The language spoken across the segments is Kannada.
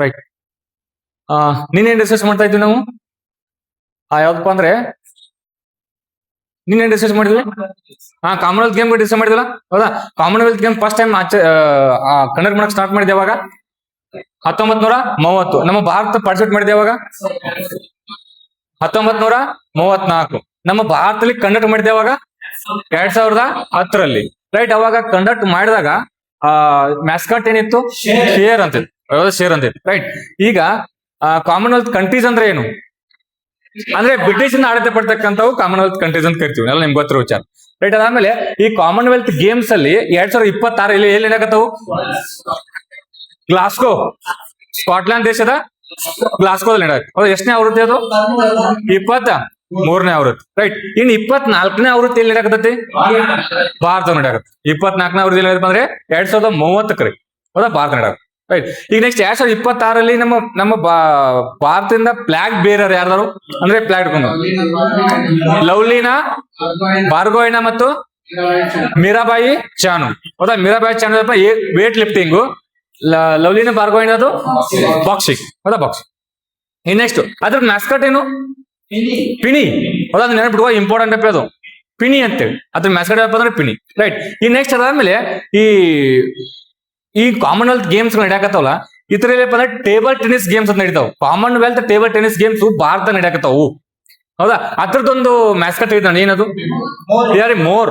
ರೈಟ್. ನೀನೇನ್ ಡಿಸ್ಕಸ್ ಮಾಡ್ತಾ ಇದ್ವಿ ನಾವು? ಯಾವ್ದಪ್ಪ ಅಂದ್ರೆ ನೀನೇನ್ ಡಿಸ್ಕಸ್ ಮಾಡಿದ್ವಿ? ಕಾಮನ್ವೆಲ್ತ್ ಗೇಮ್ ಡಿಸ್ಕಸ್ ಮಾಡಿದ್ವಲ್ಲ, ಹೌದಾ? Commonwealth game first time conduct ಮಾಡಕ್ ಸ್ಟಾರ್ಟ್ ಮಾಡಿದೆ ಯಾವಾಗ? 1930. ನಮ್ಮ ಭಾರತ ಪಾರ್ಟಿಸಿಪೇಟ್ ಮಾಡಿದೆ ಯಾವಾಗ? 1934. ನಮ್ಮ ಭಾರತದಲ್ಲಿ ಕಂಡಕ್ಟ್ ಮಾಡಿದೆ ಯಾವಾಗ? 2010. ರೈಟ್. ಅವಾಗ ಕಂಡಕ್ಟ್ ಮಾಡಿದಾಗ ಮ್ಯಾಸ್ಕಾಟ್ ಏನಿತ್ತು? ಶೇರ್ ಅಂತ. ಶೇರ್ ಅಂತ. ರೈಟ್. ಈಗ ಕಾಮನ್ವೆಲ್ತ್ ಕಂಟ್ರೀಸ್ ಅಂದ್ರೆ ಏನು? ಅಂದ್ರೆ ಬ್ರಿಟಿಷ್ ಆಡಳಿತ ಪಡ್ತಕ್ಕಂಥವು ಕಾಮನ್ವೆಲ್ತ್ ಕಂಟ್ರೀಸ್ ಅಂತ ಕರಿತೀವಿ, ಎಲ್ಲ ನಿಮ್ಗೆ ಗೊತ್ತಿರೋ ವಿಚಾರ. ರೈಟ್. ಅದಾದ್ಮೇಲೆ ಈ ಕಾಮನ್ವೆಲ್ತ್ ಗೇಮ್ಸ್ ಅಲ್ಲಿ 2026 ಎಲ್ಲಿ ಏನಾಗತ್ತವು? ಗ್ಲಾಸ್ಗೋ, ಸ್ಕಾಟ್ಲೆಂಡ್ ದೇಶದ ಗ್ಲಾಸ್ಗೋದಲ್ಲಿ ನಡೆಯುತ್ತೆ. ಹೌದು. ಎಷ್ಟನೇ ಆವೃತ್ತಿ ಅದು? 23ನೇ ಆವೃತ್ತಿ. ರೈಟ್. ಇನ್ 24ನೇ ಆವೃತ್ತಿ ಎಲ್ಲಿ ನಡೆಯಕತ್ತೈತಿ? ಭಾರತ ನಡೆಯಕತ್ತೆ. 24ನೇ ಆವೃತ್ತಿ ಎಲ್ಲಿ ಅಂದ್ರೆ 2030. ಹೌದಾ? ಭಾರತ ನಡೆಯತ್ತೆ. ರೈಟ್. ಈಗ ನೆಕ್ಸ್ಟ್ 2026 ನಮ್ಮ ಭಾರತದಿಂದ ಫ್ಲಾಗ್ ಬೇರರ್ ಯಾರು ಅಂದ್ರೆ ಫ್ಲಾಗ್ ಇಟ್ಕೊಂಡು ಲವ್ಲಿನಾ ಬಾರ್ಗೋಯಿನ ಮತ್ತು ಮೀರಾಬಾಯಿ ಚಾನು. ಹೌದಾ? ಮೀರಾಬಾಯಿ ಚಾನು ವೇಟ್ ಲಿಫ್ಟಿಂಗು, ಲವ್ಲಿನಾ ಬಾರ್ಗೋಯಿನ ಅದು ಬಾಕ್ಸಿಂಗ್. ಹೌದಾ? ಬಾಕ್ಸಿಂಗ್. ಇನ್ ನೆಕ್ಸ್ಟ್ ಅದ್ರ ಮ್ಯಾಸ್ಕಟ್ ಏನು? ಪಿಣಿ. ಹೌದಾ? ಅದು ನೆನಪಿಡುವ ಇಂಪಾರ್ಟೆಂಟ್ ಅಪ್ಪ ಅದು ಪಿಣಿ ಅಂತೇಳಿ. ಅದ್ರ ಮ್ಯಾಸ್ಕಟ್ ಅಂದ್ರೆ ಪಿಣಿ. ರೈಟ್. ಈ ನೆಕ್ಸ್ಟ್ ಅದಾದ್ಮೇಲೆ ಈ ಕಾಮನ್ವೆಲ್ತ್ ಗೇಮ್ಸ್ ನಡೆಯಕತ್ತವಲ್ಲ, ಇತರ ಅಂದ್ರೆ ಟೇಬಲ್ ಟೆನಿಸ್ ಗೇಮ್ಸ್ ಅಂತ ನಡೀತಾವ. ಕಾಮನ್ವೆಲ್ತ್ ಟೇಬಲ್ ಟೆನಿಸ್ ಗೇಮ್ಸ್ ಭಾರತ ನಡೆಯಕತ್ತಾವು. ಹೌದಾ? ಅದ್ರದ್ದೊಂದು ಮ್ಯಾಸ್ಕಟ್ ಇದೆ. ಏನದು? ಮೋರ್.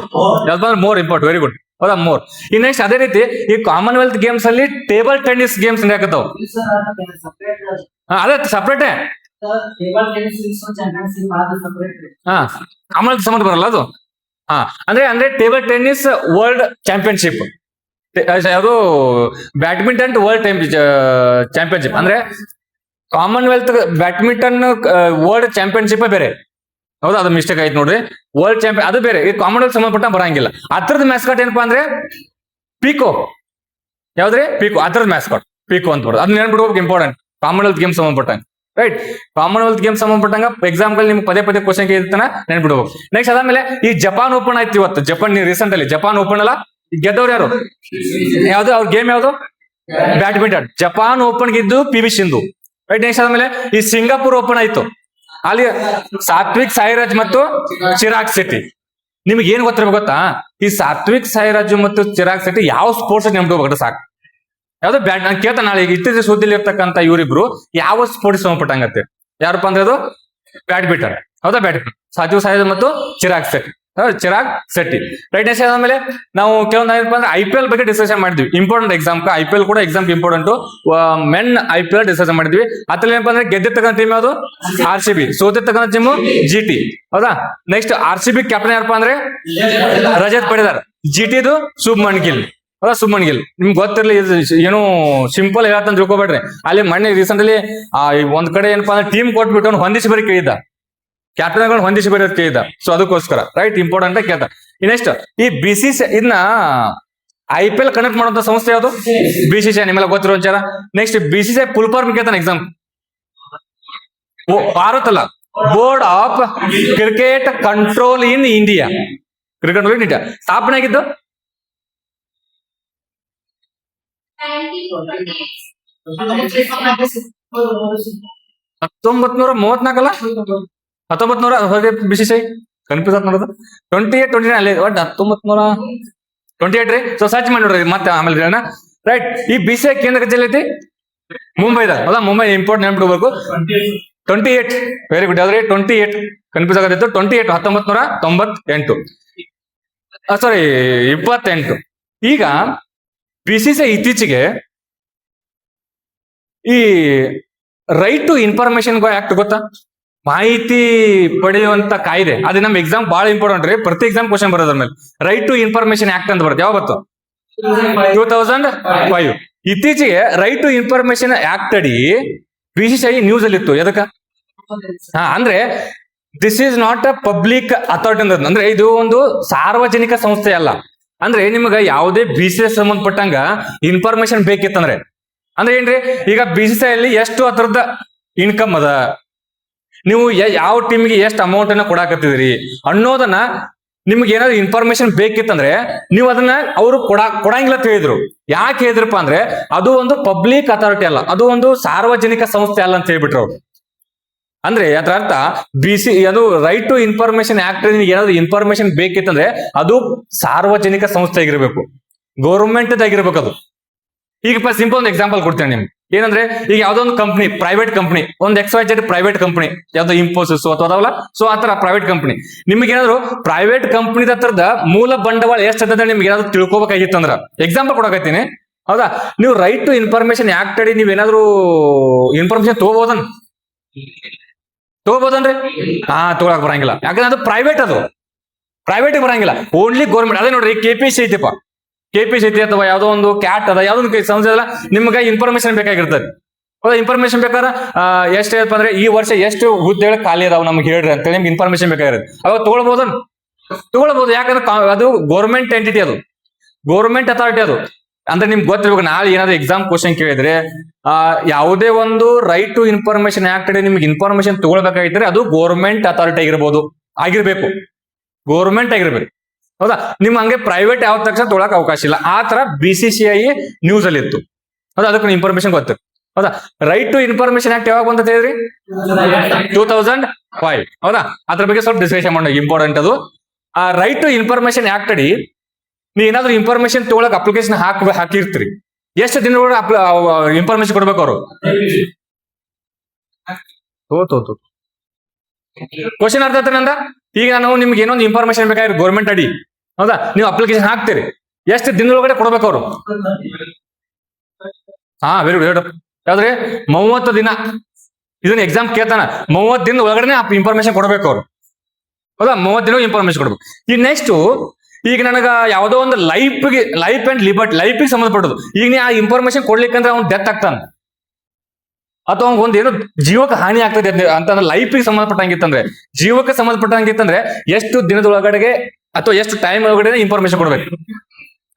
ಯಾವ್ದಂದ್ರೆ ಮೋರ್ ಇಂಪಾರ್ಟೆಂಟ್. Very good. ಹೌದಾ? ಮೋರ್. ಈ ನೆಕ್ಸ್ಟ್ ಅದೇ ರೀತಿ ಈ ಕಾಮನ್ವೆಲ್ತ್ ಗೇಮ್ಸ್ ಅಲ್ಲಿ ಟೇಬಲ್ ಟೆನ್ನಿಸ್ ಗೇಮ್ಸ್ ನಡೆಯಕತ್ತಾವ. ಅದೇ ಸಪ್ರೇಟೇ. ಕಾಮನ್ವೆಲ್ತ್ ಸಂಬಂಧ ಬರಲ್ಲ ಅದು. ಅಂದ್ರೆ ಟೇಬಲ್ ಟೆನ್ನಿಸ್ ವರ್ಲ್ಡ್ ಚಾಂಪಿಯನ್ಶಿಪ್, ಯಾವುದು ಬ್ಯಾಡ್ಮಿಂಟನ್ ವರ್ಲ್ಡ್ ಚಾಂಪಿಯನ್ಶಿಪ್. ಅಂದ್ರೆ ಕಾಮನ್ವೆಲ್ತ್ ಬ್ಯಾಡ್ಮಿಂಟನ್ ವರ್ಲ್ಡ್ ಚಾಂಪಿಯನ್ಶಿಪ್ ಬೇರೆ. ಹೌದಾ? ಅದು ಮಿಸ್ಟೇಕ್ ಆಯ್ತು ನೋಡ್ರಿ. ವರ್ಲ್ಡ್ ಚಾಂಪಿಯನ್ ಅದು ಬೇರೆ. ಈ ಕಾಮನ್ವೆಲ್ತ್ ಸಂಬಂಧಪಟ್ಟ ಬರಂಗಿಲ್ಲ. ಅದ್ರದ್ದು ಮ್ಯಾಸ್ಕಾಟ್ ಏನಪ್ಪಾ ಅಂದ್ರೆ ಪೀಕೋ. ಯಾವ್ದ್ರಿ? ಪೀಕೋ. ಅದ್ರದ್ದು ಮ್ಯಾಸ್ಕಾಟ್ ಪೀಕೋ ಅಂತ ಬರೋದು. ಅದನ್ನ ನೆನ್ಬಿಡ್ಬೇಕು, ಇಂಪಾರ್ಟೆಂಟ್. ಕಾಮನ್ವೆಲ್ತ್ ಗೇಮ್ಸ್ ಸಂಬಂಧಪಟ್ಟಂಗ. ರೈಟ್. ಕಾಮನ್ವೆಲ್ತ್ ಗೇಮ್ಸ್ ಸಂಬಂಧಪಟ್ಟಂಗ ಎಕ್ಸಾಮ್ ಗಳು ನಿಮ್ಗೆ ಪದೇ ಕ್ವಶನ್ ಕೇಳ್ತಾನ, ನೆನ್ಬಿಡ್ಬೇಕು. ನೆಕ್ಸ್ಟ್ ಅದಾದ್ಮೇಲೆ ಈ ಜಪಾನ್ ಓಪನ್ ಆಯ್ತು ಇವತ್ತು. ರೀಸೆಂಟ್ ಅಲ್ಲಿ ಜಪಾನ್ ಓಪನ್ ಅಲ್ಲ, ಗೆದ್ದವ್ರು ಯಾರು? ಯಾವ್ದು ಅವ್ರ ಗೇಮ್ ಯಾವ್ದು? ಬ್ಯಾಡ್ಮಿಂಟನ್. ಜಪಾನ್ ಓಪನ್ ಗೆದ್ದು PV ಸಿಂಧು. ರೈಟ್. ನೆಕ್ಸ್ಟ್ ಆದ್ಮೇಲೆ ಈ ಸಿಂಗಾಪುರ್ ಓಪನ್ ಆಯ್ತು. ಅಲ್ಲಿ ಸಾತ್ವಿಕ್ ಸಾಯಿರಾಜ್ ಮತ್ತು ಚಿರಾಗ್ ಶೆಟ್ಟಿ. ನಿಮ್ಗೆ ಏನ್ ಗೊತ್ತಿರ್ಬೇಕು ಗೊತ್ತಾ? ಈ ಸಾತ್ವಿಕ್ ಸಾಯಿರಾಜ್ ಮತ್ತು ಚಿರಾಗ್ ಶೆಟ್ಟಿ ಯಾವ ಸ್ಪೋರ್ಟ್ಸ್ ನೆನ್ಬಿಡ್ಬೇಕು ಸಾಕು. ಯಾವ್ದು ನಾನು ಕೇಳ್ತಾ ನಾಳೆ ಈಗ ಇತ್ತೀಚಿನ ಸುದ್ದಿಲಿ ಇರ್ತಕ್ಕಂಥ ಇವರಿಬ್ರು ಯಾವ ಸ್ಪೋರ್ಟ್ಸ್ ಸಂಬಂಧಪಟ್ಟಂಗತ್ತೆ. ಯಾರಪ್ಪ ಅಂದ್ರೆ ಅದು ಬ್ಯಾಡ್ಮಿಂಟನ್. ಹೌದಾ? ಬ್ಯಾಡ್ಮಿಂಟನ್. ಸಾತ್ವಿಕ್ ಸಾಯಿರಾಜ್ ಮತ್ತು ಚಿರಾಗ್ ಶೆಟ್ಟಿ. ರೈಟ್. ನೆಕ್ಸ್ಟ್ ಆದ್ಮೇಲೆ ನಾವು ಕೆಲವೊಂದು ಏನಪ್ಪ ಅಂದ್ರೆ IPL ಬಗ್ಗೆ ಡಿಸ್ಕಷನ್ ಮಾಡಿದ್ವಿ. Important exam. IPL ಕೂಡ ಎಕ್ಸಾಮ್ ಇಂಪಾರ್ಟೆಂಟ್. ಮೆನ್ IPL ಡಿಸ್ಕಷನ್ ಮಾಡಿದ್ವಿ. ಅದ್ರಲ್ಲಿ ಏನಪ್ಪ ಅಂದ್ರೆ ಗೆದ್ದಿರ್ತಕ್ಕಂಥ ಟೀಮ್ ಯಾವುದು? RCB. ಸೋತಿರ್ತಕ್ಕಂಥ ಟೀಮು GT. ಹೌದಾ? ನೆಕ್ಸ್ಟ್ RCB ಕ್ಯಾಪ್ಟನ್ ಯಾರಪ್ಪ ಅಂದ್ರೆ ರಜತ್ ಪಡಿದಾರ್. GTದು ಶುಭ್ಮನ್ ಗಿಲ್. ಹೌದಾ? ಶುಭ್ಮನ್ ಗಿಲ್. ನಿಮ್ಗೆ ಗೊತ್ತಿರ್ಲಿ, ಏನು ಸಿಂಪಲ್ ಹೇಳತ್ತ ತಿಳ್ಕೊಬೇಡ್ರಿ. ಅಲ್ಲಿ ಮೊನ್ನೆ ರೀಸೆಂಟ್ ಅಲ್ಲಿ ಒಂದ್ ಕಡೆ ಏನಪ್ಪಾ ಅಂದ್ರೆ ಟೀಮ್ ಕೊಟ್ಬಿಟ್ಟು ಅವ್ನು ಹೊಂದಿಸಿ ಬರೀ ಕೇಳಿದ್ದ, ಕ್ಯಾಪ್ಟನ್ ಹೊಂದಿಸಿ ಬರೋದ್ ಕೇಳಿದ. ಸೊ ಅದಕ್ಕೋಸ್ಕರ ರೈಟ್ ಇಂಪಾರ್ಟೆಂಟ್ ಕೇಳ್ದ. ನೆಕ್ಸ್ಟ್ ಈ BCCI ಇದನ್ನ IPL ಕಂಡಕ್ಟ್ ಮಾಡುವಂತ ಸಂಸ್ಥೆ ಯಾವುದು? BCCI. ನಿಮ್ಮೆಲ್ಲ ಗೊತ್ತಿರೋ ವಿಚಾರ. ನೆಕ್ಸ್ಟ್ BCCI ಫುಲ್ ಫಾರ್ಮ್ ಕೇಳ್ತಾನೆ ಎಕ್ಸಾಮ್. ಭಾರತ್ ಅಲ್ಲ, board of cricket control in India. Cricket India ಸ್ಥಾಪನೆ ಆಗಿದ್ದು 1934 ಅಲ್ಲ, 1900 BCCI ಕನ್ಫ್ಯೂಸ್ ಆತ್ ನೋಡೋದು. 28 ಅಲ್ಲಿ ಒಟ್ಟು 1928 ರೀ. ಸೊ ಸರ್ಚ್ ಮಾಡಿ ನೋಡ್ರಿ ಮತ್ತೆ ಆಮೇಲೆ. ರೈಟ್. ಈ BCCI ಕೇಂದ್ರ ಕಚೇರಿ ಐತಿ ಮುಂಬೈದಾಗ. ಹೌದಾ? ಮುಂಬೈ ಇಂಪಾರ್ಟೆಂಟ್ ನೆನ್ಪಿಡ್ಬೇಕು. 28. Very good. ಯಾವ್ದ್ರಿ? 28. ಕನ್ಫ್ಯೂಸ್ ಆಗತ್ತಿತ್ತು. 28 1998. ಸಾರಿ 28. ಈಗ BCCI ಇತ್ತೀಚೆಗೆ ಈ ರೈಟ್ ಟು ಇನ್ಫಾರ್ಮೇಶನ್ ಆಕ್ಟ್ ಗೊತ್ತಾ? ಮಾಹಿತಿ ಪಡೆಯುವಂತ ಕಾಯ್ದೆ. ಅದು ನಮ್ಮ ಎಕ್ಸಾಮ್ ಬಹಳ ಇಂಪಾರ್ಟೆಂಟ್ ರೀ. ಪ್ರತಿ ಎಕ್ಸಾಮ್ ಕ್ವಶನ್ ಬರೋದ್ರ ಮೇಲೆ ರೈಟ್ ಟು ಇನ್ಫಾರ್ಮೇಶನ್ ಆಕ್ಟ್ ಅಂತ ಬರುತ್ತೆ. ಯಾವ ಬತ್ತು? 2005. ಇತ್ತೀಚೆಗೆ ರೈಟ್ ಟು ಇನ್ಫಾರ್ಮೇಶನ್ ಆಕ್ಟ್ ಅಡಿ BCCI ನ್ಯೂಸ್ ಅಲ್ಲಿ ಇತ್ತು. ಎದಕ್ಕ? ಅಂದ್ರೆ this is not a public authority ಅಂದ್ರೆ ಇದು ಒಂದು ಸಾರ್ವಜನಿಕ ಸಂಸ್ಥೆ ಅಲ್ಲ. ಅಂದ್ರೆ ನಿಮ್ಗೆ ಯಾವುದೇ BCCI ಸಂಬಂಧಪಟ್ಟಂಗ ಇನ್ಫಾರ್ಮೇಶನ್ ಬೇಕಿತ್ತಂದ್ರೆ ಅಂದ್ರೆ ಏನ್ರಿ? ಈಗ BCCI ಅಲ್ಲಿ ಎಷ್ಟು ಅದರದ ಇನ್ಕಮ್ ಅದ, ನೀವು ಯಾವ ಟೀಮ್ಗೆ ಎಷ್ಟು ಅಮೌಂಟ್ ಅನ್ನ ಕೊಡಾಕತ್ತಿದ್ರಿ ಅನ್ನೋದನ್ನ ನಿಮ್ಗೆ ಏನಾದ್ರು ಇನ್ಫಾರ್ಮೇಶನ್ ಬೇಕಿತ್ತಂದ್ರೆ ನೀವು ಅದನ್ನ ಅವರು ಕೊಡಂಗಿಲ್ಲ ಅಂತ ಹೇಳಿದ್ರು. ಯಾಕೆ ಹೇಳಿದ್ರಪ್ಪ ಅಂದ್ರೆ ಅದು ಒಂದು ಪಬ್ಲಿಕ್ ಅಥಾರಿಟಿ ಅಲ್ಲ, ಅದು ಒಂದು ಸಾರ್ವಜನಿಕ ಸಂಸ್ಥೆ ಅಲ್ಲ ಅಂತ ಹೇಳ್ಬಿಟ್ರು ಅವ್ರು. ಅಂದ್ರೆ ಅದರ ಅರ್ಥ ಅದು ರೈಟ್ ಟು ಇನ್ಫಾರ್ಮೇಶನ್ ಆಕ್ಟ್ ಏನಾದ್ರು ಇನ್ಫಾರ್ಮೇಶನ್ ಬೇಕಿತ್ತಂದ್ರೆ ಅದು ಸಾರ್ವಜನಿಕ ಸಂಸ್ಥೆ ಆಗಿರ್ಬೇಕು, ಗೌರ್ಮೆಂಟ್ ಆಗಿರ್ಬೇಕು ಅದು. ಈಗ ಸಿಂಪಲ್ ಒಂದು ಎಕ್ಸಾಂಪಲ್ ಕೊಡ್ತೇನೆ ನಿಮ್ಗೆ. ಏನಂದ್ರೆ ಈಗ ಯಾವ್ದೋ ಒಂದು ಕಂಪ್ನಿ, ಪ್ರೈವೇಟ್ ಕಂಪ್ನಿ, ಒಂದು XYZ ಪ್ರೈವೇಟ್ ಕಂಪ್ನಿ, ಯಾವ್ದೋ ಇಂಫೋಸಿಸ್ ಅಥವಾ ಅದಾವಲ್ಲ, ಸೊ ಆತರ ಪ್ರೈವೇಟ್ ಕಂಪ್ನಿ. ನಿಮ್ಗೆ ಏನಾದ್ರು ಪ್ರೈವೇಟ್ ಕಂಪ್ನಿ ಹತ್ರದ ಮೂಲ ಬಂಡವಾಳ ಎಷ್ಟಂತ ನಿಮ್ಗೆ ಏನಾದ್ರು ತಿಳ್ಕೊಬೇಕಾಗಿತ್ತಂದ್ರ ಎಕ್ಸಾಂಪಲ್ ಕೊಡಕತ್ತೀನಿ, ಹೌದಾ? ನೀವು ರೈಟ್ ಟು ಇನ್ಫಾರ್ಮೇಶನ್ ಆಕ್ಟ್ ಅಡಿ ನೀವೇನಾದ್ರು ಇನ್ಫಾರ್ಮೇಶನ್ ತಗೋಬಹುದನ್ರಿ? ತಗೊಳಕ್ ಬರಂಗಿಲ್ಲ, ಯಾಕಂದ್ರೆ ಅದು ಪ್ರೈವೇಟ್ ಬರಂಗಿಲ್ಲ, ಓನ್ಲಿ ಗೌರ್ಮೆಂಟ್. ಅದೇ ನೋಡ್ರಿ KPC ಐತಿಪ್ಪ, KPC ಅಥವಾ ಯಾವ್ದೋ ಒಂದು ಕ್ಯಾಟ್ ಅದ, ಯಾವ್ದೋ ಒಂದು ಸಂಸ್ಥೆ ಅಲ್ಲ, ನಿಮ್ಗೆ ಇನ್ಫಾರ್ಮೇಶನ್ ಬೇಕಾಗಿರ್ತದೆ. ಹೌದಾ? ಇನ್ಫಾರ್ಮೇಶನ್ ಬೇಕಾದ್ರೆ ಎಷ್ಟೇಪ್ಪ ಅಂದ್ರೆ ಈ ವರ್ಷ ಎಷ್ಟು ಹುದ್ದೆಗಳು ಖಾಲಿ ಅದಾವ ನಮ್ಗೆ ಹೇಳ್ರಿ ಅಂತೇಳಿ ನಿಮ್ಗೆ ಇನ್ಫಾರ್ಮೇಶನ್ ಬೇಕಾಗಿರುತ್ತೆ. ಅವಾಗ ತಗೊಳ್ಬಹುದು, ಯಾಕಂದ್ರೆ ಅದು ಗೌರ್ಮೆಂಟ್ ಎಂಟಿಟಿ, ಅದು ಗೌರ್ಮೆಂಟ್ ಅಥಾರಿಟಿ ಅದು. ಅಂದ್ರೆ ನಿಮ್ಗೆ ಗೊತ್ತಿರ್ಬೇಕು, ನಾಳೆ ಏನಾದ್ರು ಎಕ್ಸಾಮ್ ಕ್ವಶನ್ ಕೇಳಿದ್ರೆ ಯಾವುದೇ ಒಂದು ರೈಟ್ ಟು ಇನ್ಫಾರ್ಮೇಶನ್ ಆಕ್ಟ್ ನಿಮ್ಗೆ ಇನ್ಫಾರ್ಮೇಶನ್ ತಗೊಳ್ಬೇಕಾಗಿದ್ರೆ ಅದು ಗೌರ್ಮೆಂಟ್ ಅಥಾರಿಟಿ ಆಗಿರ್ಬೇಕು, ಗೌರ್ಮೆಂಟ್ ಆಗಿರ್ಬೇಕು. ಹೌದಾ? ನಿಮ್ ಹಂಗೆ ಪ್ರೈವೇಟ್ ಯಾವ ತಕ್ಷಣ ತೊಗೊಳಕ್ ಅವಕಾಶ ಇಲ್ಲ. ಆ ತರ BCCI ನ್ಯೂಸ್ ಅಲ್ಲಿ ಇತ್ತು. ಹೌದಾ? ಅದಕ್ಕೆ ಇನ್ಫಾರ್ಮೇಶನ್ ಗೊತ್ತು. ಹೌದಾ? ರೈಟ್ ಟು ಇನ್ಫಾರ್ಮೇಶನ್ ಆಕ್ಟ್ ಯಾವಾಗ ಬಂತ ಹೇಳಿದ್ರಿ? 2005. ಹೌದಾ? ಅದ್ರ ಬಗ್ಗೆ ಸ್ವಲ್ಪ ಡಿಸ್ಕಷನ್ ಮಾಡೋಣ, ಇಂಪಾರ್ಟೆಂಟ್ ಅದು. ಆ ರೈಟ್ ಟು ಇನ್ಫಾರ್ಮೇಶನ್ ಆಕ್ಟ್ ಅಡಿ ನೀವು ಏನಾದ್ರು ಇನ್ಫಾರ್ಮೇಶನ್ ತಗೊಳಕ್ ಅಪ್ಲಿಕೇಶನ್ ಹಾಕಿರ್ತೀರಿ, ಎಷ್ಟು ದಿನದೊಳಗೆ ಇನ್ಫಾರ್ಮೇಶನ್ ಕೊಡ್ಬೇಕು ಅವರು? ಕ್ವಶನ್ ಅರ್ಥ ಆಯ್ತು ನಂದ? ಈಗ ನಾನು ನಿಮ್ಗೆ ಏನೊಂದು ಇನ್ಫಾರ್ಮೇಶನ್ ಬೇಕಾಗಿರೋ ಗೌರ್ಮೆಂಟ್ ಅಡಿ, ಹೌದಾ? ನೀವು ಅಪ್ಲಿಕೇಶನ್ ಹಾಕ್ತೀರಿ, ಎಷ್ಟು ದಿನದೊಳಗಡೆ ಕೊಡ್ಬೇಕು ಅವರು? Very good. ಯಾವ್ದ್ರಿ? 30 ದಿನ. ಇದನ್ನ ಎಕ್ಸಾಮ್ ಕೇಳ್ತಾನ, 30 ದಿನದ ಒಳಗಡೆ ಇನ್ಫಾರ್ಮೇಶನ್ ಕೊಡ್ಬೇಕು ಅವ್ರು. ಹೌದಾ? 30 ದಿನ ಇನ್ಫಾರ್ಮೇಶನ್ ಕೊಡ್ಬೇಕು. ಈಗ ನೆಕ್ಸ್ಟ್, ಈಗ ನನಗ ಯಾವ್ದೋ ಒಂದು ಲೈಫ್ ಅಂಡ್ ಲಿಬರ್ಟಿ, ಲೈಫಿಗೆ ಸಂಬಂಧಪಟ್ಟದ್ದು. ಈಗ ನೀ ಆ ಇನ್ಫಾರ್ಮೇಶನ್ ಕೊಡ್ಲಿಕ್ಕಂದ್ರೆ ಅವ್ನು ಡೆತ್ ಆಗ್ತಾನ, ಅಥವಾ ಒಂದ್ ಏನೋ ಜೀವಕ್ಕೆ ಹಾನಿ ಆಗ್ತದೆ ಅಂತಂದ್ರೆ, ಲೈಫಿಗೆ ಸಂಬಂಧಪಟ್ಟಂಗಿತ್ತಂದ್ರೆ, ಜೀವಕ್ಕೆ ಸಂಬಂಧಪಟ್ಟಂಗಿತ್ತಂದ್ರೆ ಎಷ್ಟು ದಿನದೊಳಗಡೆಗೆ ಅಥವಾ ಎಷ್ಟು ಟೈಮ್ ಒಳಗಡೆ ಇನ್ಫಾರ್ಮೇಶನ್ ಕೊಡ್ಬೇಕು?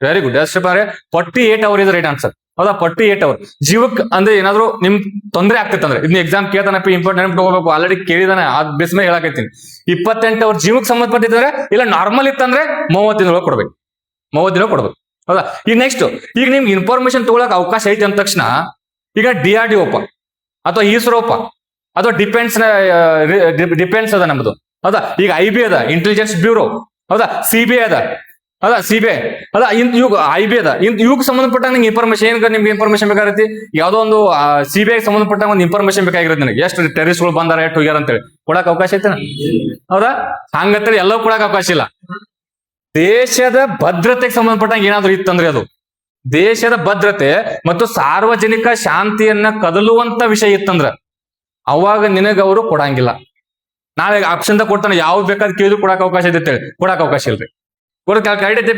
Very good. ಎಷ್ಟು ಅಂದ್ರೆ 48 hours ಇಸ್ ರೈಟ್ ಆನ್ಸರ್. ಹೌದಾ? 48 hours. ಜೀವಕ್ಕೆ ಅಂದ್ರೆ ಏನಾದ್ರು ನಿಮ್ ತೊಂದರೆ ಆಗ್ತಿತ್ತಂದ್ರೆ, ಇದನ್ನ ಎಕ್ಸಾಮ್ ಕೇಳ್ತಾನಪ್ಪ, ಇಂಪಾರ್ಟೆಂಟ್ ತಗೋಬೇಕು, ಆಲ್ರೆಡಿ ಕೇಳಿದಾನೆ, ಅದ್ ಬೇಸ್ ಮೇಲೆ ಹೇಳಕತ್ತೀನಿ. 28 hours ಜೀವಕ್ಕೆ ಸಂಬಂಧಪಟ್ಟಿದ್ರೆ, ಇಲ್ಲ ನಾರ್ಮಲ್ ಇತ್ತಂದ್ರೆ 30 ದಿನದೊಳಗೆ ಕೊಡ್ಬೇಕು, 30 ದಿನ ಕೊಡ್ಬೇಕು. ಹೌದಾ? ಈಗ ನೆಕ್ಸ್ಟ್, ಈಗ ನಿಮ್ಗೆ ಇನ್ಫಾರ್ಮೇಶನ್ ತಗೊಳಕ್ ಅವಕಾಶ ಐತಿ ಅಂದ ತಕ್ಷಣ, ಈಗ DRDO ಅಥವಾ ISRO ಅಥವಾ ಡಿಫೆನ್ಸ್ ಅದ ನಮ್ದು. ಹೌದಾ? ಈಗ IB ಅದ, ಇಂಟೆಲಿಜೆನ್ಸ್ ಬ್ಯೂರೋ. ಹೌದಾ? CBI ಅದ. ಹೌದಾ? CBI ಅದ, IB ಅದ. ಇವ್ಗೆ ಸಂಬಂಧಪಟ್ಟ ನಿಮ್ಗೆ ಇನ್ಫಾರ್ಮೇಶನ್, ನಿಮ್ಗೆ ಇನ್ಫಾರ್ಮೇಶನ್ ಬೇಕಾಗಿರುತ್ತೆ. ಯಾವ್ದೋ ಒಂದು CBI ಸಂಬಂಧಪಟ್ಟ ಒಂದು ಇನ್ಫಾರ್ಮೇಶನ್ ಬೇಕಾಗಿರುತ್ತೆ ನನಗೆ, ಎಷ್ಟು ಟೆರರಿಸ್ಟ್ಗಳು ಬಂದಾರ, ಎಷ್ಟು ಹೋಗ್ಯಾರ ಅಂತೇಳಿ ಕೊಡಕ್ ಅವಕಾಶ ಐತೆ. ಹೌದಾ? ಹಂಗಂತೇಳಿ ಎಲ್ಲವೂ ಕೊಡಕ್ ಅವಕಾಶ ಇಲ್ಲ. ದೇಶದ ಭದ್ರತೆಗೆ ಸಂಬಂಧಪಟ್ಟಂಗೆ ಏನಾದ್ರು ಇತ್ತಂದ್ರೆ, ಅದು ದೇಶದ ಭದ್ರತೆ ಮತ್ತು ಸಾರ್ವಜನಿಕ ಶಾಂತಿಯನ್ನ ಕದಲುವಂತ ವಿಷಯ ಇತ್ತಂದ್ರ ಅವಾಗ ನಿನಗ ಅವರು ಕೊಡಂಗಿಲ್ಲ. ನಾಳೆ ಆಪ್ಷನ್ ಕೊಡ್ತಾನೆ, ಯಾವ್ದು ಬೇಕಾದ್ ಕೇಳಿದ್ರು ಕೊಡಕ್ ಅವಕಾಶ ಇದೆ, ಕೊಡಕ್ ಅವಕಾಶ ಇಲ್ರಿ. ಕರೆಕ್ಟ್ ಐತಿ?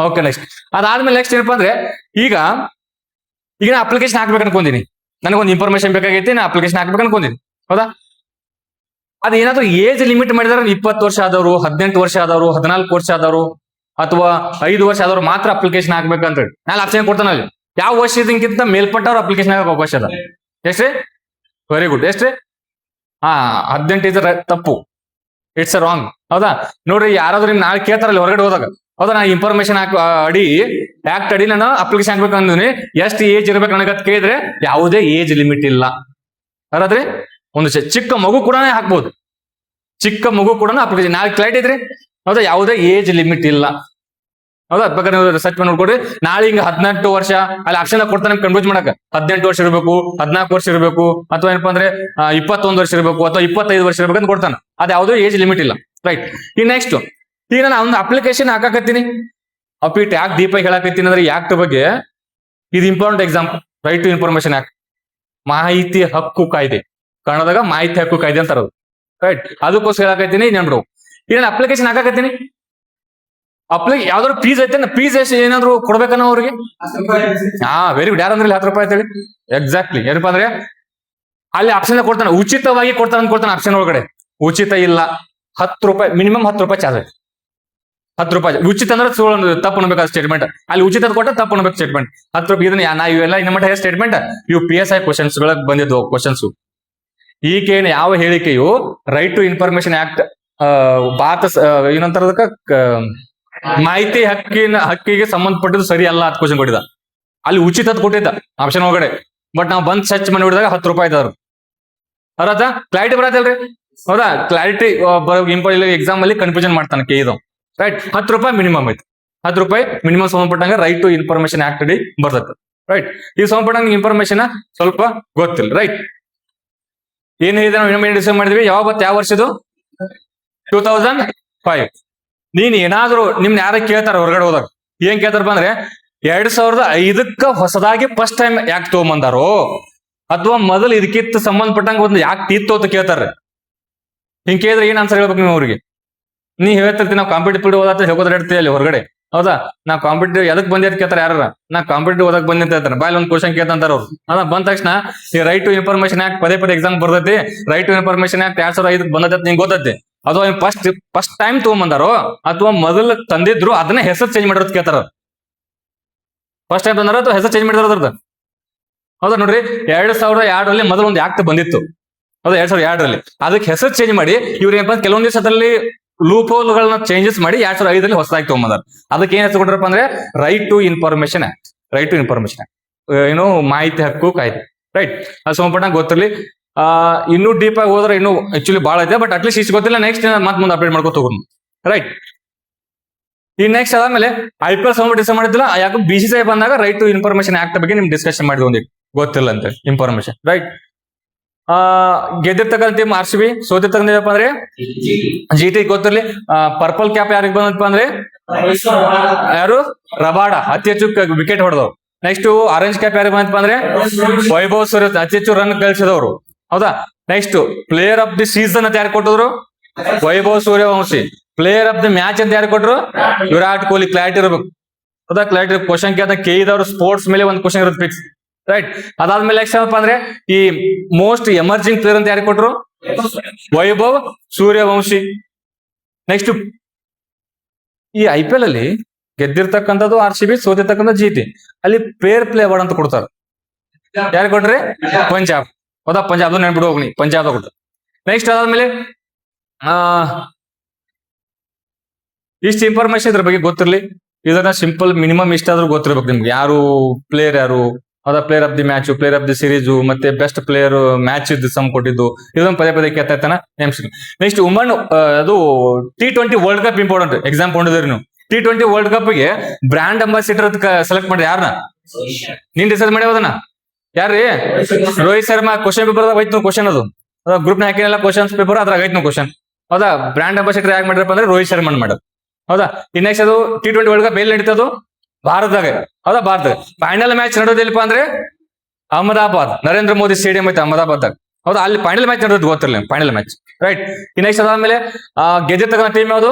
ಓಕೆ. ನೆಕ್ಸ್ಟ್ ಅದಾದ್ಮೇಲೆ ನೆಕ್ಸ್ಟ್ ಏನಪ್ಪಾ ಅಂದ್ರೆ, ಈಗ ನಾ ಅಪ್ಲಿಕೇಶನ್ ಹಾಕ್ಬೇಕು ಅನ್ಕೊಂತೀನಿ, ನನಗೊಂದು ಇನ್ಫಾರ್ಮೇಶನ್ ಬೇಕಾಗೈತಿ, ನಾ ಅಪ್ಲಿಕೇಶನ್ ಹಾಕ್ಬೇಕು ಅನ್ಕೊಂತೀನಿ. ಹೌದಾ? ಅದೇನಾದ್ರು ಏಜ್ ಲಿಮಿಟ್ ಮಾಡಿದಾರೆ, 20 ವರ್ಷ ಆದವರು, 18 ವರ್ಷ ಆದವರು, 14 ವರ್ಷ ಆದವರು, ಅಥವಾ 5 ವರ್ಷ ಆದವ್ರು ಮಾತ್ರ ಅಪ್ಲಿಕೇಶನ್ ಹಾಕ್ಬೇಕಂತ ಹೇಳಿ ನಾನು ಆಪ್ಷನ್ ಕೊಡ್ತಾನೆ. ಅಲ್ಲಿ ಯಾವ ವರ್ಷಕ್ಕಿಂತ ಮೇಲ್ಪಟ್ಟವ್ರು ಅಪ್ಲಿಕೇಶನ್ ಹಾಕೋ ಅವಕಾಶ ಅದ. ಎಷ್ಟ್ರಿ? Very good. ಎಷ್ಟ್ರಿ? 18 ಇಸ್ ತಪ್ಪು, ಇಟ್ಸ್ ರಾಂಗ್. ಹೌದಾ? ನೋಡ್ರಿ, ಯಾರಾದ್ರೂ ನಿಮ್ ನಾಳೆ ಕೇಳ್ತಾರಲ್ಲ ಹೊರಗಡೆ ಹೋದಾಗ, ಹೌದಾ, ನಾ ಇನ್ಫಾರ್ಮೇಶನ್ ಆಕ್ಟ್ ಅಡಿ ನಾನು ಅಪ್ಲಿಕೇಶನ್ ಹಾಕ್ಬೇಕು ಅಂದಿನಿ, ಎಷ್ಟು ಏಜ್ ಇರ್ಬೇಕು ನನಗಂತ ಕೇಳಿದ್ರೆ ಯಾವುದೇ ಏಜ್ ಲಿಮಿಟ್ ಇಲ್ಲ. ಅದಾದ್ರಿ ಒಂದು ಚಿಕ್ಕ ಮಗು ಕೂಡ ಹಾಕ್ಬೋದು, ಚಿಕ್ಕ ಮಗು ಕೂಡ ಅಪ್ಲಿಕೇಶನ್ ನಾಳೆ ಕ್ಲೈಟ್ ಐತ್ರಿ. ಹೌದಾ? ಯಾವುದೇ ಏಜ್ ಲಿಮಿಟ್ ಇಲ್ಲ. ಹೌದಾ? ಬೇಕಾದ್ರೆ ನೀವು ರಿಸರ್ಚ್ ಮಾಡಿ ನೋಡ್ಕೊಡ್ರಿ. ನಾಳೆ ಹಿಂಗ 18 ವರ್ಷ ಅಲ್ಲಿ ಆಪ್ಷನ್ ಕೊಡ್ತಾನೆ ಕನ್ಫ್ಯೂಸ್ ಮಾಡಕ, 18 ವರ್ಷ ಇರಬೇಕು, 14 ವರ್ಷ ಇರಬೇಕು, ಅಥವಾ ಏನಪ್ಪಾ ಅಂದ್ರೆ 21 ವರ್ಷ ಇರಬೇಕು, ಅಥವಾ 25 ವರ್ಷ ಇರ್ಬೇಕು ಅಂತ ಕೊಡ್ತಾನೆ. ಅದು ಯಾವುದೋ ಏಜ್ ಲಿಮಿಟ್ ಇಲ್ಲ. ರೈಟ್. ಈಗ ನೆಕ್ಸ್ಟ್, ಈಗ ನಾನು ಒಂದು ಅಪ್ಲಿಕೇಶನ್ ಹಾಕಕತ್ತೀನಿ, ಅಪ್ಪಿಟ್ ಯಾಕೆ ಡೀಪಾಗಿ ಹೇಳಕತ್ತೀನಿ ಅಂದ್ರೆ, ಈ ಆಕ್ಟ್ ಬಗ್ಗೆ ಇದು important example. Right to information act, ಮಾಹಿತಿ ಹಕ್ಕು ಕಾಯ್ದೆ, ಕನ್ನಡದಾಗ ಮಾಹಿತಿ ಹಕ್ಕು ಕಾಯ್ದೆ ಅಂತಾರದು. ರೈಟ್. ಅದಕ್ಕೋಸ್ಕರ ಹೇಳಕತ್ತೀನಿ, ನೆನ್ಬಿಡು. ಈಗ ನಾನು ಅಪ್ಲಿಕೇಶನ್ ಹಾಕಕತ್ತೀನಿ, ಯಾವ್ದಾದ್ರು ಫೀಸ್ ಐತೆ, ಫೀಸ್ ಎಷ್ಟು ಏನಾದ್ರು ಕೊಡ್ಬೇಕನ್ನ ಅವ್ರಿಗೆ? Very good. ಯಾರಂದ್ರೆ 10 ರೂಪಾಯಿ ಅಂತೇಳಿ. ಎಕ್ಸಾಕ್ಟ್ಲಿ. ಏನಪ್ಪಾ ಅಂದ್ರೆ ಅಲ್ಲಿ ಆಪ್ಷನ್ ಕೊಡ್ತಾನೆ, ಉಚಿತವಾಗಿ ಕೊಡ್ತಾನೆ ಆಪ್ಷನ್ ಒಳಗಡೆ. ಉಚಿತ ಇಲ್ಲ, 10 ರೂಪಾಯಿ ಮಿನಿಮಮ್, 10 ರೂಪಾಯಿ ಚಾರ್ಜ್. 10 ರೂಪಾಯಿ ಉಚಿತ ಅಂದ್ರೆ ತಪ್ಪು ಅನ್ಬೇಕಾದ ಸ್ಟೇಟ್ಮೆಂಟ್, ಅಲ್ಲಿ ಉಚಿತ ಕೊಟ್ಟ ತಪ್ಪು ಅನ್ಬೇಕು ಸ್ಟೇಟ್ಮೆಂಟ್. 10 ರೂಪಾಯಿ. ಇದನ್ನ ಇವೆಲ್ಲ ಇನ್ನೊಂದು ಸ್ಟೇಟ್ಮೆಂಟ್ ಇವು PSI ಕ್ವಶನ್ಸ್ ಗಳಿಗೆ ಬಂದಿದ್ವು ಕ್ವಶನ್ಸ್. ಈಗೇನು ಯಾವ ಹೇಳಿಕೆಯು right to information act Bharat ಏನಂತಾರ ಅದಕ್ಕ ಮಾಹಿತಿ ಹಕ್ಕಿಗೆ ಸಂಬಂಧಪಟ್ಟಿದ್ದು ಸರಿ ಅಲ್ಲ ಅಂತ ಕ್ವಶನ್ ಕೊಟ್ಟಿದ್ದ. ಅಲ್ಲಿ ಉಚಿತ ಅಂತ ಕೊಟ್ಟಿದ್ದ ಆಪ್ಷನ್ ಒಳಗಡೆ, ಬಟ್ ನಾವು ಬಂದ್ ಸರ್ಚ್ ಮಾಡಿ ನೋಡಿದಾಗ 10 ರೂಪಾಯಿ ಇದ್ದವ್ರು. ಅರ್ಥ ಕ್ಲಾರಿಟಿ ಬರತ್ತಲ್ರಿ? ಹೌದಾ, ಕ್ಲಾರಿಟಿ ಎಕ್ಸಾಮ್ ಅಲ್ಲಿ ಕನ್ಫ್ಯೂಷನ್ ಮಾಡ್ತಾನೆ ಕೆ ಇದು. ರೈಟ್, 10 ರೂಪಾಯಿ ಮಿನಿಮಮ್ ಐತಿ. 10 ರೂಪಾಯಿ ಮಿನಿಮಮ್ ಸಂಬಂಧಪಟ್ಟಂಗ ರೈಟ್ ಟು ಇನ್ಫಾರ್ಮೇಶನ್ ಆಕ್ಟ್ ಅಡಿ ಬರ್ತೈತೆ. ರೈಟ್, ಈ ಸಂಬಂಧಪಟ್ಟಂಗ ಇನ್ಫಾರ್ಮೇಶನ್ ಸ್ವಲ್ಪ ಗೊತ್ತಿಲ್ಲ. ರೈಟ್, ಏನ್ ಹೇಳಿದ್ರೆ ನಾವು ಇನ್ನೊಮ್ಮೆ ಡಿಸೈಡ್ ಮಾಡಿದ್ವಿ. ಯಾವ ವರ್ಷದ್ದು? 2005. ನೀನ್ ಏನಾದ್ರು ನಿಮ್ನ ಯಾರ ಕೇಳ್ತಾರ ಹೊರಗಡೆ ಹೋದಾಗ, ಏನ್ ಕೇಳ್ತಾರಪ್ಪ ಅಂದ್ರೆ 2005ಕ್ಕ ಹೊಸದಾಗಿ ಫಸ್ಟ್ ಟೈಮ್ ಯಾಕೆ ತಗೊಂಬಂದಾರೋ, ಅಥವಾ ಮೊದಲು ಇದಕ್ಕಿತ್ತ ಸಂಬಂಧಪಟ್ಟಂಗ ಒಂದು ಯಾಕೆ ತೀತ್ತು ಅಂತ ಕೇಳ್ತಾರ. ಹಿಂಗ್ ಕೇಳಿದ್ರೆ ಏನ್ ಆನ್ಸರ್ ಹೇಳ್ಬೇಕು ನೀವು ಅವ್ರಿಗೆ? ನೀ ಹೇಳ್ತಿರ್ತಿ ನಾವು ಕಾಂಪಿಟೇಟಿವ್ ಓದಾತ ಹೋಗೋದಿರ್ತೀವಿ ಅಲ್ಲಿ ಹೊರಗಡೆ. ಹೌದಾ, ನಾ ಕಾಂಪಿಟೇಟಿವ್ ಎದಕ್ ಬಂದಿ ಅಂತ ಕೇಳ್ತಾರೆ ಯಾರ? ನಾ ಕಾಂಪಿಟೇಟಿವ್ ಓದಕ್ ಬಂದಿ ಅಂತ ಹೇಳ್ತಾರೆ. ಬಾಯಲ್ಲಿ ಒಂದು ಕ್ವಶನ್ ಕೇಳ್ತಾರ ಅವ್ರು. ಅದ ಬಂದ ತಕ್ಷಣ ಈ ರೈಟ್ ಟು ಇನ್ಫಾರ್ಮೇಶನ್ ಆಕ್ಟ್ ಪದೇ ಎಕ್ಸಾಮ್ ಬರ್ತೈತಿ. ರೈಟ್ ಟು ಇನ್ಫಾರ್ಮೇಶನ್ ಆಕ್ಟ್ 2005 ಬಂದೈತಿ ನಿಂಗೆ ಗೊತ್ತೈತಿ. ಅಥವಾ ಫಸ್ಟ್ ಟೈಮ್ ತಗೊಂಬಂದಾರೋ ಅಥವಾ ಮೊದಲು ತಂದಿದ್ರು ಅದನ್ನ ಹೆಸರು ಚೇಂಜ್ ಮಾಡಿರೋದು ಕೇಳ್ತಾರ. ಫಸ್ಟ್ ಟೈಮ್ ತಂದಾರ ಅಥವಾ ಹೆಸರು ಚೇಂಜ್ ಮಾಡಿದಾರ ಅದ್ರದ್ದು? ಹೌದಾ, ನೋಡ್ರಿ 2002ರಲ್ಲಿ ಮೊದಲು ಒಂದು ಆಕ್ಟ್ ಬಂದಿತ್ತು. ಹೌದಾ, 2002ರಲ್ಲಿ ಅದಕ್ಕೆ ಹೆಸರು ಚೇಂಜ್ ಮಾಡಿ ಇವ್ರು ಏನಪ್ಪ ಕೆಲವೊಂದ್ ದಿವಸದಲ್ಲಿ ಲೂಪ್ ಹೋಲ್ಗಳನ್ನ ಚೇಂಜಸ್ ಮಾಡಿ 2005ರಲ್ಲಿ ಹೊಸದಾಗಿ ತಗೊಂಬಂದಾರ. ಅದಕ್ಕೆ ಏನ್ ಹೆಸರು ಕೊಟ್ಟರಪ್ಪ ಅಂದ್ರೆ right to information act. Right to information act ಏನು ಮಾಹಿತಿ ಹಕ್ಕು ಕಾಯ್ದೆ. ರೈಟ್, ಅದು ಸಂಬಂಧಪಟ್ಟ ಗೊತ್ತಿರಲಿ. ಇನ್ನೂ ಡೀಪ್ ಆಗಿ ಹೋದ್ರೆ ಇನ್ನೂ ಆಕ್ಚುಲಿ ಭಾಳ ಇದೆ, ಬಟ್ ಅಟ್ಲೀಸ್ಟ್ ಇಷ್ಟು ಗೊತ್ತಿಲ್ಲ. ನೆಕ್ಸ್ಟ್ ಮತ್ತೆ ಮುಂದೆ ಅಪ್ಡೇಟ್ ಮಾಡ್ಕೊತ ಹೋಗೋಣ. ರೈಟ್, ಈ ನೆಕ್ಸ್ಟ್ ಅದಾದ್ಮೇಲೆ IPL ಸಂಬಂಧ ಡಿಸೈಡ್ ಮಾಡಿದ್ದಿಲ್ಲ. ಯಾಕೆ BCCI ಬಂದಾಗ ರೈಟ್ ಟು ಇನ್ಫಾರ್ಮೇಶನ್ ಆಕ್ಟ್ ಬಗ್ಗೆ ನಿಮ್ಗೆ ಡಿಸ್ಕಷನ್ ಮಾಡಿದ್ವಿ ಒಂದಿಟ್ಟು ಗೊತ್ತಿಲ್ಲ ಅಂತ ಇನ್ಫಾರ್ಮೇಶನ್. ರೈಟ್, ಗೆದ್ದಿರ್ತಕ್ಕಂಥ ಟೀಮ್ RCB, ಸೋತಿರ್ತಕ್ಕಂಥಪ್ಪ ಅಂದ್ರೆ GT. ಗೊತ್ತಿರ್ಲಿ. ಪರ್ಪಲ್ ಕ್ಯಾಪ್ ಯಾರಿಗೆ ಬಂದಪ್ಪ ಅಂದ್ರೆ ಯಾರು? ರಬಾಡ, ಅತಿ ಹೆಚ್ಚು ವಿಕೆಟ್ ಹೊಡೆದವ್ರು. ನೆಕ್ಸ್ಟ್ ಆರೆಂಜ್ ಕ್ಯಾಪ್ ಯಾರಿಗೆ ಬಂದಪ್ಪ ಅಂದ್ರೆ ವೈಭವ್ ಸೂರ್ಯ, ಅತಿ ಹೆಚ್ಚು ರನ್ ಗಳಿಸಿದವರು. ಹೌದಾ, next player of the season ಅಂತ ಯಾರು ಕೊಟ್ಟಿದ್ರು? Vaibhav Suryavanshi. Player of the match ಅಂತ ಯಾರು ಕೊಟ್ರು? ವಿರಾಟ್ ಕೊಹ್ಲಿ. ಕ್ಲಾರಿಟಿ ಇರಬೇಕು. ಹೌದಾ, ಕ್ಲಾರಿಟಿ. ಕ್ವಶನ್ ಕೇಳ್ದ ಕೇಳಿದವರು ಸ್ಪೋರ್ಟ್ಸ್ ಮೇಲೆ ಒಂದು ಕ್ವಶನ್ ಇರುತ್ತೆ ಫಿಕ್ಸ್. ರೈಟ್, ಅದಾದ್ಮೇಲೆ ನೆಕ್ಸ್ಟ್ ಏನಪ್ಪ ಅಂದ್ರೆ ಈ ಮೋಸ್ಟ್ ಎಮರ್ಜಿಂಗ್ ಪ್ಲೇಯರ್ ಅಂತ ಯಾರು ಕೊಟ್ರು? ವೈಭವ್ ಸೂರ್ಯವಂಶಿ. ನೆಕ್ಸ್ಟ್ ಈ IPL ಅಲ್ಲಿ ಗೆದ್ದಿರ್ತಕ್ಕಂಥದ್ದು RCB, ಸೋತಿರ್ತಕ್ಕಂಥ GT. ಅಲ್ಲಿ ಫೇರ್ ಪ್ಲೇ ಅವಾರ್ಡ್ ಅಂತ ಕೊಡ್ತಾರೆ. ಯಾರು ಕೊಟ್ರಿ? ಪಂಜಾಬ್. ಹೌದಾ, ಪಂಜಾಬ್ ನೆನ್ಬಿಡು ಹೋಗ್ನಿ, ಪಂಜಾಬ್ ಕೊಟ್ಟು. ನೆಕ್ಸ್ಟ್ ಅದಾದ್ಮೇಲೆ ಇಷ್ಟು ಇನ್ಫಾರ್ಮೇಶನ್ ಇದ್ರ ಬಗ್ಗೆ ಗೊತ್ತಿರ್ಲಿ. ಇದನ್ನ ಸಿಂಪಲ್ ಮಿನಿಮಮ್ ಇಷ್ಟಾದ್ರೂ ಗೊತ್ತಿರ್ಬೇಕು ನಿಮ್ಗೆ. ಯಾರು ಪ್ಲೇಯರ್ ಯಾರು, ಅದ player of the match, player of the series, ಮತ್ತೆ ಬೆಸ್ಟ್ ಪ್ಲೇಯರ್ ಮ್ಯಾಚ್ ಇದ್ದು ಸಮ್ ಕೊಟ್ಟಿದ್ದು, ಇದೊಂದು ಪದೇ ಕೇಳ್ತಾ ಇರ್ತಾನ. ನೆಕ್ಸ್ಟ್ ವುಮನ್ ಅದು T20 world cup important exam ಕೊಂಡಿದ್ರಿ ನೀವು. T20 ವರ್ಲ್ಡ್ ಕಪ್ ಗೆ ಬ್ರಾಂಡ್ ಅಂಬಾಸಿಡರ್ ಸೆಲೆಕ್ಟ್ ಮಾಡಿ ಯಾರನ್ನ? ನೀನ್ ಡಿಸೈಡ್ ಮಾಡಿ ಅದನ್ನ ಯಾರ್ರಿ? ರೋಹಿತ್ ಶರ್ಮಾ. ಕ್ವಶನ್ ಪೇಪರ್ ಐತ್ ಕ್ವಶನ್, ಅದು ಗ್ರೂಪ್ ನ ಹಾಕಿನೆಲ್ಲ ಕ್ವಶನ್ಸ್ ಪೇಪರ್ ಅದ್ರಾಗ ಐತ್ ಕ್ವಶನ್. ಹೌದಾ, ಬ್ರಾಂಡ್ ಅಂಬಾಸಿಡರ್ ಯಾಕೆ ಮಾಡಿರಪ್ಪ ಅಂದ್ರೆ ರೋಹಿತ್ ಶರ್ಮಾ ಮಾಡೋದು. ಹೌದಾ, ಈ ನೆಕ್ಸ್ಟ್ ಅದು T20 ವರ್ಲ್ಡ್ ಕಪ್ ಎಲ್ಲಿ ನಡೀತದು? ಭಾರತದಾಗ. ಹೌದಾ, ಭಾರತ ಫೈನಲ್ ಮ್ಯಾಚ್ ನಡೆಯೋದಿಲ್ಲಪ್ಪ ಅಂದ್ರೆ ಅಹಮದಾಬಾದ್, ನರೇಂದ್ರ ಮೋದಿ ಸ್ಟೇಡಿಯಂ ಐತೆ ಅಹಮದಾಬಾದ್. ಹೌದಾ, ಅಲ್ಲಿ ಫೈನಲ್ ಮ್ಯಾಚ್ ನಡೆಯೋದು ಗೊತ್ತಿರಲಿಲ್ಲ, ಫೈನಲ್ ಮ್ಯಾಚ್. ರೈಟ್, ಈ ನೆಕ್ಸ್ಟ್ ಅದಾದ್ಮೇಲೆ ಗೆದ್ದಿರ್ತಕ್ಕಂಥ ಟೀಮ್ ಯಾವುದು?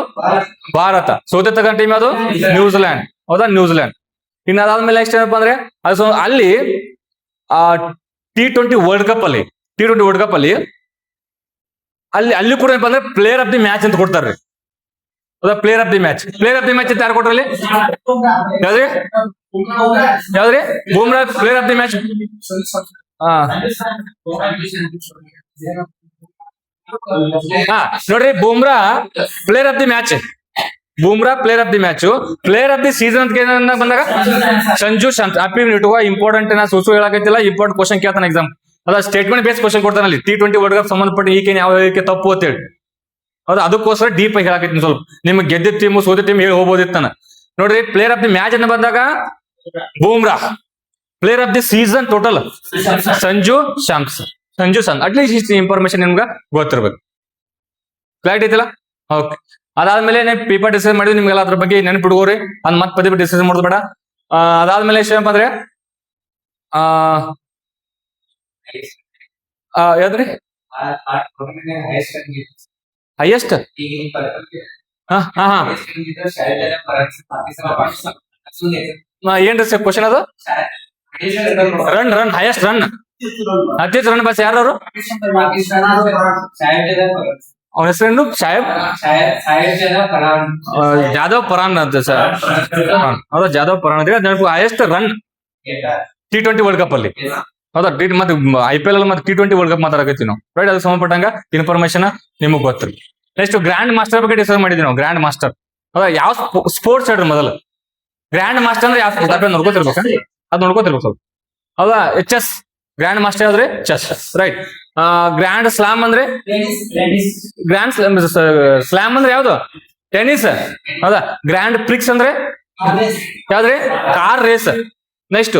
ಭಾರತ. ಸೋತಿರ್ತಕ್ಕಂಥ ಟೀಮ್ ಯಾವುದು? ನ್ಯೂಜಿಲ್ಯಾಂಡ್. ಹೌದಾ, ನ್ಯೂಜಿಲ್ಯಾಂಡ್. ಇನ್ನು ಅದಾದ್ಮೇಲೆ ನೆಕ್ಸ್ಟ್ ಏನಪ್ಪ ಅಂದ್ರೆ ಅದು ಅಲ್ಲಿ T20 ವರ್ಲ್ಡ್ ಕಪ್ ಅಲ್ಲಿ ಅಲ್ಲಿ ಕೂಡ ಏನಪ್ಪ ಅಂದ್ರೆ ಪ್ಲೇಯರ್ ಆಫ್ ದಿ ಮ್ಯಾಚ್ ಅಂತ ಕೊಡ್ತಾರ್ರಿ. ಹೌದಾ, ಪ್ಲೇಯರ್ ಆಫ್ ದಿ ಮ್ಯಾಚ್ ಅಂತ ಯಾರು ಕೊಟ್ರಲ್ಲಿ? ಯಾವ್ದ್ರಿ? Bumrah player of the match. ನೋಡ್ರಿ, Bumrah player of the match. Player of the season ಅಂತ ಬಂದಾಗ ಸಂಜು ಸ್ಯಾಮ್ಸನ್. ಇಂಪಾರ್ಟೆಂಟ್ ಸೂಸು ಹೇಳಕತ್ತಿಲ್ಲ, ಇಂಪಾರ್ಟೆಂಟ್ ಕ್ವಶನ್ ಕೇಳ್ತಾನೆ ಎಕ್ಸಾಮ್. ಅದ ಸ್ಟೇಟ್ಮೆಂಟ್ ಬೇಸ್ ಕ್ವಶನ್ ಕೊಡ್ತಾನಲ್ಲಿ. T20 ವರ್ಲ್ಡ್ ಕಪ್ ಸಂಬಂಧಪಟ್ಟ ಈಗೇನು ಯಾವ ತಪ್ಪು ಅಂತ ಹೇಳಿ. ಹೌದಾ, ಅದಕ್ಕೋಸ್ಕರ ಡೀಪ್ ಆಗಿ ಹೇಳಕತ್ತೀನಿ. ಸ್ವಲ್ಪ ನಿಮ್ಗೆ ಗೆದ್ದಿದ್ದ ಟೀಮು ಸೋದ ಟೀಮ್ ಹೇಳಿ ಹೋಗ್ಬೋದಿತ್ತಾನ. ನೋಡ್ರಿ, ಪ್ಲೇಯರ್ ಆಫ್ ದಿ ಮ್ಯಾಚ್ ಅಂತ ಬಂದಾಗ Bumrah. Player of the season total Sanju Samson. At least ಇಷ್ಟು ಇನ್ಫಾರ್ಮೇಶನ್ ನಿಮ್ಗೆ ಗೊತ್ತಿರ್ಬೇಕು. ಕ್ಲಾರಿಟಿ ಐತಿಲ್ಲ? ಓಕೆ, ಅದಾದ್ಮೇಲೆ ಪೇಪರ್ ಡಿಸೈಡ್ ಮಾಡಿದ್ವಿ ನಿಮ್ಗೆಲ್ಲ ಅದ್ರ ಬಗ್ಗೆ ನೆನ್ಪಿಡ್ಗೋರಿ. ಅದ್ ಮತ್ತೆ ಪದೇ ಡಿಸೈಡ್ ಮಾಡೋದು ಬೇಡ. ಅದಾದ್ಮೇಲೆ ಏನಪ್ಪ ಅಂದ್ರೆ ಯಾವ್ದ್ರಿ ಹೈಯೆಸ್ಟ್? ಏನ್ರಿ ಸರ್ ಕ್ವಶನ್ ಅದು? ರನ್ ಹೈಯೆಸ್ಟ್ ರನ್, ಅತಿ ಹೆಚ್ಚು ರನ್ ಬಸ್ ಯಾರು? ಅವನ ಹೆಸರೇನು? ಜಾದವ್ ಪರಾನ್ ಅಂತ ಸರ್. ಹೌದಾ, ಜಾದವ್ ಪರಾನ್ ಅಂದ್ರೆ highest run T20 world cup ಅಲ್ಲಿ. ಹೌದಾ, ಮತ್ತೆ IPL ಅಲ್ಲಿ ಮತ್ತೆ T20 ವರ್ಲ್ಡ್ ಕಪ್ ಮಾತಾಡಕತ್ತೀವಿ ನಾವು. ರೈಟ್, ಅದಕ್ಕೆ ಸಂಬಂಧಪಟ್ಟಂಗ ಇನ್ಫಾರ್ಮೇಶನ್ ನಿಮಗ್ ಗೊತ್ತಿಲ್ಲ. ನೆಕ್ಸ್ಟ್ ಗ್ರ್ಯಾಂಡ್ ಮಾಸ್ಟರ್ ಬಗ್ಗೆ ಡಿಸ್ಕಸ್ ಮಾಡಿದ್ವಿ ನಾವು. ಗ್ರ್ಯಾಂಡ್ ಮಾಸ್ಟರ್ ಹೌದಾ, ಯಾವ ಸ್ಪೋರ್ಟ್ಸ್ ಹೇಳ್ರಿ ಮೊದಲು. ಗ್ರ್ಯಾಂಡ್ ಮಾಸ್ಟರ್ ಅಂದ್ರೆ ಯಾವ ಸ್ಪೋರ್ಟ್ಸ್ ನೋಡ್ಕೋತಿರ್ಬೇಕು, ಅದ್ ನೋಡ್ಕೋತಿರ್ಬೇಕು ಸ್ವಲ್ಪ. ಹೌದಾ, ಚೆಸ್. ಗ್ರ್ಯಾಂಡ್ ಮಾಸ್ಟರ್ ಯಾವ್ದ್ರೆ ಚೆಸ್, ರೈಟ್. ಗ್ರ್ಯಾಂಡ್ ಸ್ಲಾಮ್ ಅಂದ್ರೆ ಗ್ರ್ಯಾಂಡ್ ಸ್ಲಾಮ್ ಅಂದ್ರೆ ಯಾವ್ದು? ಟೆನ್ನಿಸ್. ಹೌದಾ, ಗ್ರ್ಯಾಂಡ್ ಪ್ರಿಕ್ಸ್ ಅಂದ್ರೆ ಯಾವ್ದ್ರಿ? Car race. Next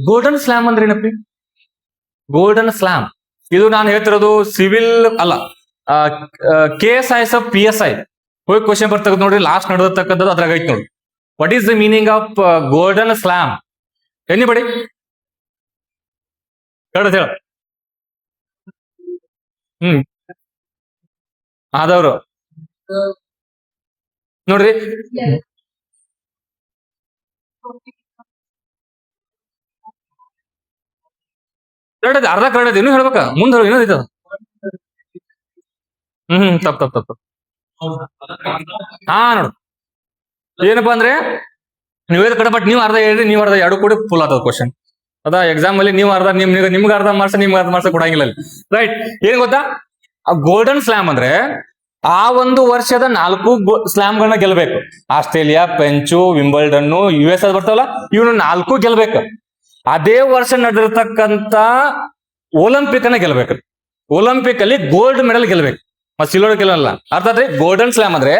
golden slam ಅಂದ್ರೆ ಏನಪ್ಪಿ? ಗೋಲ್ಡನ್ ಸ್ಲಾಮ್ ಇದು ನಾನು ಹೇಳ್ತಿರೋದು ಸಿವಿಲ್ ಅಲ್ಲ, KSIS PSI ಹೋಗಿ ಕ್ವಶನ್ ಬರ್ತಕ್ಕಂಥ ನೋಡ್ರಿ, ಲಾಸ್ಟ್ ನಡೆದತಕ್ಕಂಥದ್ದು ಅದ್ರಾಗ ಐತಿ ನೋಡಿ. What is the meaning of golden slam? Anybody ಹೇಳ ಹೇಳ. ಆದವ್ರು ನೋಡ್ರಿ, ಕರೆಕ್ಟ್ ಅರ್ಧ ಕರೆಕ್ಟ್ ಇನ್ನೂ ಹೇಳ್ಬೇಕ, ಮುಂದೆ ಇನ್ನೊಂದು ತಪ್ಪ ತಪ್ಪ ತಪ್ಪ. ಹಾ ನೋಡು ಏನಪ್ಪಾ ಅಂದ್ರೆ ನೀವೇದ ಕಡೆ, ಬಟ್ ನೀವು ಅರ್ಧ ಹೇಳ್ರಿ, ನೀವು ಅರ್ಧ ಎರಡು ಕೂಡ ಫುಲ್ ಆಗ್ತದ ಕ್ವಶನ್. ಅದ ಎಕ್ಸಾಮ್ ಅಲ್ಲಿ ನೀವು ಅರ್ಧ ನಿಮ್ಗೆ ಅರ್ಧ ಮಾರ್ಕ್ಸ್, ನಿಮ್ಗೆ ಅರ್ಧ ಮಾರ್ಕ್ಸ್ ಕೊಡಂಗಿಲ್ಲ, ರೈಟ್. ಏನ್ ಗೊತ್ತಾ, ಗೋಲ್ಡನ್ ಸ್ಲಾಮ್ ಅಂದ್ರೆ ಆ ಒಂದು ವರ್ಷದ 4 ಸ್ಲಾಮ್ ಗಳನ್ನ ಗೆಲ್ಬೇಕು. ಆಸ್ಟ್ರೇಲಿಯಾ, ಫ್ರೆಂಚು, ವಿಂಬಲ್ಡನ್ನು, US ಅದು ಬರ್ತಾವಲ್ಲ, ಇವನು 4 ಗೆಲ್ಬೇಕು. ಅದೇ ವರ್ಷ ನಡೆದಿರ್ತಕ್ಕಂತ ಒಲಿಂಪಿಕ್ ಅನ್ನ ಗೆಲ್ಬೇಕು. ಒಲಿಂಪಿಕ್ ಅಲ್ಲಿ ಗೋಲ್ಡ್ ಮೆಡಲ್ ಗೆಲ್ಬೇಕು, ಮತ್ತೆ ಸಿಲ್ವರ್ ಗೆಲ್ಲಲ್ಲ. ಅರ್ಥಾತ್ ಗೋಲ್ಡನ್ ಸ್ಲಾಮ್ ಅಂದ್ರೆ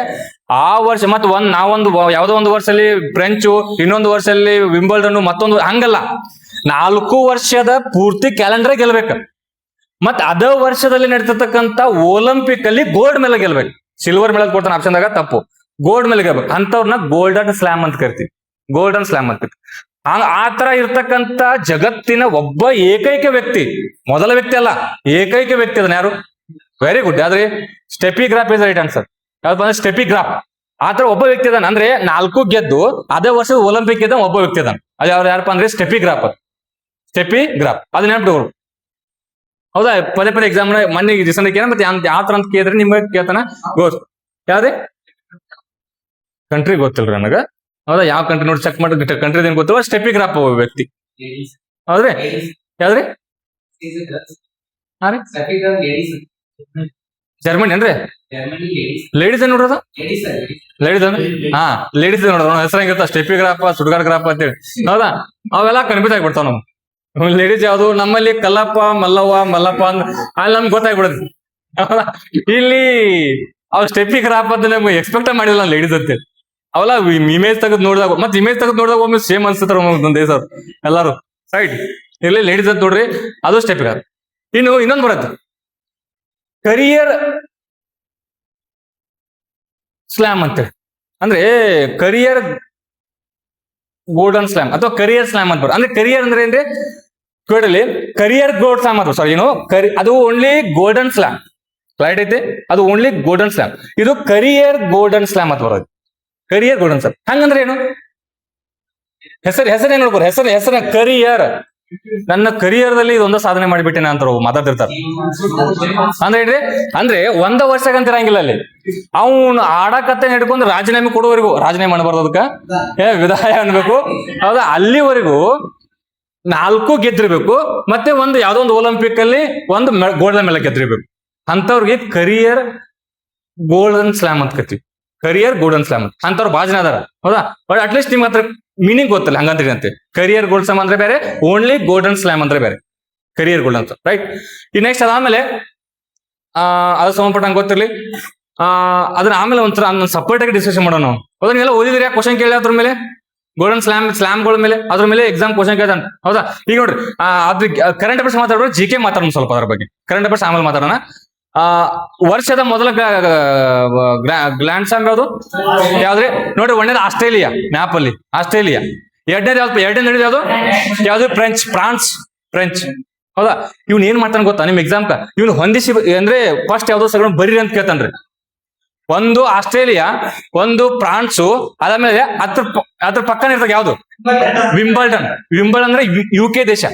ಆ ವರ್ಷ, ಮತ್ತೆ ನಾವೊಂದು ಯಾವ್ದೋ ಒಂದು ವರ್ಷದಲ್ಲಿ ಫ್ರೆಂಚು, ಇನ್ನೊಂದು ವರ್ಷದಲ್ಲಿ ವಿಂಬಲ್ಡನ್, ಮತ್ತೊಂದು ಹಂಗಲ್ಲ, 4 ವರ್ಷದ ಪೂರ್ತಿ ಕ್ಯಾಲೆಂಡರ್ ಗೆಲ್ಬೇಕು. ಮತ್ ಅದೇ ವರ್ಷದಲ್ಲಿ ನಡೀತಿರ್ತಕ್ಕಂಥ ಒಲಿಂಪಿಕ್ ಅಲ್ಲಿ ಗೋಲ್ಡ್ ಮೆಡಲ್ ಗೆಲ್ಬೇಕು. ಸಿಲ್ವರ್ ಮೆಡಲ್ ಕೊಡ್ತಾನೆ ಆಪ್ಷನ್ದಾಗ, ತಪ್ಪು. ಗೋಲ್ಡ್ ಮೆಡಲ್ ಗೆಲ್ಬೇಕು, ಅಂತವ್ರನ್ನ ಗೋಲ್ಡನ್ ಸ್ಲಾಮ್ ಅಂತ ಕರಿತೀವಿ. ಗೋಲ್ಡನ್ ಸ್ಲಾಮ್ ಅಂತ ಆ ತರ ಇರ್ತಕ್ಕಂಥ ಜಗತ್ತಿನ ಒಬ್ಬ ಏಕೈಕ ವ್ಯಕ್ತಿ, ಮೊದಲ ವ್ಯಕ್ತಿ ಅಲ್ಲ, ಏಕೈಕ ವ್ಯಕ್ತಿ ಅದನ್ನ ಯಾರು? Very good. ಯಾವ್ದ್ರಿ? Steffi Graf is right answer. ಯಾವ್ದು ಬಂದ್ರೆ ಸ್ಟೆಫಿ ಗ್ರಾಫ್. ಆತರ ಒಬ್ಬ ವ್ಯಕ್ತಿ ಅದಾನ ಅಂದ್ರೆ 4 ಗೆದ್ದು ಅದೇ ವರ್ಷ ಒಲಿಂಪಿಕ್ ಗೆದ್ದ ಒಬ್ಬ ವ್ಯಕ್ತಿ ಅದಾನ. ಅದು ಯಾರಪ್ಪ ಅಂದ್ರೆ ಸ್ಟೆಫಿ ಗ್ರಾಫ್. ಸ್ಟೆಫಿ ಗ್ರಾಫ್ ಅದನ್ನ ನೆನಪಿಟ್ಕೊಳ್ಳಿ. ಹೌದಾ, ಪದೇ ಪದೇ ಎಕ್ಸಾಮ್ ಮೊನ್ನೆ ರೀಸೆಂಟ್ ಕೇಳ, ಮತ್ತೆ ಯಾವ ತರ ಅಂತ ಕೇಳಿದ್ರೆ ನಿಮ್ಗೆ ಕೇಳ್ತಾನ. ಯಾವ್ದೇ ಕಂಟ್ರಿ ಗೊತ್ತಿಲ್ರಿ ನನಗ. ಹೌದಾ, ಯಾವ ಕಂಟ್ರಿ ನೋಡಿ ಚೆಕ್ ಮಾಡಿ, ಕಂಟ್ರಿ ಏನ್ ಗೊತ್ತಿಲ್ಲ, ಸ್ಟೆಫಿ ಗ್ರಾಫ್ ವ್ಯಕ್ತಿ. ಹೌದ್ರಿ? ಯಾವ್ದ್ರಿ? ಜರ್ಮನಿ ಏನ್ರಿ? ಲೇಡೀಸ್ ಏನ್ ನೋಡ್ರದ? ಲೇಡೀಸ್ ಅಂದ್ರೆ ಲೇಡೀಸ್ ನೋಡೋದು ಹೆಸರು ಹೆಂಗಿರ್ತಾವ, ಸ್ಟೆಫಿ ಗ್ರಾಫ್, ಸುಡ್ಗಾಡ್ ಗ್ರಾಫ್ ಅಂತೇಳಿ. ಹೌದಾ, ಅವೆಲ್ಲ ಕನ್ಫ್ಯೂಸ್ ಆಗ್ಬಿಡ್ತಾವ ನಮ್. ಲೇಡೀಸ್ ಯಾವ್ದು? ನಮ್ಮಲ್ಲಿ ಕಲ್ಲಪ್ಪ, ಮಲ್ಲಪ್ಪ ಅಲ್ಲಿ ನಮ್ಗೆ ಗೊತ್ತಾಗ್ಬಿಡೋದು. ಇಲ್ಲಿ ಅವ್ ಸ್ಟೆಫಿ ಗ್ರಾಫ್ ಅಂತ ನಮ್ಗೆ ಎಕ್ಸ್ಪೆಕ್ಟ್ ಮಾಡಿಲ್ಲ ಲೇಡೀಸ್ ಅಂತೇಳಿ. ಅವೆಲ್ಲ ಇಮೇಜ್ ತೆಗೆದು ನೋಡಿದಾಗ, ಮತ್ತೆ ಇಮೇಜ್ ತೆಗೆದು ನೋಡಿದಾಗ ಒಮ್ಮೆ ಸೇಮ್ ಅನ್ಸುತ್ತಾರ ಒಂದೇ ಸರ್ ಎಲ್ಲಾರು, ರೈಟ್. ಇಲ್ಲಿ ಲೇಡೀಸ್ ಅಂತ ನೋಡ್ರಿ, ಅದು ಸ್ಟೆಫಿ ಗ್ರಾಫ್. ಇನ್ನು ಇನ್ನೊಂದು ಬರುತ್ತೆ, ಕರಿಯರ್ ಸ್ಲಾಮ್ ಅಂತೇಳಿ. ಅಂದ್ರೆ ಕರಿಯರ್ ಗೋಲ್ಡನ್ ಸ್ಲಾಮ್ ಅಥವಾ ಕರಿಯರ್ ಸ್ಲಾಮ್ ಅಂತ ಬರುತ್ತೆ. ಅಂದ್ರೆ ಕರಿಯರ್ ಅಂದ್ರೆ ಏನ್ರಿ? ಕೇಳಲಿ, ಕರಿಯರ್ ಗೋಲ್ಡ್ ಸ್ಲಾಮ್ ಅಂತ ಸಾರಿ, ಏನು ಅದು ಓನ್ಲಿ ಗೋಲ್ಡನ್ ಸ್ಲಾಮ್, ರೈಟ್ ಐತಿ, ಅದು ಓನ್ಲಿ ಗೋಲ್ಡನ್ ಸ್ಲಾಮ್. ಇದು ಕರಿಯರ್ ಗೋಲ್ಡನ್ ಸ್ಲಾಮ್ ಅಂತ ಬರೋದು. ಕರಿಯರ್ ಗೋಲ್ಡನ್ ಸ್ಲಾಮ್ ಹಂಗಂದ್ರೆ ಏನು? ಹೆಸರು ಏನ್ ನೋಡ್ಬೋದು, ಹೆಸರು ಕರಿಯರ್. ನನ್ನ ಕರಿಯರ್ದಲ್ಲಿ ಇದೊಂದು ಸಾಧನೆ ಮಾಡಿಬಿಟ್ಟೇನೆ ಅಂತ ಮಾತಾಡ್ತಿರ್ತಾರೆ. ಅಂದ್ರೆ ಏನ್ರಿ? ಅಂದ್ರೆ ಒಂದ ವರ್ಷಕ್ಕಂತ ಇರಂಗಿಲ್ಲ ಅಲ್ಲಿ. ಅವನು ಆಡಕತ್ತೆ ಹಿಡ್ಕೊಂಡು ರಾಜೀನಾಮೆ ಕೊಡುವವರೆಗೂ, ರಾಜೀನಾಮೆ ಮಾಡಬಾರ್ದು, ಅದಕ್ಕ ವಿದಾಯ ಅನ್ಬೇಕು. ಹೌದಾ, ಅಲ್ಲಿವರೆಗೂ 4 ಗೆದ್ದಿರ್ಬೇಕು, ಮತ್ತೆ ಒಂದು ಯಾವ್ದೋ ಒಂದು ಒಲಿಂಪಿಕ್ ಅಲ್ಲಿ ಒಂದು ಗೋಲ್ಡನ್ ಮೆಡಲ್ ಗೆದ್ದಿರ್ಬೇಕು. ಅಂತವ್ರಿಗೆ ಕರಿಯರ್ ಗೋಲ್ಡನ್ ಸ್ಲಾಮ್ ಅಂತ ಕರಿತೀವಿ. ಕರಿಯರ್ ಗೋಲ್ಡನ್ ಸ್ಲಾಮ್ ಅಂತವ್ರು ಬಾಳ ಜನ ಅದಾರ. ಹೌದಾ, ಬಟ್ ಅಟ್ಲೀಸ್ಟ್ ನಿಮ್ಗೆ ಹತ್ರ ಮೀನಿಂಗ್ ಗೊತ್ತಿಲ್ಲ ಹಂಗಂತೀರಿ ಅಂತೆ. ಕರಿಯರ್ ಗೋಲ್ಡ್ ಸ್ಲಾಮ್ ಅಂದ್ರೆ ಬೇರೆ, ಓನ್ಲಿ ಗೋಲ್ಡನ್ ಸ್ಲಾಮ್ ಅಂದ್ರೆ ಬೇರೆ. ಕರಿಯರ್ ಗೋಲ್ಡ್ ಅಂತ, ರೈಟ್. ಈ ನೆಕ್ಸ್ಟ್ ಅದಾದ್ಮೇಲೆ ಅದು ಸಂಬಂಧಪಟ್ಟಂಗೆ ಗೊತ್ತಿರ್ಲಿ. ಅದನ್ನ ಆಮೇಲೆ ಒಂಥರ ಸಪರೇಟ್ ಆಗಿ ಡಿಸ್ಕಷನ್ ಮಾಡೋಣ ನಾವು. ಅದನ್ನೆಲ್ಲ ಓದಿದ್ರಿ, ಕ್ವಶನ್ ಕೇಳಿ ಅದ್ರ ಮೇಲೆ, ಗೋಲ್ಡನ್ ಸ್ಲಾಮ್ಗಳ ಮೇಲೆ, ಅದ್ರ ಮೇಲೆ ಎಕ್ಸಾಮ್ ಕ್ವಶನ್ ಕೇಳ್ತಾನೆ. ಹೌದಾ, ಈಗ ನೋಡ್ರಿ, ಅದ್ರ ಕರೆಂಟ್ ಅಫೇರ್ಸ್ ಮಾತಾಡೋರು, GK ಮಾತಾಡೋಣ ಸ್ವಲ್ಪ ಅದ್ರ ಬಗ್ಗೆ. ಕರೆಂಟ್ ಅಫೇರ್ಸ್ ಆಮೇಲೆ ಮಾತಾಡೋಣ. ವರ್ಷದ ಮೊದಲ ಗ್ರ್ಯಾಂಡ್ ಸ್ಲಾಮ್ ಯಾವ್ದ್ರಿ? ನೋಡ್ರಿ, ಒಂದೇದು ಆಸ್ಟ್ರೇಲಿಯಾ, ಮ್ಯಾಪ್ ಅಲ್ಲಿ ಆಸ್ಟ್ರೇಲಿಯಾ. ಎರಡನೇದು ಯಾವ್ದು? ಯಾವ್ದು? ಫ್ರೆಂಚ್. ಹೌದಾ, ಇವ್ನ ಏನ್ ಮಾಡ್ತಾನೆ ಗೊತ್ತಾ ನಿಮ್ ಎಕ್ಸಾಮ್? ಇವ್ನು ಹೊಂದಿಸಿ ಅಂದ್ರೆ ಫಸ್ಟ್ ಯಾವ್ದೋ ಸಗಣ ಬರೀರಿ ಅಂತ ಕೇಳ್ತಾನ್ರಿ. ಒಂದು ಆಸ್ಟ್ರೇಲಿಯಾ, ಒಂದು ಫ್ರಾನ್ಸು, ಅದಾದ್ಮೇಲೆ ಅದ್ರ ಪಕ್ಕನ ಇರ್ತದೆ ಯಾವ್ದು? ವಿಂಬಲ್ಡನ್ ಅಂದ್ರೆ UK ದೇಶ.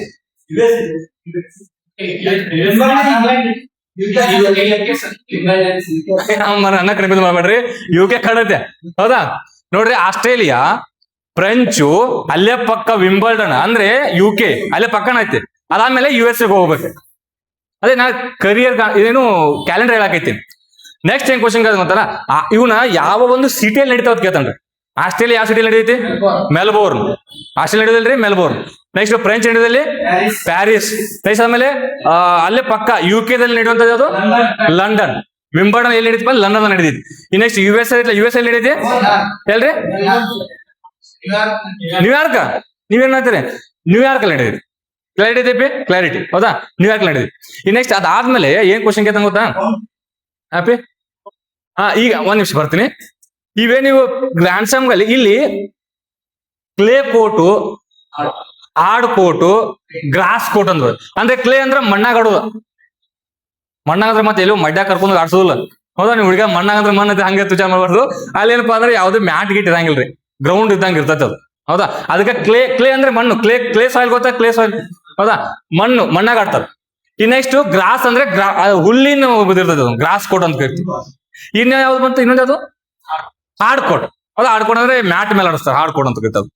ಅನ್ನ ಕಡಿಮೆ ಮಾಡ್ಬೇಡ್ರಿ, UK ಕಾಣತ್ತೆ. ಹೌದಾ, ನೋಡ್ರಿ, ಆಸ್ಟ್ರೇಲಿಯಾ, ಫ್ರೆಂಚು, ಅಲ್ಲೇ ಪಕ್ಕ ವಿಂಬಲ್ಡನ್ ಅಂದ್ರೆ UK ಅಲ್ಲೇ ಪಕ್ಕನ ಐತಿ. ಅದಾದ್ಮೇಲೆ US ಹೋಗ್ಬೇಕು. ಅದೇ ನಾ ಕರಿಯರ್ ಇದೇನು ಕ್ಯಾಲೆಂಡರ್ ಹೇಳಕೈತಿ. ನೆಕ್ಸ್ಟ್ ಏನ್ ಕ್ವಶನ್ ಗೊತ್ತಲ್ಲ, ಇವನ ಯಾವ ಒಂದು ಸಿಟಿಯಲ್ಲಿ ನಡೀತಾವ ಕೇಳ್ತಾನ್ರಿ. ಆಸ್ಟ್ರೇಲಿಯಾ ಯಾವ ಸಿಟಿಯಲ್ಲಿ ನಡೆಯುತ್ತೆ? ಮೆಲ್ಬೋರ್ನ್. ಆಸ್ಟ್ರೇಲಿಯಾ ನಡೆದಿಲ್ರಿ ಮೆಲ್ಬೋರ್ನ್. ನೆಕ್ಸ್ಟ್ ಫ್ರೆಂಚ್ ನಡೆದಲ್ಲಿ ಪ್ಯಾರಿಸ್. ನೆಕ್ಸ್ಟ್ ಆದ್ಮೇಲೆ ಅಲ್ಲೇ ಪಕ್ಕ UK ದಲ್ಲಿ ನಡೆಯುವಂತದ್ದು ಯಾವುದು? ಲಂಡನ್. ವಿಂಬಲ್ಡನ್ ಎಲ್ಲಿ ನಡೀತಿ? ಲಂಡನ್ ನಡೆದಿತ್ತು. ಈ ನೆಕ್ಸ್ಟ್ US ಎಲ್ಲಿ ನಡೀತಿ ಹೇಳ್ರಿ? ನ್ಯೂಯಾರ್ಕ್. ನೀವೇನ್ ಮಾಡ್ತೀರಿ? ನ್ಯೂಯಾರ್ಕ್ ಅಲ್ಲಿ ನಡೆದಿದೆ. ಕ್ಲಾರಿಟಿ ಐತಿ? ಕ್ಲಾರಿಟಿ ಹೌದಾ? ನ್ಯೂಯಾರ್ಕ್ ನಡೆದಿದೆ. ಈ ನೆಕ್ಸ್ಟ್ ಅದಾದ್ಮೇಲೆ ಏನ್ ಕ್ವಶನ್ ಕೇಳ್ತಾನ ಗೊತ್ತಾ ಹ್ಯಾಪಿ? ಈಗ ಒಂದ್ ನಿಮಿಷ ಬರ್ತೀನಿ. ಇವೇ ನೀವು ಗ್ರ್ಯಾಂಡ್ ಸ್ಲಾಮ್ಗಳಲ್ಲಿ ಇಲ್ಲಿ clay court, hard court, grass court ಅಂದ್ರು. ಅಂದ್ರೆ ಕ್ಲೇ ಅಂದ್ರೆ ಮಣ್ಣಾಗಾಡೋದು. ಮಣ್ಣಾಗಂದ್ರೆ ಮತ್ತೆ ಎಲ್ಲೋ ಮಡ್ಯ ಕರ್ಕೊಂಡು ಆಡ್ಸೋದಿಲ್ಲ ಹೌದಾ? ನೀವು ಹುಡುಗ ಮಣ್ಣಾಗಂದ್ರೆ ಮಣ್ಣ ಹಂಗೆ ತುಚ ಮಾಡಬಾರ್ದು. ಅಲ್ಲಿ ಏನಪ್ಪಾ ಅಂದ್ರೆ ಯಾವ್ದು ಮ್ಯಾಟ್ ಗಿಟ್ ಇರಂಗಿಲ್ರಿ, ಗ್ರೌಂಡ್ ಇದ್ದಂಗೆ ಇರ್ತೈತೆ ಅದು ಹೌದಾ? ಅದಕ್ಕೆ ಕ್ಲೇ ಅಂದ್ರೆ ಮಣ್ಣು. ಕ್ಲೇ ಸಾಯಿಲ್ ಗೊತ್ತಾ? ಕ್ಲೇ ಸಾಯಿಲ್ ಹೌದಾ? ಮಣ್ಣಾಗ ಆಡ್ತಾರೆ. ಈ ನೆಕ್ಸ್ಟ್ ಗ್ರಾಸ್ ಅಂದ್ರೆ ಹುಲ್ಲಿನ ಬಿದಿರ್ತದೆ, ಗ್ರಾಸ್ ಕೋಟ್ ಅಂತ ಕರಿತೀವಿ. ಇನ್ನ ಯಾವ್ದು ಬಂತು? ಇನ್ನೊಂದು ಯಾವ್ದು? ಹಾರ್ಡ್ ಕೋಟ್ ಹೌದಾ? ಹಾರ್ಡ್ ಕೋಟ್ ಅಂದ್ರೆ ಮ್ಯಾಟ್ ಮೇಲೆ ಆಡಿಸ್ತಾರೆ, ಹಾರ್ಡ್ ಕೋಟ್ ಅಂತ ಕರಿತದೆ.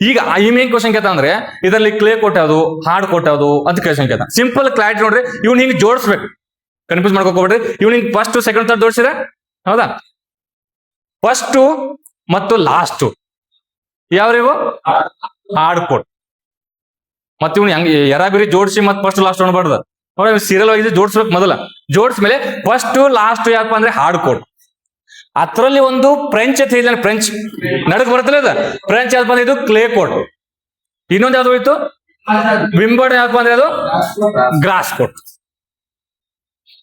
ಈಗ ಈ ಮೇನ್ ಕ್ವಶನ್ ಕೇಳ್ತಾ ಅಂದ್ರೆ ಇದರಲ್ಲಿ ಕ್ಲೇ ಕೋಟ್ ಯಾವುದು, ಹಾರ್ಡ್ ಕೋಟ್ ಯಾವುದು ಅಂತ ಕ್ವಶನ್ ಕೇಳ್ತಾ. ಸಿಂಪಲ್ ಕ್ಲಾರಿಟಿ ನೋಡ್ರಿ, ಇವ್ನು ಹಿಂಗ್ ಜೋಡಿಸ್ಬೇಕು, ಕನ್ಫ್ಯೂಸ್ ಮಾಡ್ಕೋಬೇಡ್ರಿ. ಇವ್ನು ಹಿಂಗ್ ಫಸ್ಟ್ ಸೆಕೆಂಡ್ ಥರ್ಡ್ ಜೋಡಿಸಿದ್ರೆ ಹೌದಾ? ಫಸ್ಟ್ ಮತ್ತು ಲಾಸ್ಟ್ ಯಾವ್ರಿವು? Hard coat. ಮತ್ತೆ ಇವ್ನು ಹೆಂಗ್ ಎರಾಬಿರಿ ಜೋಡಿಸಿ ಮತ್ತೆ ಫಸ್ಟ್ ಲಾಸ್ಟ್ ನೋಡ್ಬಾರ್ದು. ನೋಡಿ ಸೀರಿಯಲ್ ಆಗಿ ಜೋಡಿಸ್ಬೇಕು. ಮೊದಲ ಜೋಡಿಸ್ಮೇಲೆ ಫಸ್ಟ್ ಲಾಸ್ಟ್ ಯಾಕಪ್ಪ ಅಂದ್ರೆ ಹಾರ್ಡ್ ಕೋಟ್. ಅದ್ರಲ್ಲಿ ಒಂದು ಫ್ರೆಂಚ್ ಫ್ರೆಂಚ್ ನಡಕ್ ಬರ್ತಲ್ಲ ಅದ ಫ್ರೆಂಚ್ ಯಾವ್ದಪ್ಪ ಅಂದ್ರೆ ಇದು ಕ್ಲೇ ಕೋಟ್. ಇನ್ನೊಂದು ಯಾವ್ದು ಹೋಯ್ತು? ವಿಂಬಲ್ಡನ್ ಯಾಕಪ್ಪ ಅಂದ್ರೆ ಅದು ಗ್ರಾಸ್ ಕೋಟ್.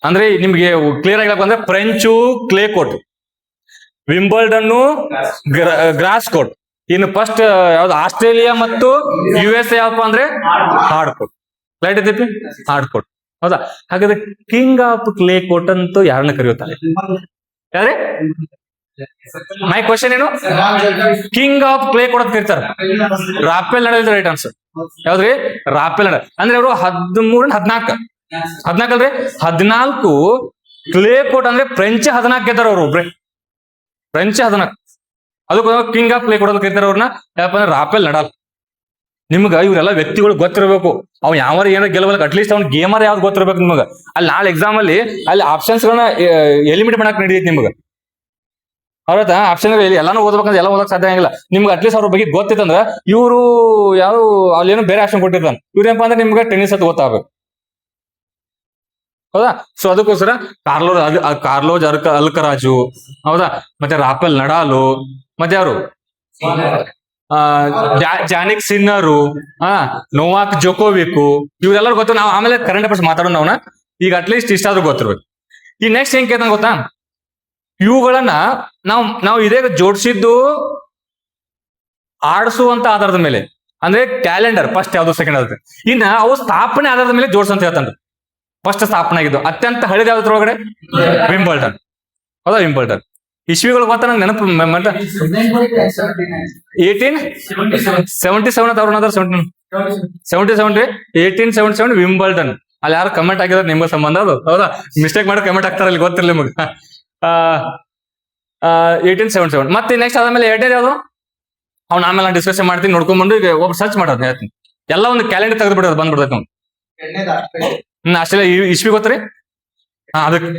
ಅಂದ್ರೆ ನಿಮ್ಗೆ ಕ್ಲಿಯರ್ ಆಗಿ ಅಂದ್ರೆ ಫ್ರೆಂಚು ಕ್ಲೇ ಕೋಟ್, ವಿಂಬಲ್ಡನ್ನು ಗ್ರಾಸ್ ಕೋಟ್. ಇನ್ನು ಫಸ್ಟ್ ಯಾವ್ದು ಆಸ್ಟ್ರೇಲಿಯಾ ಮತ್ತು USA ಯಾವಪ್ಪ ಅಂದ್ರೆ ಹಾರ್ಡ್ ಕೋಟ್. ಲೈಟ್ ಐತಿ ಹಾರ್ಡ್ ಕೋಟ್ ಹೌದಾ? ಹಾಗಾದ್ರೆ ಕಿಂಗ್ ಆಫ್ ಕ್ಲೇ ಕೋಟ್ ಅಂತೂ ಯಾರನ್ನ ಕರೆಯುತ್ತಾರೆ? ಯಾರೇ? ಮೈ ಕ್ವಶನ್ ಏನು? ಕಿಂಗ್ ಆಫ್ ಕ್ಲೇ ಕೋಟ್ ಅಂತ ಕರೀತಾರೆ. Rafael Nadal right answer. ಯಾವ್ದ್ರಿ? Rafael Nadal. ಅಂದ್ರೆ ಅವರು 13 14 ಅಲ್ರಿ? 14 ಕ್ಲೇ ಕೋಟ್ ಅಂದ್ರೆ ಫ್ರೆಂಚ್ 14 ಗೆದ್ದಾರ ಅವ್ರು ಒಬ್ರೆ. ಫ್ರೆಂಚ್ 14 ಅದಕ್ಕೆ ಕಿಂಗ್ ಆಫ್ ಕ್ಲೇ ಕೋಟ್ ಅಂತ ಕರೀತಾರೆ ಅವ್ರನ್ನ. ಯಾಕಪ್ಪ ಅಂದ್ರೆ ರಾಫೆಲ್ ನಡಾಲ್. ನಿಮ್ಗ ಇವರೆಲ್ಲ ವ್ಯಕ್ತಿಗಳು ಗೊತ್ತಿರಬೇಕು. ಅವ್ ಯಾವ ಏನಾರ ಗೆಲ್ಲಬೇಕು, ಅಟ್ಲೀಸ್ಟ್ ಅವ್ನ ಗೇಮರ್ ಯಾವ್ದು ಗೊತ್ತಿರ್ಬೇಕು ನಿಮಗ. ಅಲ್ಲಿ ನಾಳೆ ಎಕ್ಸಾಮ್ ಅಲ್ಲಿ ಆಪ್ಷನ್ಸ್ ಗಳನ್ನ ಎಲಿಮಿನೇಟ್ ಮಾಡಕ್ ನಡೀತಿ ನಿಮ್ಗೆ. ಅವ್ರತ ಆಪ್ಷನ್ ಎಲ್ಲಾನು ಓದ್ಬೇಕಂದ್ರೆ ಎಲ್ಲ ಓದಕ್ ಸಾಧ್ಯ ಆಗಿಲ್ಲ. ನಿಮ್ಗೆ ಅಟ್ಲೀಸ್ಟ್ ಅವ್ರ ಬಗ್ಗೆ ಗೊತ್ತಿತ್ತಂದ್ರ ಇವರು ಯಾವ ಅಲ್ಲೇನೋ ಬೇರೆ ಆಪ್ಷನ್ ಕೊಟ್ಟಿರ್ತಾನೆ. ಇವ್ರೇನಪ್ಪ ಅಂದ್ರೆ ನಿಮ್ಗೆ ಟೆನ್ನಿಸ್ ಅಂತ ಗೊತ್ತಾಗಬೇಕು ಹೌದಾ? ಸೊ ಅದಕ್ಕೋಸ್ಕರ ಕಾರ್ಲೋಸ್ ಅಲ್ಕರಾಜು ಹೌದಾ? ಮತ್ತೆ ರಾಫೆಲ್ ನಡಾಲು, ಮತ್ತೆ ಯಾರು ಜಾನಿಕ್ ಸಿನ್ನರು, ನೋವಾಕ್ ಜೋಕೋವಿಕ್, ಇವ್ರೆಲ್ಲರೂ ಗೊತ್ತು. ನಾವು ಆಮೇಲೆ ಕರೆಂಟ್ ಅಫೇರ್ಸ್ ಮಾತಾಡೋಣ ಅವನ. ಈಗ ಅಟ್ಲೀಸ್ಟ್ ಇಷ್ಟಾದ್ರೂ ಗೊತ್ತಿರ್ಬೇಕು. ಈ ನೆಕ್ಸ್ಟ್ ಏನ್ ಕೇಳ್ತಾನೆ ಗೊತ್ತಾ? ಇವುಗಳನ್ನ ನಾವು ಇದೇ ಜೋಡಿಸಿದ್ದು ಆಡಿಸುವಂತ ಆಧಾರದ ಮೇಲೆ, ಅಂದ್ರೆ ಕ್ಯಾಲೆಂಡರ್ ಫಸ್ಟ್ ಯಾವ್ದು ಸೆಕೆಂಡ್ ಆಗುತ್ತೆ. ಇನ್ನ ಅವು ಸ್ಥಾಪನೆ ಆಧಾರದ ಮೇಲೆ ಜೋಡಿಸಂತ ಹೇಳ್ತಾನೆ. ಫಸ್ಟ್ ಸ್ಥಾಪನೆ ಆಗಿದ್ದು ಅತ್ಯಂತ ಹಳಿದ ಯಾವ್ದ್ರೊಳಗಡೆ? ವಿಂಬಲ್ಡನ್ ಹೌದಾ? ವಿಂಬಲ್ಡನ್. ಇಸ್ವಿಗಳು ಗೊತ್ತಾ ನಂಗೆ ನೆನಪು 1877 ಅಂತ ಅವ್ರ 77 ರೀ. 1877 ವಿಂಬಲ್ಡನ್. ಅಲ್ಲಿ ಯಾರು ಕಮೆಂಟ್ ಆಗಿದ್ರೆ ನಿಮ್ಗೆ ಸಂಬಂಧ ಅದು ಹೌದಾ? ಮಿಸ್ಟೇಕ್ ಮಾಡಿ ಕಮೆಂಟ್ ಆಗ್ತಾರ, ಅಲ್ಲಿ ಗೊತ್ತಿರಲಿ ನಿಮಗೆ. 1877. ಮತ್ತೆ ನೆಕ್ಸ್ಟ್ ಆದ್ಮೇಲೆ ಎರಡನೇದು ಯಾವ್ದು? ಅವ್ನು ಆಮೇಲೆ ನಾನು ಡಿಸ್ಕಷನ್ ಮಾಡ್ತೀನಿ, ನೋಡ್ಕೊಂಡ್ಬಂದು ಈಗ ಒಬ್ಬ ಸರ್ಚ್ ಮಾಡೋದು ಹೇಳ್ತೀನಿ. ಎಲ್ಲ ಒಂದು ಕ್ಯಾಲೆಂಡರ್ ತೆಗೆದು ಬಿಡೋದು ಬಂದ್ಬಿಡ್ತೈತೆ ಅವ್ನು. ಅಷ್ಟೆಲ್ಲ ಇಸ್ವಿ ಗೊತ್ತ್ರಿ? ಅದಕ್ಕೆ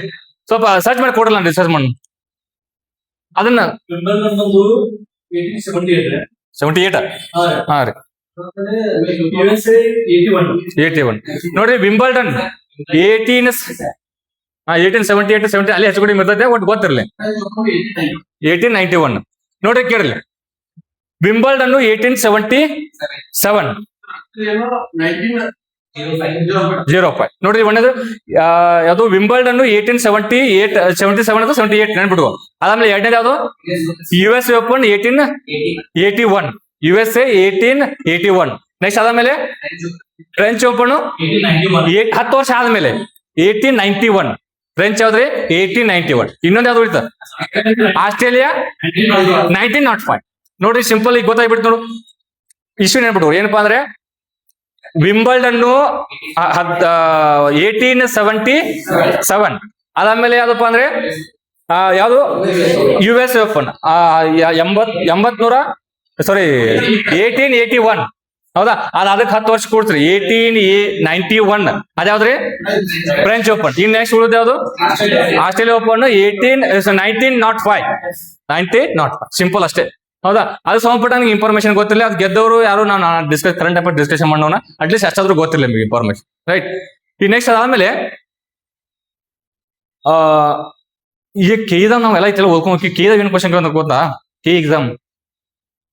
ಸ್ವಲ್ಪ ಸರ್ಚ್ ಮಾಡಿ ಕೊಡಲ್ಲ, ನಾನು ರಿಸರ್ಚ್ ಮಾಡಿ ಅದನ್ನ 78 ಹಾ ರೀ 81 ನೋಡ್ರಿ. ವಿಂಬಲ್ಡನ್ 1878 70 ಅಲ್ಲಿ ಹೆಚ್ಚು ಕಡಿಮೆ ಇರ್ತೈತೆ, ಒಟ್ಟು ಗೊತ್ತಿರಲಿ. 1891 ನೋಡ್ರಿ ಕೇಳಿಲ್ಲ. ವಿಂಬಲ್ಡನ್ 1877 05 ನೋಡ್ರಿ. ಒಂದೇದು ಯಾವ್ದು? ವಿಂಬಲ್ಡನ್ 1878 77 ಅಥವಾ 78 ನೆನ್ಬಿಟ್ಕೋ. ಅದಾದ್ಮೇಲೆ ಎರಡನೇದು ಯಾವ್ದು? US open 1881 USA 1881. ನೆಕ್ಸ್ಟ್ ಅದಾದ್ಮೇಲೆ ಫ್ರೆಂಚ್ ಓಪನ್ 10 ವರ್ಷ ಆದ್ಮೇಲೆ 1891. ಫ್ರೆಂಚ್ ಯಾವ್ದ್ರಿ? 1891. ಇನ್ನೊಂದು ಯಾವ್ದು ಉಳಿತ? ಆಸ್ಟ್ರೇಲಿಯಾ 1905. ನೋಡ್ರಿ ಸಿಂಪಲ್ ಈಗ ಗೊತ್ತಾಗ್ಬಿಡ್ತು ನೋಡು. ಇಶ್ಯೂ ನೆನ್ಬಿಟ್ಟು ಏನಪ್ಪಾ ಅಂದ್ರೆ ವಿಂಬಲ್ಡನ್ 1877. ಅದಾದ್ಮೇಲೆ ಯಾವ್ದಪ್ಪ ಅಂದ್ರೆ ಯಾವ್ದು? US open 1881. ಹೌದಾ, ಅದ್ ಅದಕ್ಕೆ 10 ವರ್ಷ ಕೊಡ್ತೀರಿ. 1891 ಅದ್ಯಾವ್ದ್ರಿ? French open. ಈಗ ನೆಕ್ಸ್ಟ್ ಉಳಿದ ಯಾವ್ದು? Australia open 1905. 1905 ಸಿಂಪಲ್ ಅಷ್ಟೇ. ಹೌದಾ, ಅದು ಸಂಬಂಧಪಟ್ಟ ನನಗೆ ಇನ್ಫಾರ್ಮೇಶನ್ ಗೊತ್ತಿಲ್ಲ. ಅದು ಗೆದ್ದವರು ಯಾರು ನಾನು ಕರೆಂಟ್ ಅಫೇರ್ ಡಿಸ್ಕಷನ್ ಮಾಡೋಣ, ಅಟ್ಲೀಸ್ಟ್ ಅಷ್ಟಾದ್ರೂ ಗೊತ್ತಿಲ್ಲ ನಿಮಗೆ ಇನ್ಫಾರ್ಮೇಶನ್, ರೈಟ್? ಈ ನೆಕ್ಸ್ಟ್ ಅದಾದ್ಮೇಲೆ ಈಗ ಕೇದಾಗ ನಾವೆಲ್ಲ ಐತೆಲ್ಲ ಓದ್ಕೊಂಡು ಕೇದಾಗ ಏನು ಕ್ವಶನ್ ಕೇಳೋದು ಗೊತ್ತಾ? K exam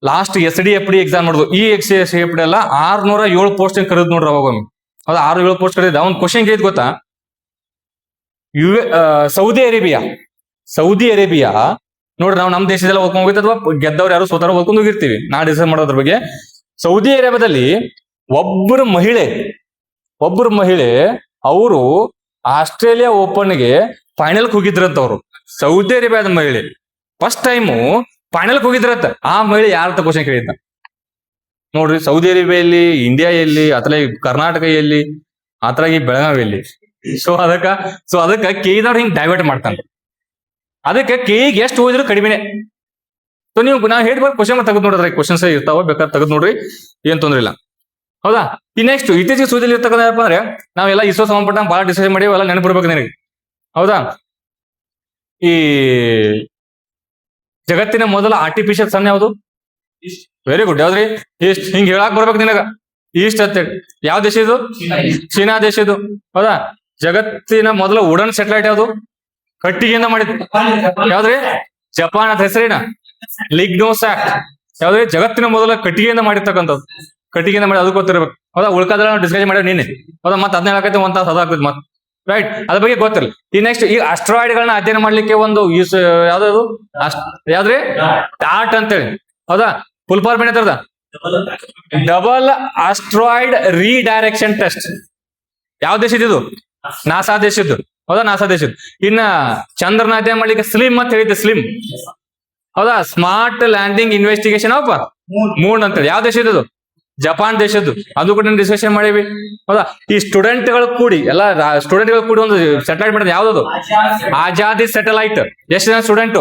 last SDFD exam ನೋಡುದು. ಈ SDFD ಎಲ್ಲ 607 ಪೋಸ್ಟ್ ಕರೆದ್ ನೋಡ್ರಿ ಅವಾಗ. ಹೌದಾ, 607 ಪೋಸ್ಟ್ ಕರೆದ. ಅವ್ನ್ ಕ್ವಶನ್ ಕೇಳಿದ್ ಗೊತ್ತಾ? ಸೌದಿ ಅರೇಬಿಯಾ ನೋಡ್ರಿ, ನಾವು ನಮ್ಮ ದೇಶದೆಲ್ಲ ಓದ್ಕೊಂಡು ಹೋಗಿತ್ತು, ಅಥವಾ ಗೆದ್ದವ್ರು ಯಾರು ಸ್ವತಃ ಓದ್ಕೊಂಡು ಹೋಗಿರ್ತೀವಿ. ನಾ ಡಿಸೈಡ್ ಮಾಡೋದ್ರ ಬಗ್ಗೆ. ಸೌದಿ ಅರೇಬಿಯಾದಲ್ಲಿ ಒಬ್ಬರು ಮಹಿಳೆ ಅವರು ಆಸ್ಟ್ರೇಲಿಯಾ ಓಪನ್ಗೆ ಫೈನಲ್ ಹೋಗಿದ್ರಂತ. ಅವರು ಸೌದಿ ಅರೇಬಿಯಾದ ಮಹಿಳೆ ಫಸ್ಟ್ ಟೈಮು ಫೈನಲ್ ಹೋಗಿದ್ರಂತ. ಆ ಮಹಿಳೆ ಯಾರಂತ ಕ್ವಶನ್ ಕೇಳಿದ್ದ ನೋಡ್ರಿ. ಸೌದಿ ಅರೇಬಿಯಲ್ಲಿ, ಇಂಡಿಯಾ ಎಲ್ಲಿ, ಅಥವಾ ಕರ್ನಾಟಕ ಎಲ್ಲಿ, ಆತರಾಗಿ ಬೆಳಗಾವಿಯಲ್ಲಿ. ಸೊ ಅದಕ್ಕ ಕೇದವ್ರು ಹಿಂಗ್ ಡೈವರ್ಟ್ ಮಾಡ್ತಾನೆ. ಅದಕ್ಕೆ ಕೇಗ್ ಎಷ್ಟು ಹೋದ್ರು ಕಡಿಮೆನೆ. ಸೊ ನಾವು ಹೇಳ್ಬೋದು ಕ್ವಶನ್ ತೆಗೆದು ನೋಡಿದ್ರೆ ಕ್ವಶನ್ಸ್ ಇರ್ತಾವ, ಬೇಕಾದ್ರೆ ತೆಗೆದು ನೋಡ್ರಿ, ಏನ್ ತೊಂದ್ರೆ ಇಲ್ಲ. ಹೌದಾ, ಈ ನೆಕ್ಸ್ಟ್ ಇತ್ತೀಚೆಗೆ ಸುದ್ದಿಯಲ್ಲಿ ಇರ್ತಕ್ಕಂಥಪ್ಪ ಅಂದ್ರೆ ನಾವೆಲ್ಲ ಇಸ್ರೋ ಸಂಬಂಧಪಟ್ಟ ಬಹಳ ಡಿಸ್ಕಷನ್ ಮಾಡಿ ಎಲ್ಲ ನೆನಪಿರ್ಬೇಕು ನಿನಗೆ. ಹೌದಾ, ಈ ಜಗತ್ತಿನ ಮೊದಲ ಆರ್ಟಿಫಿಷಿಯಲ್ ಸನ್ ಯಾವುದು? Very good. ಯಾವ್ದ್ರಿ? ಈಸ್ಟ್. ಹಿಂಗ್ ಹೇಳಕ್ ಬರ್ಬೇಕು ನಿನಗ, ಈಸ್ಟ್ ಅಂತೇಳಿ. ಯಾವ ದೇಶ ಇದು? ಚೀನಾ ದೇಶ ಇದು. ಹೌದಾ, ಜಗತ್ತಿನ ಮೊದಲ ವುಡನ್ ಸ್ಯಾಟಲೈಟ್ ಯಾವುದು? ಕಟ್ಟಿಗೆಯಿಂದ ಮಾಡಿದ್ದು. ಯಾವ್ದ್ರಿ? ಜಪಾನ್ ಅಂತ ಹೆಸರೇನ? ಲಿಗ್ನೋಸ್ಯಾಟ್. ಯಾವ್ದ್ರಿ? ಜಗತ್ತಿನ ಮೊದಲ ಕಟ್ಟಿಗೆಯಿಂದ ಮಾಡಿರ್ತಕ್ಕಂಥದ್ದು. ಕಟ್ಟಿಗೆಯಿಂದ ಮಾಡಿ, ಅದು ಗೊತ್ತಿರ್ಬೇಕು. ಹೌದಾ, ಉಳ್ಕಾದ್ರೆ ಡಿಸ್ಕಸ್ ಮಾಡಿ ನೀನೆ. ಹೌದಾ, ಮತ್ತೆ 15 ಹೇಳಕೈತೆ, 1 ತಾಸು ಅದಾಗ್ತದೆ ಮತ್ತೆ, ರೈಟ್? ಅದ್ರ ಬಗ್ಗೆ ಗೊತ್ತಿಲ್ಲ. ಈ ನೆಕ್ಸ್ಟ್ ಈ ಅಸ್ಟ್ರಾಯ್ಡ್ ಗಳನ್ನ ಅಧ್ಯಯನ ಮಾಡ್ಲಿಕ್ಕೆ ಒಂದು ಯಾವ್ದು? ಯಾವ್ದ್ರಿ? ಡಾಟ್ ಅಂತೇಳಿ. ಹೌದಾ, ಫುಲ್ ಫಾರ್ಮ್ ಏನಂತಾರದ? Double asteroid redirection test. ಯಾವ ದೇಶದ್ದು? ನಾಸಾ ದೇಶದ್ದು. ಹೌದಾ, ನಾಸಾ ದೇಶದ್ದು. ಇನ್ನ ಚಂದ್ರನ ಅಧ್ಯಯನ ಮಾಡ್ಲಿಕ್ಕೆ ಸ್ಲಿಮ್ ಅಂತ ಹೇಳಿದ್ದೆ, ಸ್ಲಿಮ್. ಹೌದಾ, smart landing investigation of Moon ಅಂತೇಳಿ. ಯಾವ ದೇಶದ್ದು? ಜಪಾನ್ ದೇಶದ್ದು. ಅದು ಕೂಡ ಡಿಸ್ಕಷನ್ ಮಾಡೀವಿ. ಹೌದಾ, ಈ ಸ್ಟೂಡೆಂಟ್ಗಳು ಕೂಡಿ ಒಂದು ಸ್ಯಾಟಲೈಟ್ ಮಾಡಿದ್ರೆ ಯಾವ್ದು? ಆಜಾದಿ ಸ್ಯಾಟಲೈಟ್. ಎಷ್ಟು ಜನ ಸ್ಟೂಡೆಂಟ್?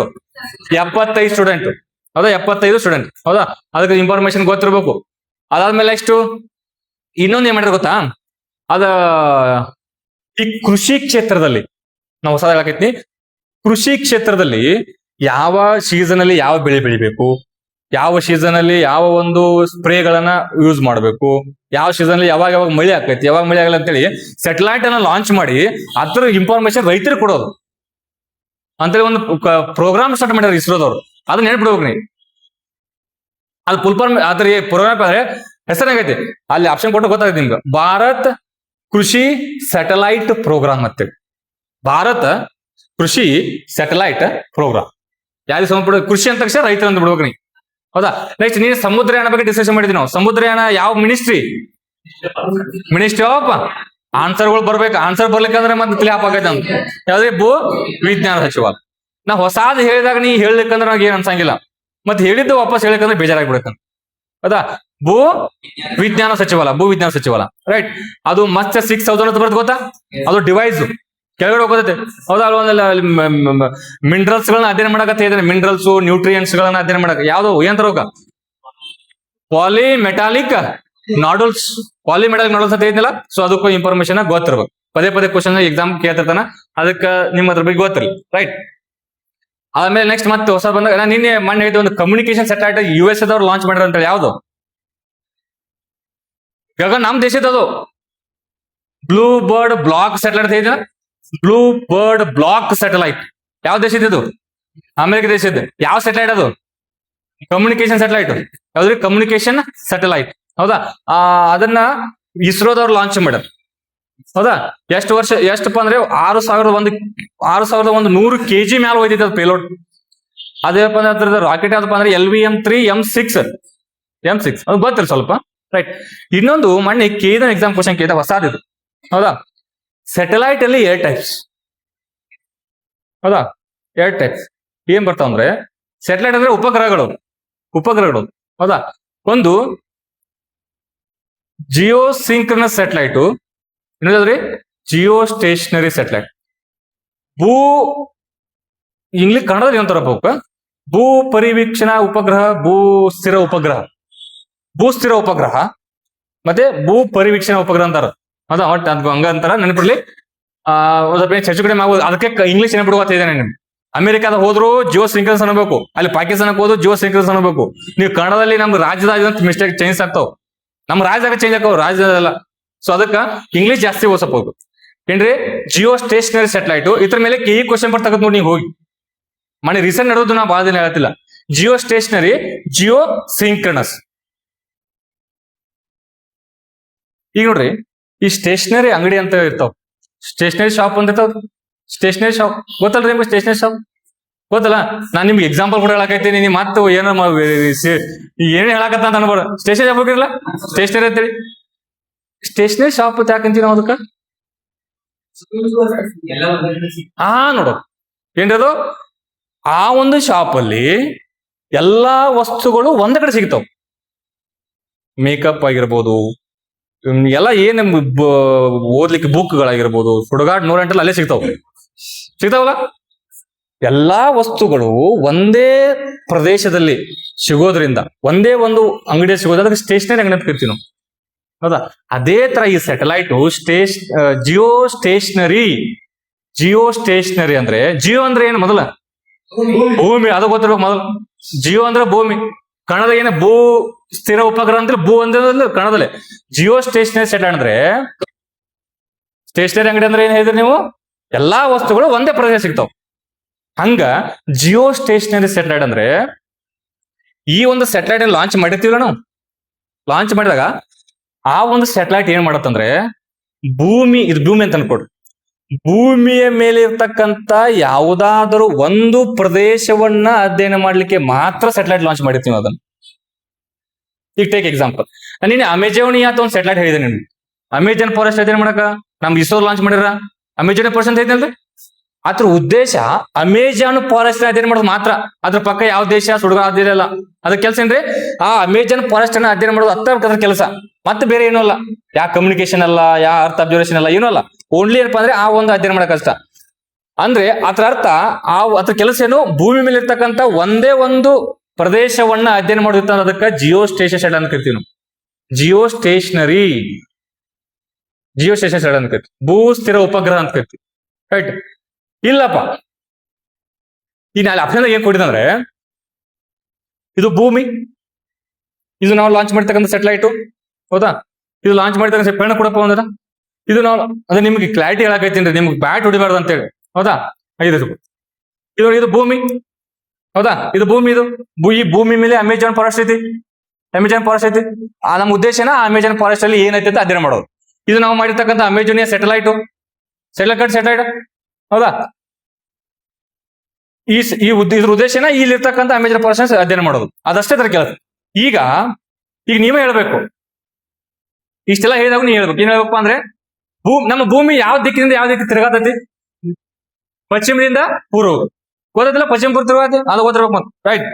75 ಸ್ಟೂಡೆಂಟ್. ಹೌದಾ, 75 ಸ್ಟೂಡೆಂಟ್. ಹೌದಾ, ಅದಕ್ಕೆ ಇನ್ಫಾರ್ಮೇಶನ್ ಗೊತ್ತಿರ್ಬೇಕು. ಅದಾದ್ಮೇಲೆ ನೆಕ್ಸ್ಟ್ ಇನ್ನೊಂದು ಏನ್ ಮಾಡಿದ್ರೆ ಗೊತ್ತಾ? ಅದ ಈ ಕೃಷಿ ಕ್ಷೇತ್ರದಲ್ಲಿ ನಾವು ಹೊಸ ಹೇಳಕೈತಿ. ಕೃಷಿ ಕ್ಷೇತ್ರದಲ್ಲಿ ಯಾವ ಸೀಸನ್ ಅಲ್ಲಿ ಯಾವ ಬೆಳೆ ಬೆಳಿಬೇಕು, ಯಾವ ಸೀಸನ್ ಅಲ್ಲಿ ಯಾವ ಒಂದು ಸ್ಪ್ರೇಗಳನ್ನ ಯೂಸ್ ಮಾಡಬೇಕು, ಯಾವ ಸೀಸನ್ ಅಲ್ಲಿ ಯಾವಾಗ ಮಳೆ ಆಕೈತಿ, ಯಾವಾಗ ಮಳೆ ಆಗಲ್ಲ ಅಂತೇಳಿ ಸ್ಯಾಟಲೈಟ್ ಅನ್ನ ಲಾಂಚ್ ಮಾಡಿ ಅದ್ರ ಇನ್ಫಾರ್ಮೇಶನ್ ರೈತರಿಗೆ ಕೊಡೋದು ಅಂತೇಳಿ ಒಂದು ಪ್ರೋಗ್ರಾಮ್ ಸ್ಟಾರ್ಟ್ ಮಾಡ್ಯಾರ ಇಸ್ರೋದವ್ರು. ಅದನ್ನ ನೆನ್ಪಿಡ್ಬೇಕು ನೀ. ಅದು ಫುಲ್ ಫಾರ್ಮ್ ಅದ್ರ ಪ್ರೋಗ್ರಾಮ್ ಅಂದ್ರೆ ಹೆಸರಾಗೈತಿ, ಅಲ್ಲಿ ಆಪ್ಷನ್ ಕೊಟ್ಟು ಗೊತ್ತಾಗೈತಿ ನಿಮ್ಗೆ. ಭಾರತ್ ಕೃಷಿ ಸ್ಯಾಟಲೈಟ್ ಪ್ರೋಗ್ರಾಮ್ ಅಂತೇಳಿ. ಭಾರತ ಕೃಷಿ ಸ್ಯಾಟಲೈಟ್ ಪ್ರೋಗ್ರಾಮ್ ಯಾವ್ದು ಸಂಬಂಧಪಟ್ಟ? ಕೃಷಿ ಅಂತ ತಕ್ಷಣ ರೈತರ ಅಂತ ಬಿಡ್ಬೇಕು ನೀ. ಹೌದಾ, ನೆಕ್ಸ್ಟ್ ನೀನು ಸಮುದ್ರಯಾನ ಬಗ್ಗೆ ಡಿಸ್ಕಷನ್ ಮಾಡಿದ್ವಿ ನಾವು. ಸಮುದ್ರಯಾನ ಯಾವ ಮಿನಿಸ್ಟ್ರಿ ಆಫ್ ಆನ್ಸರ್ಗಳು ಬರ್ಬೇಕು. ಆನ್ಸರ್ ಬರ್ಲಿಕ್ಕಂದ್ರೆ ಮತ್ತೆ ತಿಳಿ ಹಾಪಾಗೈತೆ ಅಂತ. ಯಾವ್ದೇ? ಭೂ ವಿಜ್ಞಾನ ಸಚಿವಾಲಯ. ನಾ ಹೊಸಾದ್ ಹೇಳಿದಾಗ ನೀ ಹೇಳ್ಲಿಕ್ಕಂದ್ರೆ ನಾವ್ ಏನ್ ಅನ್ಸಂಗಿಲ್ಲ, ಮತ್ತೆ ಹೇಳಿದ್ದು ವಾಪಸ್ ಹೇಳಿಕಂದ್ರೆ ಬೇಜಾರಾಗ್ಬಿಡಕಂತ. ಹೌದಾ, ಭೂ ವಿಜ್ಞಾನ ಸಚಿವಾಲಯ, ರೈಟ್? ಅದು ಮತ್ತೆ 6000 ಅಂತ ಬರ್ತದೆ ಗೊತ್ತಾ? ಅದು ಡಿವೈಸ್ ಕೆಳಗಡೆ ಹೋಗೋದೈತೆ. ಹೌದಾ, ಮಿನರಲ್ಸ್ ಗಳನ್ನ ಅಧ್ಯಯನ ಮಾಡಕತ್ತೆ ಇದ್ರೆ, ಮಿನರಲ್ಸ್ ನ್ಯೂಟ್ರಿಯೆಂಟ್ಸ್ ಗಳನ್ನ ಅಧ್ಯಯನ ಮಾಡಕ ಯಾವ್ದು ಏನ್ ಹೋಗ? ಪಾಲಿಮೆಟಾಲಿಕ್ ನಾಡಲ್ಸ್ ಅಂತ ಹೇಳಿದ್ನಲ್ಲ. ಸೊ ಅದಕ್ಕೂ ಇನ್ಫಾರ್ಮೇಶನ್ ಗೊತ್ತಿರ್ಬೇಕು. ಪದೇ ಕ್ವಶನ್ ಎಕ್ಸಾಮ್ ಕೇಳ್ತಿರ್ತಾನ, ಅದಕ್ಕೆ ನಿಮ್ಮ ಅದ್ರ ಬಗ್ಗೆ ಗೊತ್ತಿರಲಿ, ರೈಟ್? ಆಮೇಲೆ ನೆಕ್ಸ್ಟ್ ಮತ್ತೆ ಹೊಸ ಬಂದಾಗ ನಾನು ನಿನ್ನೆ ಮೊನ್ನೆ ಹೇಳಿದ ಒಂದು ಕಮ್ಯುನಿಕೇಶನ್ ಸ್ಯಾಟಲೈಟ್ US ದವ್ರು ಲಾಂಚ್ ಮಾಡ್ಯಾರ ಅಂತ. ಯಾವ್ದು? ಇವಾಗ ನಮ್ ದೇಶದ ಅದು ಬ್ಲೂ ಬರ್ಡ್ ಬ್ಲಾಕ್ ಸ್ಯಾಟಲೈಟ್ ಇದೆ. ಬ್ಲೂ ಬರ್ಡ್ ಬ್ಲಾಕ್ ಸ್ಯಾಟಲೈಟ್ ಯಾವ ದೇಶದ್ದು? ಅಮೆರಿಕ ದೇಶದ್ದು. ಯಾವ ಸ್ಯಾಟಲೈಟ್ ಅದು? Communication satellite. ಯಾವ್ದ್ರಿ? Communication satellite. ಹೌದಾ, ಅದನ್ನ ಇಸ್ರೋದವ್ರು ಲಾಂಚ್ ಮಾಡ್ಯಾರ. ಹೌದಾ, ಎಷ್ಟಪ್ಪ ಅಂದ್ರೆ 6100 kg ಮ್ಯಾಲ ಹೋಯ್ತೈತೆ ಅದು ಪೇಲೋಡ್. ಅದೇಪ್ಪ ಅಂದ್ರೆ ರಾಕೆಟ್ ಯಾವ್ದಪ್ಪ ಅಂದ್ರೆ LVM-3 M6 ಅದು ಗೊತ್ತಿರ ಸ್ವಲ್ಪ, ರೈಟ್? ಇನ್ನೊಂದು ಮೊನ್ನೆ ಕೇಳಿದ ಎಕ್ಸಾಮ್ ಕ್ವಶನ್ ಕೇಳಿದ ಹೊಸಾದಿದು. ಹೌದಾ, ಸ್ಯಾಟಲೈಟ್ ಅಲ್ಲಿ 2 ಟೈಪ್ಸ್. ಹೌದಾ, 2 ಟೈಪ್ಸ್ ಏನ್ ಬರ್ತಾವ ಅಂದ್ರೆ, ಸ್ಯಾಟಲೈಟ್ ಅಂದ್ರೆ ಉಪಗ್ರಹಗಳು. ಹೌದಾ, ಒಂದು ಜಿಯೋ ಸಿಂಕ್ರನಸ್ ಸ್ಯಾಟಲೈಟು, ಇನ್ನೊಂದ್ರಿ ಜಿಯೋ ಸ್ಟೇಷನರಿ ಸ್ಯಾಟಲೈಟ್. ಇಂಗ್ಲಿಷ್ ಕನ್ನಡದಲ್ಲಿ ಏನಂತಾರಪ್ಪ? ಭೂ ಪರಿವೀಕ್ಷಣಾ ಉಪಗ್ರಹ, ಭೂ ಸ್ಥಿರ ಉಪಗ್ರಹ. ಮತ್ತೆ ಭೂ ಪರಿವೀಕ್ಷಣಾ ಉಪಗ್ರಹ ಅಂತಾರ. ಹೌದಾ, ಒಟ್ಟು ಅದ್ ಹಂಗ ಅಂತಾರ, ನೆನಪಿರ್ಲಿ. ಒಂದ್ ಸ್ವಲ್ಪ ಹೆಚ್ಚು ಕಡಿಮೆ ಆಗ್ಬೋದು, ಅದಕ್ಕೆ ಇಂಗ್ಲಿಷ್ ನೆನಪಿಡುವ ಇದ್ದೇನೆ. ನಿಮ್ಗೆ ಅಮೆರಿಕಾದ ಹೋದ್ರು ಜಿಯೋ ಸಿಂಕ್ರನ್ಸ್ ಅನ್ಬೇಕು, ಅಲ್ಲಿ ಪಾಕಿಸ್ತಾನಕ್ಕೆ ಹೋದ್ರು ಜಿಯೋ ಸಿಂಕ್ರನ್ಸ್ ಅನ್ಬೇಕು. ನೀವು ಕನ್ನಡದಲ್ಲಿ ನಮ್ ರಾಜ್ಯದ ಮಿಸ್ಟೇಕ್ ಚೇಂಜ್ ಆಗ್ತಾವ, ನಮ್ಮ ರಾಜ್ಯದಾಗ ಚೇಂಜ್ ಆಕಾವ್, ರಾಜ್ಯದಲ್ಲ. ಸೊ ಅದಕ್ಕ ಇಂಗ್ಲಿಷ್ ಜಾಸ್ತಿ ಓದ್ಸಬಹುದು ಏನ್ರಿ. ಜಿಯೋ ಸ್ಟೇಷನರಿ ಸ್ಯಾಟಲೈಟ್, ಇದ್ರ ಮೇಲೆ ಈ ಕ್ವಶನ್ ಬರ್ತಕ್ಕಂಥ ನೋಡಿ, ನೀವು ಹೋಗಿ ಮನೆ ರೀಸೆಂಟ್ ನಡೆದು ನಾ ಭಾಳ ದಿನ ಹೇಳ್ತಿಲ್ಲ. Geostationary, geosynchronous. ಈಗ ನೋಡ್ರಿ, ಈ ಸ್ಟೇಷನರಿ ಅಂಗಡಿ ಅಂತ ಇರ್ತಾವ, ಸ್ಟೇಷನರಿ ಶಾಪ್ ಅಂತ ಇರ್ತಾವ. ಸ್ಟೇಷನರಿ ಶಾಪ್ ಗೊತ್ತಲ್ರಿ ನಿಮ್ಗೆ? ಸ್ಟೇಷನರಿ ಶಾಪ್ ಗೊತ್ತಲ್ಲ? ನಾನ್ ನಿಮ್ಗೆ ಎಕ್ಸಾಂಪಲ್ ಕೂಡ ಹೇಳಕೈತೀನಿ, ನೀವು ಮತ್ತೆ ಏನೋ ಏನೇ ಹೇಳಕತ್ತ ಅಂತ ಅನ್ಬೋದ. ಸ್ಟೇಷನರಿ ಶಾಪ್ ಹೋಗಿರಲ್ಲ, ಸ್ಟೇಷನರಿ ಅಂತೇಳಿ. ಸ್ಟೇಷನರಿ ಶಾಪ್ ಅಂತ ಯಾಕಂತೀವಿ ನಾವು ಅದಕ್ಕ? ನೋಡು ಏನ್ರದು, ಆ ಒಂದು ಶಾಪ್ ಅಲ್ಲಿ ಎಲ್ಲಾ ವಸ್ತುಗಳು ಒಂದ್ ಕಡೆ ಸಿಗ್ತಾವ. ಮೇಕಪ್ ಆಗಿರ್ಬೋದು, ಎಲ್ಲ ಏನ್ ಓದ್ಲಿಕ್ಕೆ ಬುಕ್ಗಳಾಗಿರ್ಬೋದು, ಹುಡುಗಾಡ್ 108 ಅಲ್ಲೇ ಸಿಗ್ತಾವಲ್ಲ. ಎಲ್ಲಾ ವಸ್ತುಗಳು ಒಂದೇ ಪ್ರದೇಶದಲ್ಲಿ ಸಿಗೋದ್ರಿಂದ, ಒಂದೇ ಒಂದು ಅಂಗಡಿ ಸಿಗೋದು, ಅದಕ್ಕೆ ಸ್ಟೇಷನರಿ ಅಂಗಡಿ ಅಂತ ಕರಿತೀವಿ ನಾವು. ಹೌದಾ, ಅದೇ ತರ ಈ satellite geostationary. Geostationary ಅಂದ್ರೆ, ಜಿಯೋ ಅಂದ್ರೆ ಏನು ಮೊದಲ? ಭೂಮಿ, ಅದು ಗೊತ್ತಿರ್ಬೇಕು ಮೊದಲು. ಜಿಯೋ ಅಂದ್ರೆ ಭೂಮಿ. ಕನ್ನಡ ಏನ ಭೂ ಸ್ಥಿರ ಉಪಗ್ರಹ ಅಂದ್ರೆ ಭೂ ಅಂದ್ರೆ ಕನ್ನಡದಲ್ಲೇ. ಜಿಯೋ ಸ್ಟೇಷನರಿ ಸ್ಯಾಟಲೈಟ್ ಅಂದ್ರೆ, ಸ್ಟೇಷನರಿ ಅಂಗಡಿ ಅಂದ್ರೆ ಏನ್ ಹೇಳಿದ್ರಿ ನೀವು? ಎಲ್ಲಾ ವಸ್ತುಗಳು ಒಂದೇ ಪ್ರದೇಶ ಸಿಗ್ತಾವ. ಹಂಗ ಜಿಯೋ ಸ್ಟೇಷನರಿ ಸ್ಯಾಟಲೈಟ್ ಅಂದ್ರೆ, ಈ ಒಂದು ಸ್ಯಾಟಲೈಟ್ ಲಾಂಚ್ ಮಾಡಿರ್ತೀವಲ್ಲ ನಾವು, ಲಾಂಚ್ ಮಾಡಿದಾಗ ಆ ಒಂದು ಸ್ಯಾಟಲೈಟ್ ಏನ್ ಮಾಡತ್ತಂದ್ರೆ, ಭೂಮಿ, ಇದು ಭೂಮಿ ಅಂತ ಅನ್ಕೊಡ್ರಿ, ಭೂಮಿಯ ಮೇಲೆ ಇರ್ತಕ್ಕಂತ ಯಾವುದಾದರೂ ಒಂದು ಪ್ರದೇಶವನ್ನ ಅಧ್ಯಯನ ಮಾಡ್ಲಿಕ್ಕೆ ಮಾತ್ರ ಸ್ಯಾಟಲೈಟ್ ಲಾಂಚ್ ಮಾಡಿರ್ತೀವಿ ಅದನ್ನ. ಈಗ ಟೇಕ್ ಎಕ್ಸಾಂಪಲ್, ನೀನು ಅಮೆಜೋನಿಯಾ ಅಂತ ಒಂದು ಸ್ಯಾಟಲೈಟ್ ಹೇಳಿದೆ ನಿಮ್ಗೆ. ಅಮೆಜಾನ್ ಫಾರೆಸ್ಟ್ ಅಧ್ಯಯನ ಮಾಡಕ ನಮ್ಗೆ ಇಸ್ರೋ ಲಾಂಚ್ ಮಾಡಿರ ಅಮೆಜಾನ್ ಫಾರೆಸ್ಟ್ ಅಂತ ಐತಲ್ರಿ. ಅದ್ರ ಉದ್ದೇಶ ಅಮೆಜಾನ್ ಫಾರೆಸ್ಟ್ ಅಧ್ಯಯನ ಮಾಡೋದು ಮಾತ್ರ. ಅದ್ರ ಪಕ್ಕ ಯಾವ ದೇಶ ಸುಡುಗ ಅದಿರಲ್ಲ. ಅದ್ರ ಕೆಲಸ ಏನ್ರಿ, ಆ ಅಮೆಜಾನ್ ಫಾರೆಸ್ಟ್ ಅನ್ನ ಅಧ್ಯಯನ ಮಾಡೋದು ಅದ್ರ ಕೆಲಸ, ಮತ್ತೆ ಬೇರೆ ಏನೂ ಅಲ್ಲ. ಯಾ ಕಮ್ಯುನಿಕೇಶನ್ ಅಲ್ಲ, ಯಾ ಅರ್ಥ ಅಬ್ಸರ್ವೇಷನ್ ಅಲ್ಲ, ಏನೂ ಅಲ್ಲ. ಓನ್ಲಿ ಏನಪ್ಪಾ ಅಂದ್ರೆ ಆ ಒಂದು ಅಧ್ಯಯನ ಮಾಡಕ್ ಕಷ್ಟ. ಅಂದ್ರೆ ಅದ್ರ ಅರ್ಥ, ಅದ್ರ ಕೆಲಸ ಏನು, ಭೂಮಿ ಮೇಲೆ ಇರ್ತಕ್ಕಂಥ ಒಂದೇ ಒಂದು ಪ್ರದೇಶವನ್ನ ಅಧ್ಯಯನ ಮಾಡೋದಿತ್ತ, ಅದಕ್ಕೆ ಜಿಯೋ ಸ್ಟೇಷನ್ ಅಂತ ಕರಿತೀವಿ ನಾವು. ಜಿಯೋ ಸ್ಟೇಷನರಿ, ಜಿಯೋ ಸ್ಟೇಷನ್ ಅಂತ ಕರಿತೀವಿ. ಭೂ ಸ್ಥಿರ ಉಪಗ್ರಹ ಅಂತ ಕರಿತೀವಿ, ರೈಟ್? ಇಲ್ಲಪ್ಪ, ಈ ನಾಳೆ ಆಪ್ಷನ್ ಏನ್ ಕೊಟ್ಟಿದಂದ್ರೆ, ಇದು ಭೂಮಿ, ಇದು ನಾವು ಲಾಂಚ್ ಮಾಡ್ತಕ್ಕಂಥ ಸ್ಯಾಟಲೈಟ್. ಹೌದಾ, ಇದು ಲಾಂಚ್ ಮಾಡ್ತಕ್ಕಂಥ ಪೇಣ ಕೊಡಪ್ಪ ಒಂದ, ಇದು ನಾವು ಅದೇ ನಿಮ್ಗೆ ಕ್ಲಾರಿಟಿ ಹೇಳಕೈತೀನಿ, ನಿಮ್ಗೆ ಬ್ಯಾಟ್ ಹೊಡಿಬಾರ್ದು ಅಂತೇಳಿ. ಹೌದಾ, ಇದು ಭೂಮಿ. ಹೌದಾ, ಇದು ಭೂಮಿ. ಈ ಭೂಮಿ ಮೇಲೆ ಅಮೆಜಾನ್ ಫಾರೆಸ್ಟ್ ಐತಿ. ಅಮೆಜಾನ್ ಫಾರೆಸ್ಟ್ ಐತಿ. ನಮ್ಮ ಉದ್ದೇಶನ ಅಮೆಜಾನ್ ಫಾರೆಸ್ಟ್ ಅಲ್ಲಿ ಏನೈತಿ ಅಂತ ಅಧ್ಯಯನ ಮಾಡೋದು. ಇದು ನಾವು ಮಾಡಿರ್ತಕ್ಕಂಥ ಅಮೆಜೋನಿಯಾ ಸ್ಯಾಟಲೈಟ್. ಹೌದಾ, ಇದ್ರ ಉದ್ದೇಶನ ಇಲ್ಲಿರ್ತಕ್ಕಂಥ ಅಮೆಜಾನ್ ಫಾರೆಸ್ಟ್ ಅಧ್ಯಯನ ಮಾಡೋದು, ಅದಷ್ಟೇ ತರ ಕೆಲಸ. ಈಗ ನೀವೇ ಹೇಳ್ಬೇಕು, ಇಷ್ಟೆಲ್ಲ ಹೇಳಿದಾಗ ನೀವು ಹೇಳ್ಬೇಕು. ಏನ್ ಹೇಳ್ಬೇಕಪ್ಪ ಅಂದ್ರೆ, ನಮ್ಮ ಭೂಮಿ ಯಾವ ದಿಕ್ಕಿನಿಂದ ಯಾವ ದಿಕ್ಕಿಗೆ ತಿರುಗಾತೈತಿ? ಪಶ್ಚಿಮದಿಂದ ಪೂರ್ವ. ಗೊತ್ತಿಲ್ಲ, ಪಶ್ಚಿಮ ಪೂರ್ವ ತಿರುಗಾತಿ, ಅದು ಗೊತ್ತಿರ್ಬೇಕು ಮತ್ತೆ, ರೈಟ್?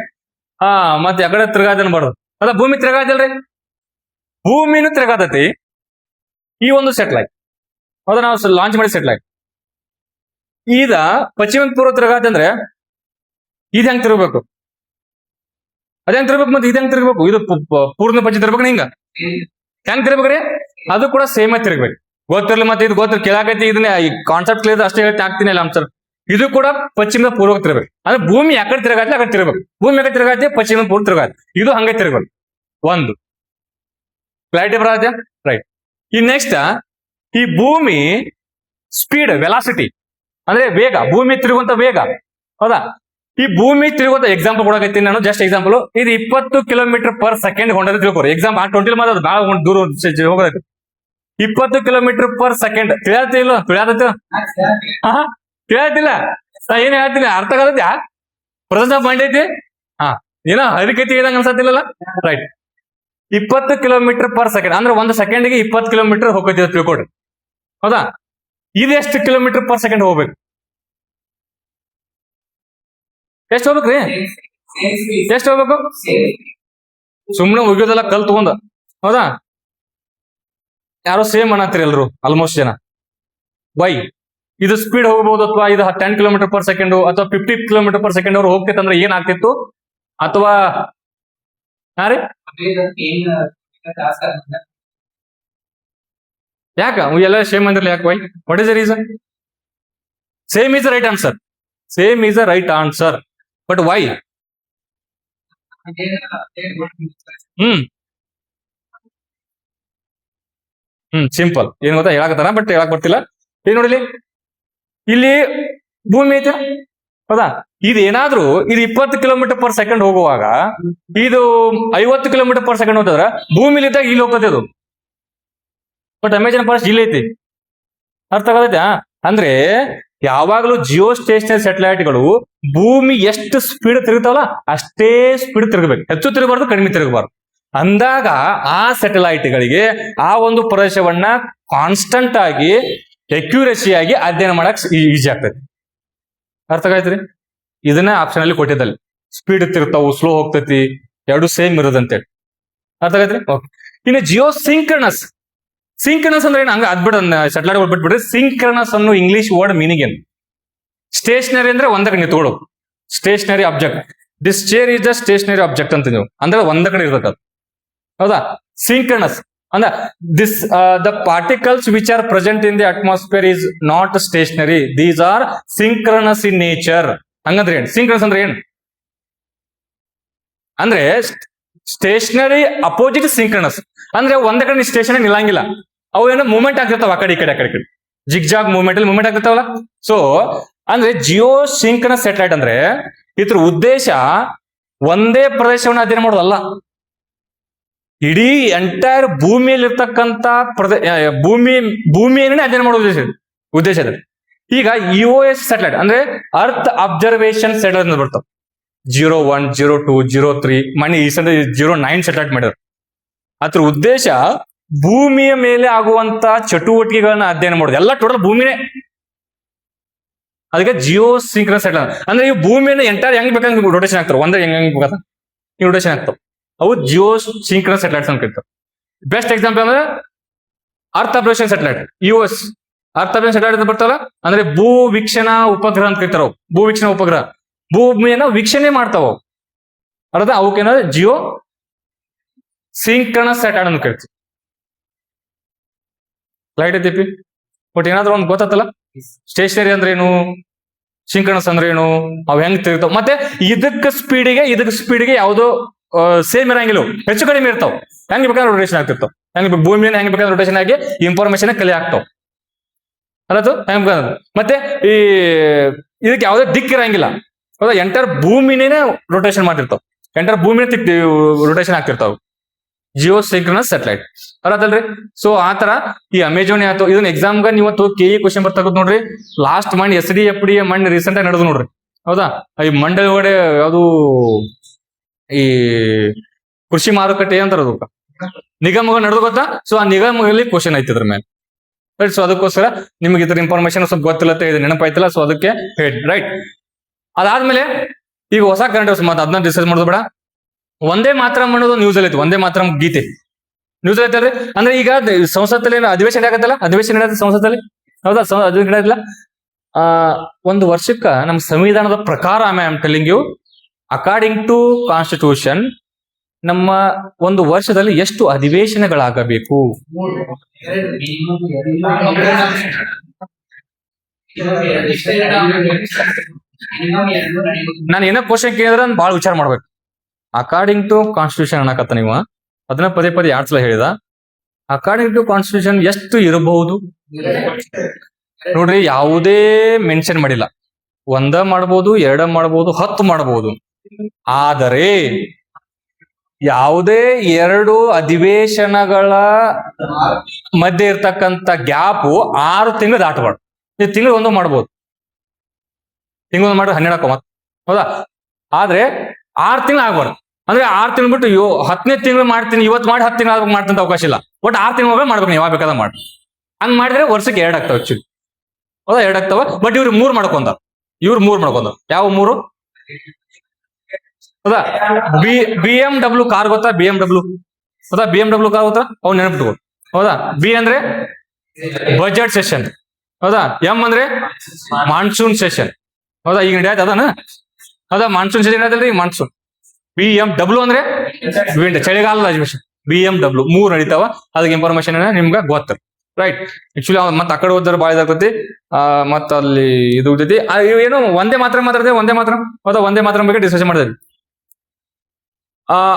ಮತ್ತೆ ಆ ಕಡೆ ತಿರುಗಾದ ಮಾಡೋದು. ಅದ ಭೂಮಿ ತಿರುಗಾತಿಲ್ರಿ, ಭೂಮಿನೂ ತಿರುಗಾತೈತಿ ಈ ಒಂದು ಸ್ಯಾಟಲೈಟ್. ಹೌದಾ, ನಾವು ಲಾಂಚ್ ಮಾಡಿ ಸ್ಯಾಟಲೈಟ್. ಈಗ ಪಶ್ಚಿಮ ಪೂರ್ವ ತಿರುಗಾತಿ ಅಂದ್ರೆ ಇದು ಹೆಂಗ್ ತಿರುಗಬೇಕು? ಅದೇಂಗ್ ತಿರ್ಬೇಕು, ಮತ್ತೆ ಇದು ಹೆಂಗ್ ತಿರ್ಬೇಕು? ಇದು ಪೂರ್ಣ ಪಶ್ಚಿಮ ತಿರ್ಬೇಕು, ಹಿಂಗ ಹೆಂಗ್ ತಿರ್ಬೇಕ್ರಿ? ಅದು ಕೂಡ ಸೇಮ್ ಆಗಿ ತಿರ್ಬೇಕು. ಗೊತ್ತಿರ್ಲಿ, ಮತ್ತೆ ಇದು ಗೊತ್ತಿರ್ ಕೇಳಾಕೈತಿ, ಇದನ್ನ ಈ ಕಾನ್ಸೆಪ್ಟ್ ಕ್ಲಿಯರ್ ಅಷ್ಟೇ ಹೇಳ್ತಾ ಆಗ್ತೀನಿ ಇಲ್ಲ ಸರ್. ಇದು ಕೂಡ ಪಶ್ಚಿಮದ ಪೂರ್ವಕ್ಕೆ ತಿರ್ಬೇಕು. ಅಂದ್ರೆ ಭೂಮಿ ಯಾಕಡೆ ತಿರುಗಾತಿ ಆ ಕಡೆ ತಿರ್ಬೇಕು. ಭೂಮಿ ಯಾಕಡೆ ತಿರುಗಾತಿ, ಪಶ್ಚಿಮ ಪೂರ್ವ ತಿರುಗಾತಿ. ಇದು ಹಂಗೆ ತಿರ್ಬೇಕು. ಒಂದು ಕ್ಲಾರಿಟಿ ಬರತ್ತೆ, ರೈಟ್? ಈ ನೆಕ್ಸ್ಟ್, ಈ ಭೂಮಿ ಸ್ಪೀಡ್, ವೆಲಾಸಿಟಿ ಅಂದ್ರೆ ವೇಗ, ಭೂಮಿ ತಿರುಗುವಂತ ವೇಗ. ಹೌದಾ, ಈ ಭೂಮಿ ತಿರುಗುವಂತ ಎಕ್ಸಾಂಪಲ್ ಕೊಡಕೈತೀನಿ ನಾನು, ಜಸ್ಟ್ ಎಕ್ಸಾಂಪಲ್. ಇದು 20 km/s ಹೊಂಡದ ತಿಳ್ಕೊರಿ. ಎಕ್ಸಾಂಪಲ್ ಆ 20 ಮಾತ್ರ ಬಹಳ ದೂರ ಹೋಗೋದೈತಿ. 20 km/s ತಿಳಿಯತ್ತಿಲ್ಲ, ತಿಳಿಯತ್ತಿಲ್ಲ, ಏನ್ ಹೇಳ್ತೀನಿ ಅರ್ಥ ಆಗತ್ತಾ? ಪ್ರೆಸೆನ್ಸ್ ಆಫ್ ಮೈಂಡ್ ಐತಿ. ಏನೋ ಅದಕ್ಕೈತಿ ಏನಾಗ ಅನ್ಸತ್ತಿಲ್ಲ, ರೈಟ್? 20 km/s ಅಂದ್ರೆ 1 ಸೆಕೆಂಡ್ಗೆ 20 ಕಿಲೋಮೀಟರ್ ಹೋಗ್ತೈತಿ ತಿಳ್ಕೊಡ್ರಿ. ಹೌದಾ, ಇದು ಎಷ್ಟು km/s ಹೋಗ್ಬೇಕು? ಎಷ್ಟು ಹೋಗ್ಬೇಕ್ರಿ? ಎಷ್ಟು ಹೋಗ್ಬೇಕು? ಸುಮ್ನೆ ಉಗಿಯೋದೆಲ್ಲ ಕಲ್ ತಗೊಂಡ. ಹೌದಾ, ಯಾರೋ ಸೇಮ್ ಅನ್ನತ್ತೀರಿ ಎಲ್ರು, ಆಲ್ಮೋಸ್ಟ್ ಜನ. ವೈ ಇದು ಸ್ಪೀಡ್ ಹೋಗಬಹುದು, ಅಥವಾ ಇದು 10 km/s ಅಥವಾ 50 km/s ಅವ್ರು ಹೋಗ್ತೈತೆ ಅಂದ್ರೆ ಏನ್ ಆಗ್ತಿತ್ತು? ಅಥವಾ ಯಾಕ ಎಲ್ಲ ಸೇಮ್ ಅಂದ್ರಲ್ಲ ಯಾಕೆ why what is the reason? Same is the right answer. Same is the right answer. But why? Hmm simple. ಏನ್ ಗೊತ್ತಾ ಹೇಳಕತ್ತಾರ, ಬಟ್ ಹೇಳಕ್ ಬರ್ತಿಲ್ಲ. ಏನ್ ನೋಡಿಲಿ, ಇಲ್ಲಿ ಭೂಮಿ ಐತೆ ಹೌದಾ, ಇದು ಏನಾದ್ರೂ ಇದು 20 ಕಿಲೋಮೀಟರ್ ಪರ್ ಸೆಕೆಂಡ್ ಹೋಗುವಾಗ ಇದು 50 ಕಿಲೋಮೀಟರ್ ಪರ್ ಸೆಕೆಂಡ್ ಹೋಗ್ತದ್ರ ಭೂಮಿಲಿ ಇದ್ದಾಗ ಇಲ್ಲಿ ಹೋಗ್ತದೆ ಅದು. ಬಟ್ ಅಮೆಜಾನ್ ಫಾರೆಸ್ಟ್ ಇಲ್ಲಿ ಐತಿ. ಅರ್ಥ ಆಗತೈತಾ? ಅಂದ್ರೆ ಯಾವಾಗಲೂ ಜಿಯೋ ಸ್ಟೇಷನರಿ ಸ್ಯಾಟಲೈಟ್ಗಳು ಭೂಮಿ ಎಷ್ಟು ಸ್ಪೀಡ್ ತಿರುಗ್ತಾವಲ್ಲ ಅಷ್ಟೇ ಸ್ಪೀಡ್ ತಿರುಗಬೇಕು, ಹೆಚ್ಚು ತಿರುಗಬಾರ್ದು, ಕಡಿಮೆ ತಿರುಗಬಾರ್ದು. ಅಂದಾಗ ಆ ಸ್ಯಾಟಲೈಟ್ಗಳಿಗೆ ಆ ಒಂದು ಪ್ರದೇಶವನ್ನ ಕಾನ್ಸ್ಟಂಟ್ ಆಗಿ ಅಕ್ಯುರಸಿ ಆಗಿ ಅಧ್ಯಯನ ಮಾಡಕ್ ಈಜಿ ಆಗ್ತೈತಿ. ಅರ್ಥ ಆಗೈತ್ರಿ? ಇದನ್ನ ಆಪ್ಷನ್ ಅಲ್ಲಿ ಕೊಟ್ಟಿದ್ದಲ್ಲಿ ಸ್ಪೀಡ್ ತಿರುಗ್ತಾವು, ಸ್ಲೋ ಹೋಗ್ತೈತಿ, ಎರಡು ಸೇಮ್ ಇರೋದಂತೇಳಿ. ಅರ್ಥ ಆಗೈತ್ರಿ? ಓಕೆ. ಇನ್ನು ಜಿಯೋ ಸಿಂಕ್ರನಸ್. ಸಿಂಕ್ರನಸ್ ಅಂದ್ರೆ ಏನು? ಹಂಗ ಅದ್ಬಿಡ ಸೆಟ್ಲೈಟ್ ಬಿಟ್ಬಿಡ್ರಿ. ಸಿಂಕ್ರನಸ್ ಅನ್ನೋ ಇಂಗ್ಲಿಷ್ ವರ್ಡ್ ಮೀನಿಂಗ್ ಏನು? ಸ್ಟೇಷನರಿ ಅಂದ್ರೆ ಒಂದ ಕಡೆ ನಿಂತ್ಕೊಳ್ಳೋ stationary object. This chair is the stationary object ಅಂತ ನೀವು ಅಂದ್ರೆ ಒಂದ ಕಡೆ ಇರ್ತದೆ ಅದು. ಹೌದಾ? ಸಿಂಕ್ರನಸ್ ಅಂದ್ರ this the particles which are present in the atmosphere is not stationary, these are synchronous in nature. ಹಂಗಂದ್ರೆ ಏನ್? ಸಿಂಕ್ರನಸ್ ಅಂದ್ರೆ ಏನು ಅಂದ್ರೆ ಸ್ಟೇಷನರಿ ಅಪೋಸಿಟ್ ಸಿಂಕ್ರನಸ್ ಅಂದ್ರೆ ಒಂದ ಕಡೆ ಸ್ಟೇಷನ್ ನಿಲ್ಲಂಗಿಲ್ಲ, ಅವು ಏನೋ ಮೂವ್ಮೆಂಟ್ ಆಗ್ತಿರ್ತಾವ ಆ ಕಡೆ ಈ ಕಡೆ ಆ ಕಡೆ ಜಿಗ್ ಮೂವ್ಮೆಂಟ್ ಅಲ್ಲಿ ಮೂವ್ಮೆಂಟ್ ಆಗ್ತಿರ್ತಾವಲ್ಲ. ಸೊ ಅಂದ್ರೆ ಜಿಯೋ ಸಿಂಕ್ರನಸ್ ಸ್ಯಾಟಲೈಟ್ ಅಂದ್ರೆ ಇದ್ರ ಉದ್ದೇಶ ಒಂದೇ ಪ್ರದೇಶವನ್ನು ಅಧ್ಯಯನ ಮಾಡೋದಲ್ಲ, ಇಡೀ ಎಂಟೈರ್ ಭೂಮಿಯಲ್ಲಿ ಇರ್ತಕ್ಕಂತ ಭೂಮಿಯನ್ನೇ ಅಧ್ಯಯನ ಮಾಡೋ ಉದ್ದೇಶ ಇದೆ. ಈಗ EOS ಸ್ಯಾಟಲೈಟ್ ಅಂದ್ರೆ ಅರ್ತ್ ಅಬ್ಸರ್ವೇಷನ್ ಸ್ಯಾಟಲೈಟ್ ಅಂತ ಬರ್ತಾವ. 01, 02, 03 ಮನೆ ಈ 09 ಸ್ಯಾಟಲೈಟ್ ಮಾಡ್ಯಾರ. ಅದ್ರ ಉದ್ದೇಶ ಭೂಮಿಯ ಮೇಲೆ ಆಗುವಂತ ಚಟುವಟಿಕೆಗಳನ್ನ ಅಧ್ಯಯನ ಮಾಡೋದು, ಎಲ್ಲ ಟೋಟಲ್ ಭೂಮಿನೇ. ಅದಕ್ಕೆ ಜಿಯೋ ಸಿಂಕ್ರನಸ್ ಸ್ಯಾಟಲೈಟ್ ಅಂದ್ರೆ ಈ ಭೂಮಿಯನ್ನು ಎಂಟೈರ್ ಹೆಂಗ್ ಬೇಕಂದ್ರೆ ರೊಟೇಷನ್ ಆಗ್ತಾವ, ಒಂದೇ ಹೆಂಗ್ ಬೇಕಾದ ಈ ರೊಟೇಷನ್ ಆಗ್ತಾವ. ಅವು ಜಿಯೋ ಸಿಂಕ್ರನಸ್ ಸ್ಯಾಟಲೈಟ್ಸ್ ಅಂತ ಕರಿತಾವ. ಬೆಸ್ಟ್ ಎಕ್ಸಾಂಪಲ್ ಅಂದ್ರೆ earth observation satellite EOS. Earth observation satellite ಅಂತ ಬರ್ತಾವಲ್ಲ ಅಂದ್ರೆ ಭೂ ವೀಕ್ಷಣಾ ಉಪಗ್ರಹ ಅಂತ ಕರಿತಾರ. ಭೂ ವೀಕ್ಷಣಾ ಉಪಗ್ರಹ ಭೂಮಿಯನ್ನ ವೀಕ್ಷಣೆ ಮಾಡ್ತಾವ. ಅರ್ಧ ಅವಕ್ಕೇನ ಜಿಯೋ ಸಿಂಕ್ರನಸ್ ಸ್ಯಾಟಲೈಟ್ ಅಂತ ಕರಿತೀವಿ. ಲೈಟ್ ಐತಿ ಬಟ್ ಏನಾದ್ರು ಒಂದು ಗೊತ್ತಲ್ಲ, ಸ್ಟೇಷನರಿ ಅಂದ್ರೆ ಏನು, ಸಿಂಕ್ರನಸ್ ಅಂದ್ರೆ ಏನು, ಅವ್ ಹೆಂಗ್ ತಿರುಗ್ತಾವ, ಮತ್ತೆ ಇದಕ್ಕೆ ಸ್ಪೀಡಿಗೆ ಯಾವ್ದೋ ಸೇಮ್ ಇರಂಗಿಲ್ಲ, ಹೆಚ್ಚು ಕಡಿಮೆ ಇರ್ತಾವ. ಹೆಂಗ್ ಬೇಕಾದ್ರೆ ರೊಟೇಷನ್ ಆಗ್ತಿರ್ತಾವ, ಹೆಂಗ್ ಭೂಮಿಯನ್ನು ಹೆಂಗ್ ಬೇಕಾದ್ರೆ ರೊಟೇಷನ್ ಆಗಿ ಇನ್ಫಾರ್ಮೇಶನ್ ಕಲೆ ಆಗ್ತಾವ ಅಲ್ಲದು ಹೆಂಗ್ ಬೇಕಾದ್ರೆ. ಮತ್ತೆ ಈ ಇದಕ್ಕೆ ಯಾವ್ದೇ ದಿಕ್ ಇರಂಗಿಲ್ಲ, ಹೌದಾ, ಎಂಟರ್ ಭೂಮಿನೇ ರೊಟೇಷನ್ ಮಾಡ್ತಿರ್ತಾವ, ಎಂಟರ್ ಭೂಮಿನೇ ರೊಟೇಷನ್ ಆಗ್ತಿರ್ತಾವ ಜಿಯೋ ಸಿಂಕ್ರನಸ್ ಸ್ಯಾಟಲೈಟ್ ಅಲ್ಲದಲ್ರಿ. ಸೊ ಆತರ ಈ ಅಮೆಜಾನ್ ಆಯ್ತು, ಇದನ್ನ ಎಕ್ಸಾಮ್ಗ ನೀವತ್ತು KE ಕ್ವಶನ್ ಬರ್ತಾಗತ್ ನೋಡ್ರಿ. ಲಾಸ್ಟ್ ಮಂಡ್ SDFD ಮಂಡ್ ರೀಸೆಂಟ್ ಆಗಿ ನಡೆದು ನೋಡ್ರಿ, ಹೌದಾ. ಈ ಮಂಡಳಿ ಒಳಗಡೆ ಯಾವುದು ಈ ಕೃಷಿ ಮಾರುಕಟ್ಟೆ ಅಂತಾರ ನಿಗಮಗಳು ನಡೆದು ಗೊತ್ತಾ. ಸೊ ಆ ನಿಗಮಗಳಲ್ಲಿ ಕ್ವಶನ್ ಐತಿ ಅದ್ರ ಮೇಲೆ, ರೈಟ್. ಸೊ ಅದಕ್ಕೋಸ್ಕರ ನಿಮ್ಗೆ ಇದ್ರ ಇನ್ಫಾರ್ಮೇಶನ್ ಸ್ವಲ್ಪ ಗೊತ್ತಿಲ್ಲತ್ತೆ, ಇದು ನೆನಪಾಯ್ತಿಲ್ಲ, ಸೊ ಅದಕ್ಕೆ ಹೇಳಿ, ರೈಟ್. ಅದಾದ್ಮೇಲೆ ಈಗ ಹೊಸ ಕರೆಂಟ್ ಅಫೇರ್ಸ್ ಮತ್ತೆ ಅದನ್ನ ಡಿಸ್ಕಸ್ ಮಾಡೋದು ಬೇಡ. ಒಂದೇ ಮಾತರಂ ಅನ್ನೋದು ನ್ಯೂಸ್ ಅಲ್ಲಿ ಐತಿ, ಒಂದೇ ಮಾತರಂ ಗೀತೆ ನ್ಯೂಸ್ ಐತಲ್ರಿ. ಅಂದ್ರೆ ಈಗ ಸಂಸತ್ತಲ್ಲಿ ಅಧಿವೇಶನ ಆಗತ್ತಲ್ಲ, ಅಧಿವೇಶನ ನಡೆಯುತ್ತೆ ಸಂಸತ್ತಲ್ಲಿ, ಹೌದಾ. ಅಧಿವೇಶನ ನಡೆಯಲ್ಲ ಒಂದು ವರ್ಷಕ್ಕ ನಮ್ಮ ಸಂವಿಧಾನದ ಪ್ರಕಾರ, I am telling you, according to constitution ನಮ್ಮ ಒಂದು ವರ್ಷದಲ್ಲಿ ಎಷ್ಟು ಅಧಿವೇಶನಗಳಾಗಬೇಕು? ನಾನು ಏನೋ ಕ್ವಶನ್ ಕೇಳಿದ್ರೆ ನಾನು ಬಹಳ ವಿಚಾರ ಮಾಡ್ಬೇಕು. ಅಕಾರ್ಡಿಂಗ್ ಟು ಕಾನ್ಸ್ಟಿಟ್ಯೂಷನ್ ಅನ್ನಕತ್ತ ನೀವು ಅದನ್ನ ಪದೇ 2 ಸಲ ಹೇಳಿದ. ಅಕಾರ್ಡಿಂಗ್ ಟು ಕಾನ್ಸ್ಟಿಟ್ಯೂಷನ್ ಎಷ್ಟು ಇರಬಹುದು ನೋಡ್ರಿ, ಯಾವುದೇ ಮೆನ್ಷನ್ ಮಾಡಿಲ್ಲ. 1 ಮಾಡ್ಬೋದು, 2 ಮಾಡ್ಬೋದು, 10 ಮಾಡ್ಬೋದು. ಆದರೆ ಯಾವುದೇ 2 ಅಧಿವೇಶನಗಳ ಮಧ್ಯೆ ಇರ್ತಕ್ಕಂಥ ಗ್ಯಾಪ್ 6 ತಿಂಗಳು ದಾಟಬಾರ್ದು. ನೀವು ತಿಂಗಳು 1 ಮಾಡ್ಬೋದು, ತಿಂಗಳು 1 ಮಾಡಿದ್ರೆ 12 ಮತ್, ಹೌದಾ. ಆದ್ರೆ 6 ತಿಂಗಳು ಆಗ್ಬಾರ್ದು. ಅಂದ್ರೆ 6 ತಿಂಗಳು ಬಿಟ್ಟು 10ನೇ ತಿಂಗಳು ಮಾಡ್ತೀನಿ, ಇವತ್ತು ಮಾಡಿ 10 ತಿಂಗಳು ಮಾಡ್ತಂತ ಅವಕಾಶ ಇಲ್ಲ. ಒಟ್ಟು 6 ತಿಂಗಳು ಮಾಡ್ಬೇಕು, ನೀವು ಯಾವಾಗ ಬೇಕಾದ ಮಾಡಿ. ಹಂಗ್ ಮಾಡಿದ್ರೆ ವರ್ಷಕ್ಕೆ 2 ಆಗ್ತಾವ ಆಕ್ಚುಲಿ, ಹೌದಾ, 2 ಆಗ್ತಾವ. ಬಟ್ ಇವ್ರು 3 ಮಾಡ್ಕೊಂಡಾರ, ಯಾವ 3? ಹೌದಾ, BMW ಕಾರ್ ಗೊತ್ತಾ, BMW, ಹೌದಾ, BMW ಕಾರ್ ಗೊತ್ತಾ, ಅವ್ನು ನೆನಪಿಟ್ಕೋ, ಹೌದಾ. ಬಿ ಅಂದ್ರೆ ಬಜೆಟ್ ಸೆಷನ್, ಹೌದಾ. ಎಂ ಅಂದ್ರೆ ಮಾನ್ಸೂನ್ ಸೆಷನ್, ಹೌದಾ. ಈಗ ನಡೆಯತ್ತೆ ಅದಾನ, ಹೌದಾ. ಮಾನ್ಸೂನ್ ಸೆಷನ್ ಅದಲ್ರಿ, ಮಾನ್ಸೂನ್. BMW ಅಂದ್ರೆ ವಿಂಟರ್, ಚಳಿಗಾಲದ ಅಧಿವೇಶನ. BMW 3 ನಡೀತಾವ. ಅದಕ್ಕೆ ಇನ್ಫಾರ್ಮೇಶನ್ ನಿಮ್ಗೆ ಗೊತ್ತ, ರೈಟ್. ಆಕ್ಚುಲಿ ಮತ್ತೆ ಆ ಕಡೆ ಹೋದ್ರೆ ಬಾಳ ಇದಾಗ್ತತಿ. ಮತ್ತ ಅಲ್ಲಿ ಇದು ಉಳಿತೈತಿ. ಏನು ಒಂದೇ ಮಾತ್ರ ಮಾತಾಡಿದೆ, ಒಂದೇ ಮಾತ್ರ ಹೌದಾ, ಒಂದೇ ಮಾತ್ರ ಬಗ್ಗೆ ಡಿಸ್ಕಷನ್ ಮಾಡಿದ್ವಿ.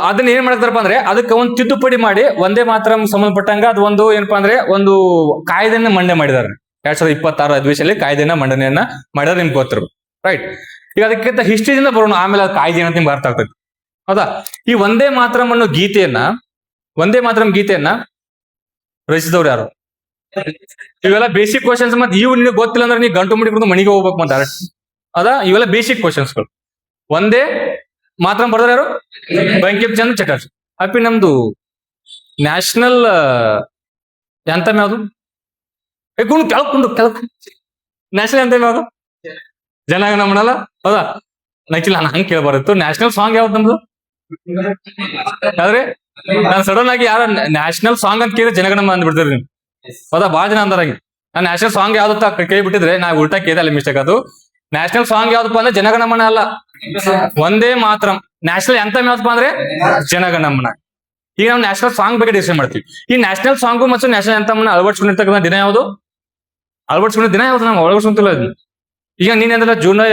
ಅದನ್ನ ಏನ್ ಮಾಡ್ತಾರಪ್ಪ ಅಂದ್ರೆ ಅದಕ್ಕೆ ಒಂದು ತಿದ್ದುಪಡಿ ಮಾಡಿ ಒಂದೇ ಮಾತ್ರ ಸಂಬಂಧಪಟ್ಟಂಗ ಅದು ಒಂದು ಏನಪ್ಪಾ ಅಂದ್ರೆ ಒಂದು ಕಾಯ್ದೆನ ಮಂಡನೆ ಮಾಡಿದಾರೆ. 2026 ಅಧಿವೇಶನದಲ್ಲಿ ಕಾಯ್ದೆನ ಮಂಡನೆಯನ್ನ ಮಾಡಿದ್ರೆ ನಿಮ್ಗೆ ಗೊತ್ತಿರ್ಬೇಕು. ರೈಟ್. ಈಗ ಅದಕ್ಕಿಂತ ಹಿಸ್ಟ್ರಿಯಿಂದ ಬರೋಣ, ಆಮೇಲೆ ಅದು ಕಾಯ್ದೆ ಅಂತ ನಿಮ್ಗೆ ಅರ್ಥ ಆಗ್ತದೆ. ಹೌದಾ. ಈ ಒಂದೇ ಮಾತರಂ ಅನ್ನೋ ಒಂದೇ ಮಾತರಂ ಗೀತೆಯನ್ನ ರಚಿಸಿದವ್ರು ಯಾರು? ಇವೆಲ್ಲ ಬೇಸಿಕ್ ಕ್ವಶನ್ಸ್. ಮತ್ತೆ ಇವು ನಿನಗೆ ಗೊತ್ತಿಲ್ಲ ಅಂದ್ರೆ ನೀ ಗಂಟು ಮುಡಿ ಮನೆಗೆ ಹೋಗ್ಬೇಕು ಮತ್ತೆ. ಅದಾ ಇವೆಲ್ಲ ಬೇಸಿಕ್ ಕ್ವಶನ್ಸ್ಗಳು. ಒಂದೇ ಮಾತರಂ ಬರ್ದಾರ ಯಾರು? ಬಂಕಿಮ್ ಚಂದ್ರ ಚಟರ್ಜಿ. ಅಪ್ಪಿ ನಮ್ದು ನ್ಯಾಷನಲ್ ಆಂಥಮ್ ಯಾವುದು? ಕೆಳಕು ನ್ಯಾಷನಲ್ ಆಂಥಮ್ ಯಾವುದು? ಜನಗಣಮನಲ್ಲ. ಹೌದಾ. ಆಕ್ಚುಲಿ ನಾನು ಹಂಗೆ ಕೇಳಬಾರದು. ನ್ಯಾಷನಲ್ ಸಾಂಗ್ ಯಾವ್ದು ನಮ್ದು? ಆದ್ರೆ ನಾನು ಸಡನ್ ಆಗಿ ಯಾರ ನ್ಯಾಷನಲ್ ಸಾಂಗ್ ಅಂತ ಕೇಳಿದ್ರೆ ಜನಗಣಮನ ಅಂದ್ಬಿಡ್ತೀರಿ ನೀವು. ಹೌದಾ. ಬಾಳ ಜನ ಅಂದಾರಾಗಿ ನಾನು ನ್ಯಾಷನಲ್ ಸಾಂಗ್ ಯಾವ್ದು ಕೇಳ್ಬಿಟ್ಟಿದ್ರೆ ನಾ ಉಲ್ಟಾ ಕೇಳಿದೆ, ಅಲ್ಲಿ ಮಿಸ್ಟೇಕ್. ಅದು ನ್ಯಾಷನಲ್ ಸಾಂಗ್ ಯಾವ್ದಪ್ಪ ಅಂದ್ರೆ ಜನಗಣಮನ ಅಲ್ಲ, ಒಂದೇ ಮಾತರಂ. ನ್ಯಾಷನಲ್ ಆಂಥಮ್ ಯಾವ್ದಪ್ಪ ಅಂದ್ರೆ ಜನಗಣಮನ. ಈಗ ನಾವು ನ್ಯಾಷನಲ್ ಸಾಂಗ್ ಬಗ್ಗೆ ಡಿಸ್ಕಸ್ ಮಾಡ್ತೀವಿ. ಈ ನ್ಯಾಷನಲ್ ಸಾಂಗು ಮತ್ತು ನ್ಯಾಷನಲ್ ಆಂಥಮ್ ಅಳವಡಿಸ್ಕೊಂಡಿರ್ತಕ್ಕಂಥ ದಿನ ಯಾವುದು? ಅಳವಡಿಸ್ಕೊಂಡಿದ್ದ ದಿನ ಯಾವ್ದು? ನಾವು ಅಳವಡಿಸ್ಕೊಂತಿಲ್ಲ. ಈಗ ನೀನ್ ಅಂದ್ರೆ ಜುಲೈ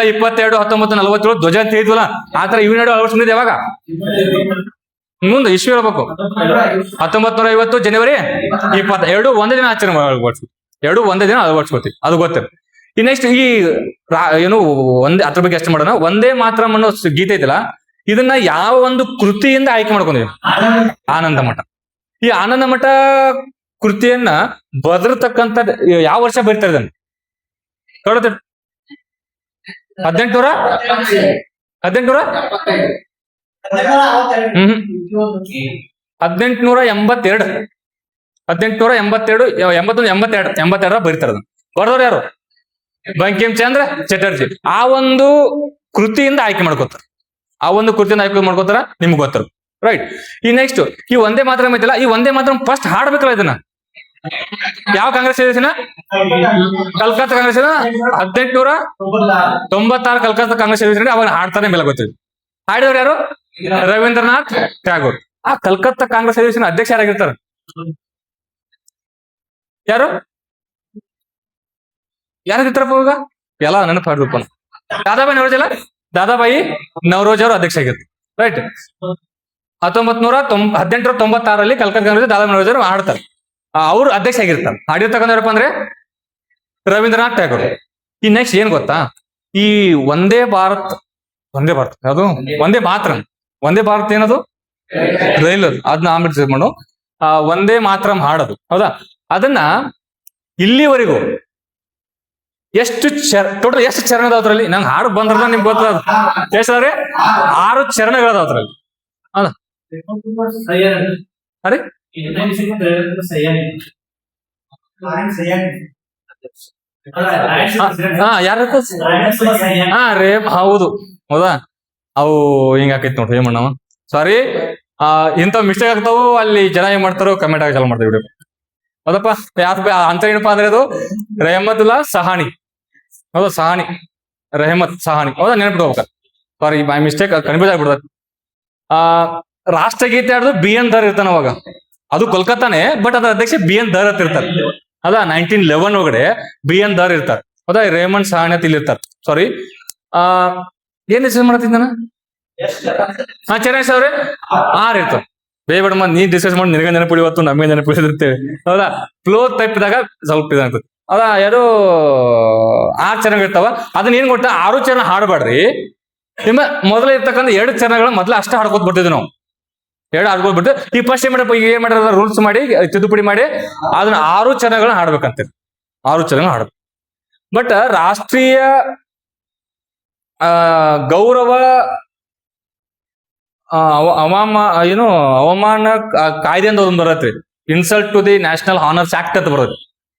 22, 1947 ಧ್ವಜ ಅಂತ ಹೇಳಿದ್ವಲ್ಲ, ಆತರ ಇವ್ ಅಳವಡಿಸ್ಕೊಂಡಿದ್ದು ಯಾವಾಗ? ಮುಂದೆ ಇಶ್ಯೂ ಹೇಳ್ಬೇಕು. 1950 ಜನವರಿ 22 ಒಂದೇ ದಿನ ಆಚರಣೆ ಅಳವಡಿಸ್ತೀವಿ. 2 ಒಂದೇ ದಿನ ಅಳವಡಿಸ್ಕೊತೀವಿ, ಅದು ಗೊತ್ತಿಲ್ಲ. ಈ ನೆಕ್ಸ್ಟ್ ಈ ಏನು ಒಂದೇ ಅದ್ರ ಬಗ್ಗೆ ಅಷ್ಟು ಮಾಡೋಣ. ಒಂದೇ ಮಾತರಂ ಅನ್ನೋ ಗೀತೆ ಐತಿಲ್ಲ, ಇದನ್ನ ಯಾವ ಒಂದು ಕೃತಿಯಿಂದ ಆಯ್ಕೆ ಮಾಡ್ಕೊಂಡಿವಿ? ಆನಂದ ಮಠ. ಈ ಆನಂದ ಮಠ ಕೃತಿಯನ್ನ ಬದರ್ತಕ್ಕಂಥ ಯಾವ ವರ್ಷ ಬರೀತಾರೆ ಇದನ್ನ? 1800 1882 ಬರೀತಾರ. ಬರ್ದವ್ರು ಯಾರು? ಬಂಕಿಮ್ ಚಂದ್ರ ಚಟರ್ಜಿ. ಆ ಒಂದು ಕೃತಿಯಿಂದ ಆಯ್ಕೆ ಮಾಡ್ಕೋತಾರ. ನಿಮ್ಗೆ ಗೊತ್ತಾರ. ರೈಟ್. ಈ ನೆಕ್ಸ್ಟ್ ಈ ಒಂದೇ ಮಾತರಂ ಐತಿಲ್ಲ, ಈ ಒಂದೇ ಮಾತರಂ ಫಸ್ಟ್ ಹಾಡ್ಬೇಕಲ್ಲ ಇದನ್ನ ಯಾವ ಕಾಂಗ್ರೆಸ್ ಅಧಿವೇಶನ? ಕಲ್ಕತ್ತಾ ಕಾಂಗ್ರೆಸ್ 1896 ಕಲ್ಕತ್ತಾ ಕಾಂಗ್ರೆಸ್ ಅಧಿವೇಶನ. ಅವಾಗ ಹಾಡ್ತಾನೆ ಮೇಲೆ ಗೊತ್ತಿದೆ. ಹಾಡಿದವ್ರು ಯಾರು? ರವೀಂದ್ರನಾಥ್ ಟ್ಯಾಗೋರ್. ಆ ಕಲ್ಕತ್ತಾ ಕಾಂಗ್ರೆಸ್ ಅಧಿವೇಶನ ಅಧ್ಯಕ್ಷ ಯಾರಾಗಿರ್ತಾರ? ಯಾರಾಗಿರ್ತಾರಪ್ಪ ಇವಾಗ? ಎಲ್ಲ ನೆನಪು ಹಾಡ್ಬೇಕು. ದಾದಾಬಾಯಿ ನವರೋಜ್ ಅವರು ಅಧ್ಯಕ್ಷ ಆಗಿರ್ತಾರೆ. ರೈಟ್. 1896 ಕಲ್ಕತ್ತಾ ಕಾಂಗ್ರೆಸ್ ದಾದಾಬಾಯಿ ನವರೋಜ್ ಅವರು ಹಾಡ್ತಾರೆ. ಅವ್ರು ಅಧ್ಯಕ್ಷ ಆಗಿರ್ತಾರೆ. ಹಾಡಿರ್ತಕ್ಕಂಥವ್ರಪ್ಪ ಅಂದ್ರೆ ರವೀಂದ್ರನಾಥ್ ಟ್ಯಾಗೋರ್. ಈ ನೆಕ್ಸ್ಟ್ ಏನ್ ಗೊತ್ತಾ? ಈ ಒಂದೇ ಭಾರತ್ ಯಾವುದು? ಒಂದೇ ಭಾರತ್ ಏನದು? ರೈಲು. ಅದನ್ನ ಆಮೇಲೆ ಮಾಡು. ಒಂದೇ ಮಾತರಂ ಹಾಡೋದು. ಹೌದಾ. ಅದನ್ನ ಇಲ್ಲಿವರೆಗೂ ಎಷ್ಟು ಟೋಟಲ್ ಎಷ್ಟು ಚರಣ ಅದಾವ ಅದ್ರಲ್ಲಿ? ನಂಗೆ ಹಾಡು ಬಂದ್ರಲ್ಲ ನಿಮ್ಗೆ ಗೊತ್ತದ. ಎಷ್ಟಾದ್ರೆ 6 ಚರಣಗಳದಾವ ಅದ್ರಲ್ಲಿ. ಹೌದಾ. ಅರೆ ಹೌದು. ಹೌದಾ. ಅವು ಹಿಂಗ ಆಕೈತಿ ನೋಡ್ರಿ. ಏನ್ ಮಾಡವ? ಸಾರಿ. ಇಂಥ ಮಿಸ್ಟೇಕ್ ಆಗ್ತಾವು. ಅಲ್ಲಿ ಜನ ಏನ್ ಮಾಡ್ತಾರೋ ಕಮೆಂಟ್ ಆಗಿ ಚಾಲು ಮಾಡ್ತೀವಿ ವಿಡಿಯೋ. ಹೌದಪ್ಪ. ಅಂತ ಏನಪ್ಪಾ ಅಂದ್ರೆ ಅದು ರೆಹಮತುಲ್ಲಾ ಸಹಾನಿ. ಹೌದಾ. ರೆಹಮತ್ ಸಹಾನಿ. ಹೌದಾ. ನೆನಪಿಟ್ಕೋಬೇಕ. ಸಾರಿ, ಬೈ ಮಿಸ್ಟೇಕ್ ಕನ್ಫ್ಯೂಸ್ ಆಗ್ಬಿಡ್ತದೆ. ರಾಷ್ಟ್ರಗೀತೆ ಆಡಿದ್ರು BN ಧರ್ ಇರ್ತಾನ ಅವಾಗ. ಅದು ಕೋಲ್ಕತ್ತಾನೆ, ಬಟ್ ಅದ್ರ ಅಧ್ಯಕ್ಷ BN ಧರ್ ಅಂತ ಇರ್ತಾರೆ. ಅದ 1911 ಒಳಗಡೆ BN ಧರ್ ಇರ್ತಾರೆ. ಹೌದಾ. ರೇಮಂಡ್ ಸಹಾನಿ ಅಂತ ಇಲ್ಲಿ ಇರ್ತಾರೆ. ಸಾರಿ. ಏನ್ ಡಿಸ್ಕಸ್ ಮಾಡತ್ತಿದ್ದ ನಾನು? ಚರಣೇಶ್ ಅವ್ರೆ 6 ಇರ್ತಾವ. ಬೇಡ ನೀ ಡಿಸ್ಕಸ್ ಮಾಡಿ ನಿನಗೆ ನೆನಪು ಇವತ್ತು ನಮಗೆ ನೆನಪು ಇರ್ತೇವೆ. ಹೌದಾ. ಫ್ಲೋ ತಪ್ಪಿದಾಗ ಸ್ವಲ್ಪ ಇದಾಗ್ತದೆ. ಹೌದಾ. 6 ಚರಣಗಳು ಇರ್ತಾವ. ಅದನ್ನ ಏನ್ ಕೊಟ್ಟ 6 ಚರಣ ಹಾಡಬೇಡ್ರಿ. ನಿಮ್ಮ ಮೊದಲ ಇರ್ತಕ್ಕಂಥ 2 ಚರಣಗಳು ಮೊದಲ ಅಷ್ಟೇ ಹಾಡ್ಕೋತ ಬರ್ತಿದ್ವಿ ನಾವು. 2 ಹಾಡ್ಕೋತ ಬಿಟ್ಟು ಈ ಫಸ್ಟ್ ಏನ್ ಮಾಡ್ಯಾರ ರೂಲ್ಸ್ ಮಾಡಿ ತಿದ್ದುಪಡಿ ಮಾಡಿ ಅದನ್ನ 6 ಚರಣಗಳನ್ನ ಹಾಡ್ಬೇಕಂತೀರಿ. 6 ಚರಣ ಹಾಡ್ಬೇಕು. ಬಟ್ ರಾಷ್ಟ್ರೀಯ ಗೌರವ ಅವಮಾನ ಕಾಯ್ದೆ ಅಂತ ಒಂದು ಬರತ್ರಿ. Insult to the national honours act ಅಂತ ಬರೋದು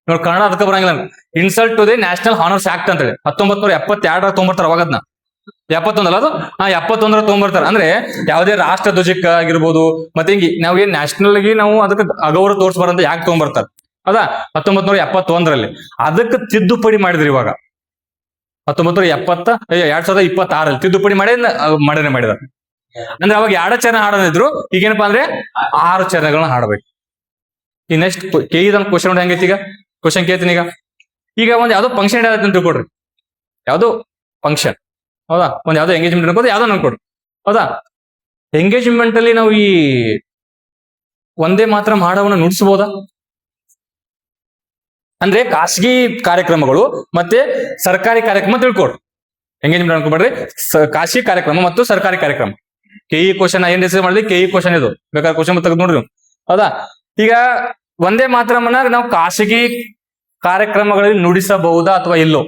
ನೋಡಿ. ಕನ್ನಡ ಅದಕ್ಕೆ ಬರಂಗಿಲ್ಲ. Insult to the national honours act ಅಂತ ಹೇಳಿ 1972 ತೊಗೊಂಬರ್ತಾರ. ಅವಾಗದ್ನ 71 ಅಲ್ಲ ಅದು 71 ತೊಗೊಂಬರ್ತಾರ. ಅಂದ್ರೆ ಯಾವುದೇ ರಾಷ್ಟ್ರ ಧ್ವಜಕ್ಕೆ ಆಗಿರ್ಬೋದು, ಮತ್ತೆ ಹಿಂಗಿ ನಾವು ಏನ್ ನ್ಯಾಷನಲ್ ಗೆ ನಾವು ಅದಕ್ಕೆ ಅಗೌರವ ತೋರಿಸಬಾರಂತ ಯಾಕೆ ತೊಗೊಂಬರ್ತಾರ? ಅದಾ 1971 ಅದಕ್ಕೆ ತಿದ್ದುಪಡಿ ಮಾಡಿದ್ರಿ. ಇವಾಗ 2026 ತಿದ್ದುಪಡಿ ಮಾಡಿ ಮಾಡಿದಾರೆ. ಅಂದ್ರೆ ಅವಾಗ 2 ಚರಣ ಹಾಡೋದಿದ್ರು, ಈಗೇನಪ್ಪಾ ಅಂದ್ರೆ 6 ಚರಣಗಳನ್ನ ಹಾಡ್ಬೇಕು. ಈ ನೆಕ್ಸ್ಟ್ ಕೇಳಿದ ಕ್ವಶನ್ ಹೆಂಗೈತಿ ಈಗ ಕ್ವಶನ್ ಕೇಳ್ತೀನಿ ಈಗ ಒಂದ್ ಯಾವ್ದೋ ಫಂಕ್ಷನ್ ಅಂತ ತಿಳ್ಕೊಡ್ರಿ, ಯಾವ್ದೋ ಫಂಕ್ಷನ್ ಹೌದಾ, ಒಂದ್ ಯಾವ್ದೋ ಎಂಗೇಜ್ಮೆಂಟ್ ಅನ್ಕೋದು ಯಾವ್ದೋ ಅನ್ಕೊಡ್ರಿ ಹೌದಾ. ಎಂಗೇಜ್ಮೆಂಟ್ ಅಲ್ಲಿ ನಾವು ಈ ಒಂದೇ ಮಾತ್ರ ಹಾಡವನ್ನ ನುಡಿಸಬಹುದಾ? ಅಂದ್ರೆ ಖಾಸಗಿ ಕಾರ್ಯಕ್ರಮಗಳು ಮತ್ತೆ ಸರ್ಕಾರಿ ಕಾರ್ಯಕ್ರಮ ತಿಳ್ಕೊಡ್ರಿ. ಎಂಗೇಜ್ಮೆಂಟ್ ಅನ್ಕೊಬೇಡ್ರಿ, ಖಾಸಗಿ ಕಾರ್ಯಕ್ರಮ ಮತ್ತು ಸರ್ಕಾರಿ ಕಾರ್ಯಕ್ರಮ. ಕೆಇ ಕ್ವಶನ್ ಏನ್ ಡಿಸೈಡ್ ಮಾಡಿದ್ವಿ, ಕೆಇ ಕ್ವಶನ್ ಇದು ಬೇಕಾದ್ರೆ ಕ್ವಶನ್ ತೆಗೆದು ನೋಡ್ರಿ ಹೌದಾ. ಈಗ ಒಂದೇ ಮಾತ್ರಮನ್ನ ನಾವು ಖಾಸಗಿ ಕಾರ್ಯಕ್ರಮಗಳಲ್ಲಿ ನುಡಿಸಬಹುದಾ ಅಥವಾ ಇಲ್ಲೋ?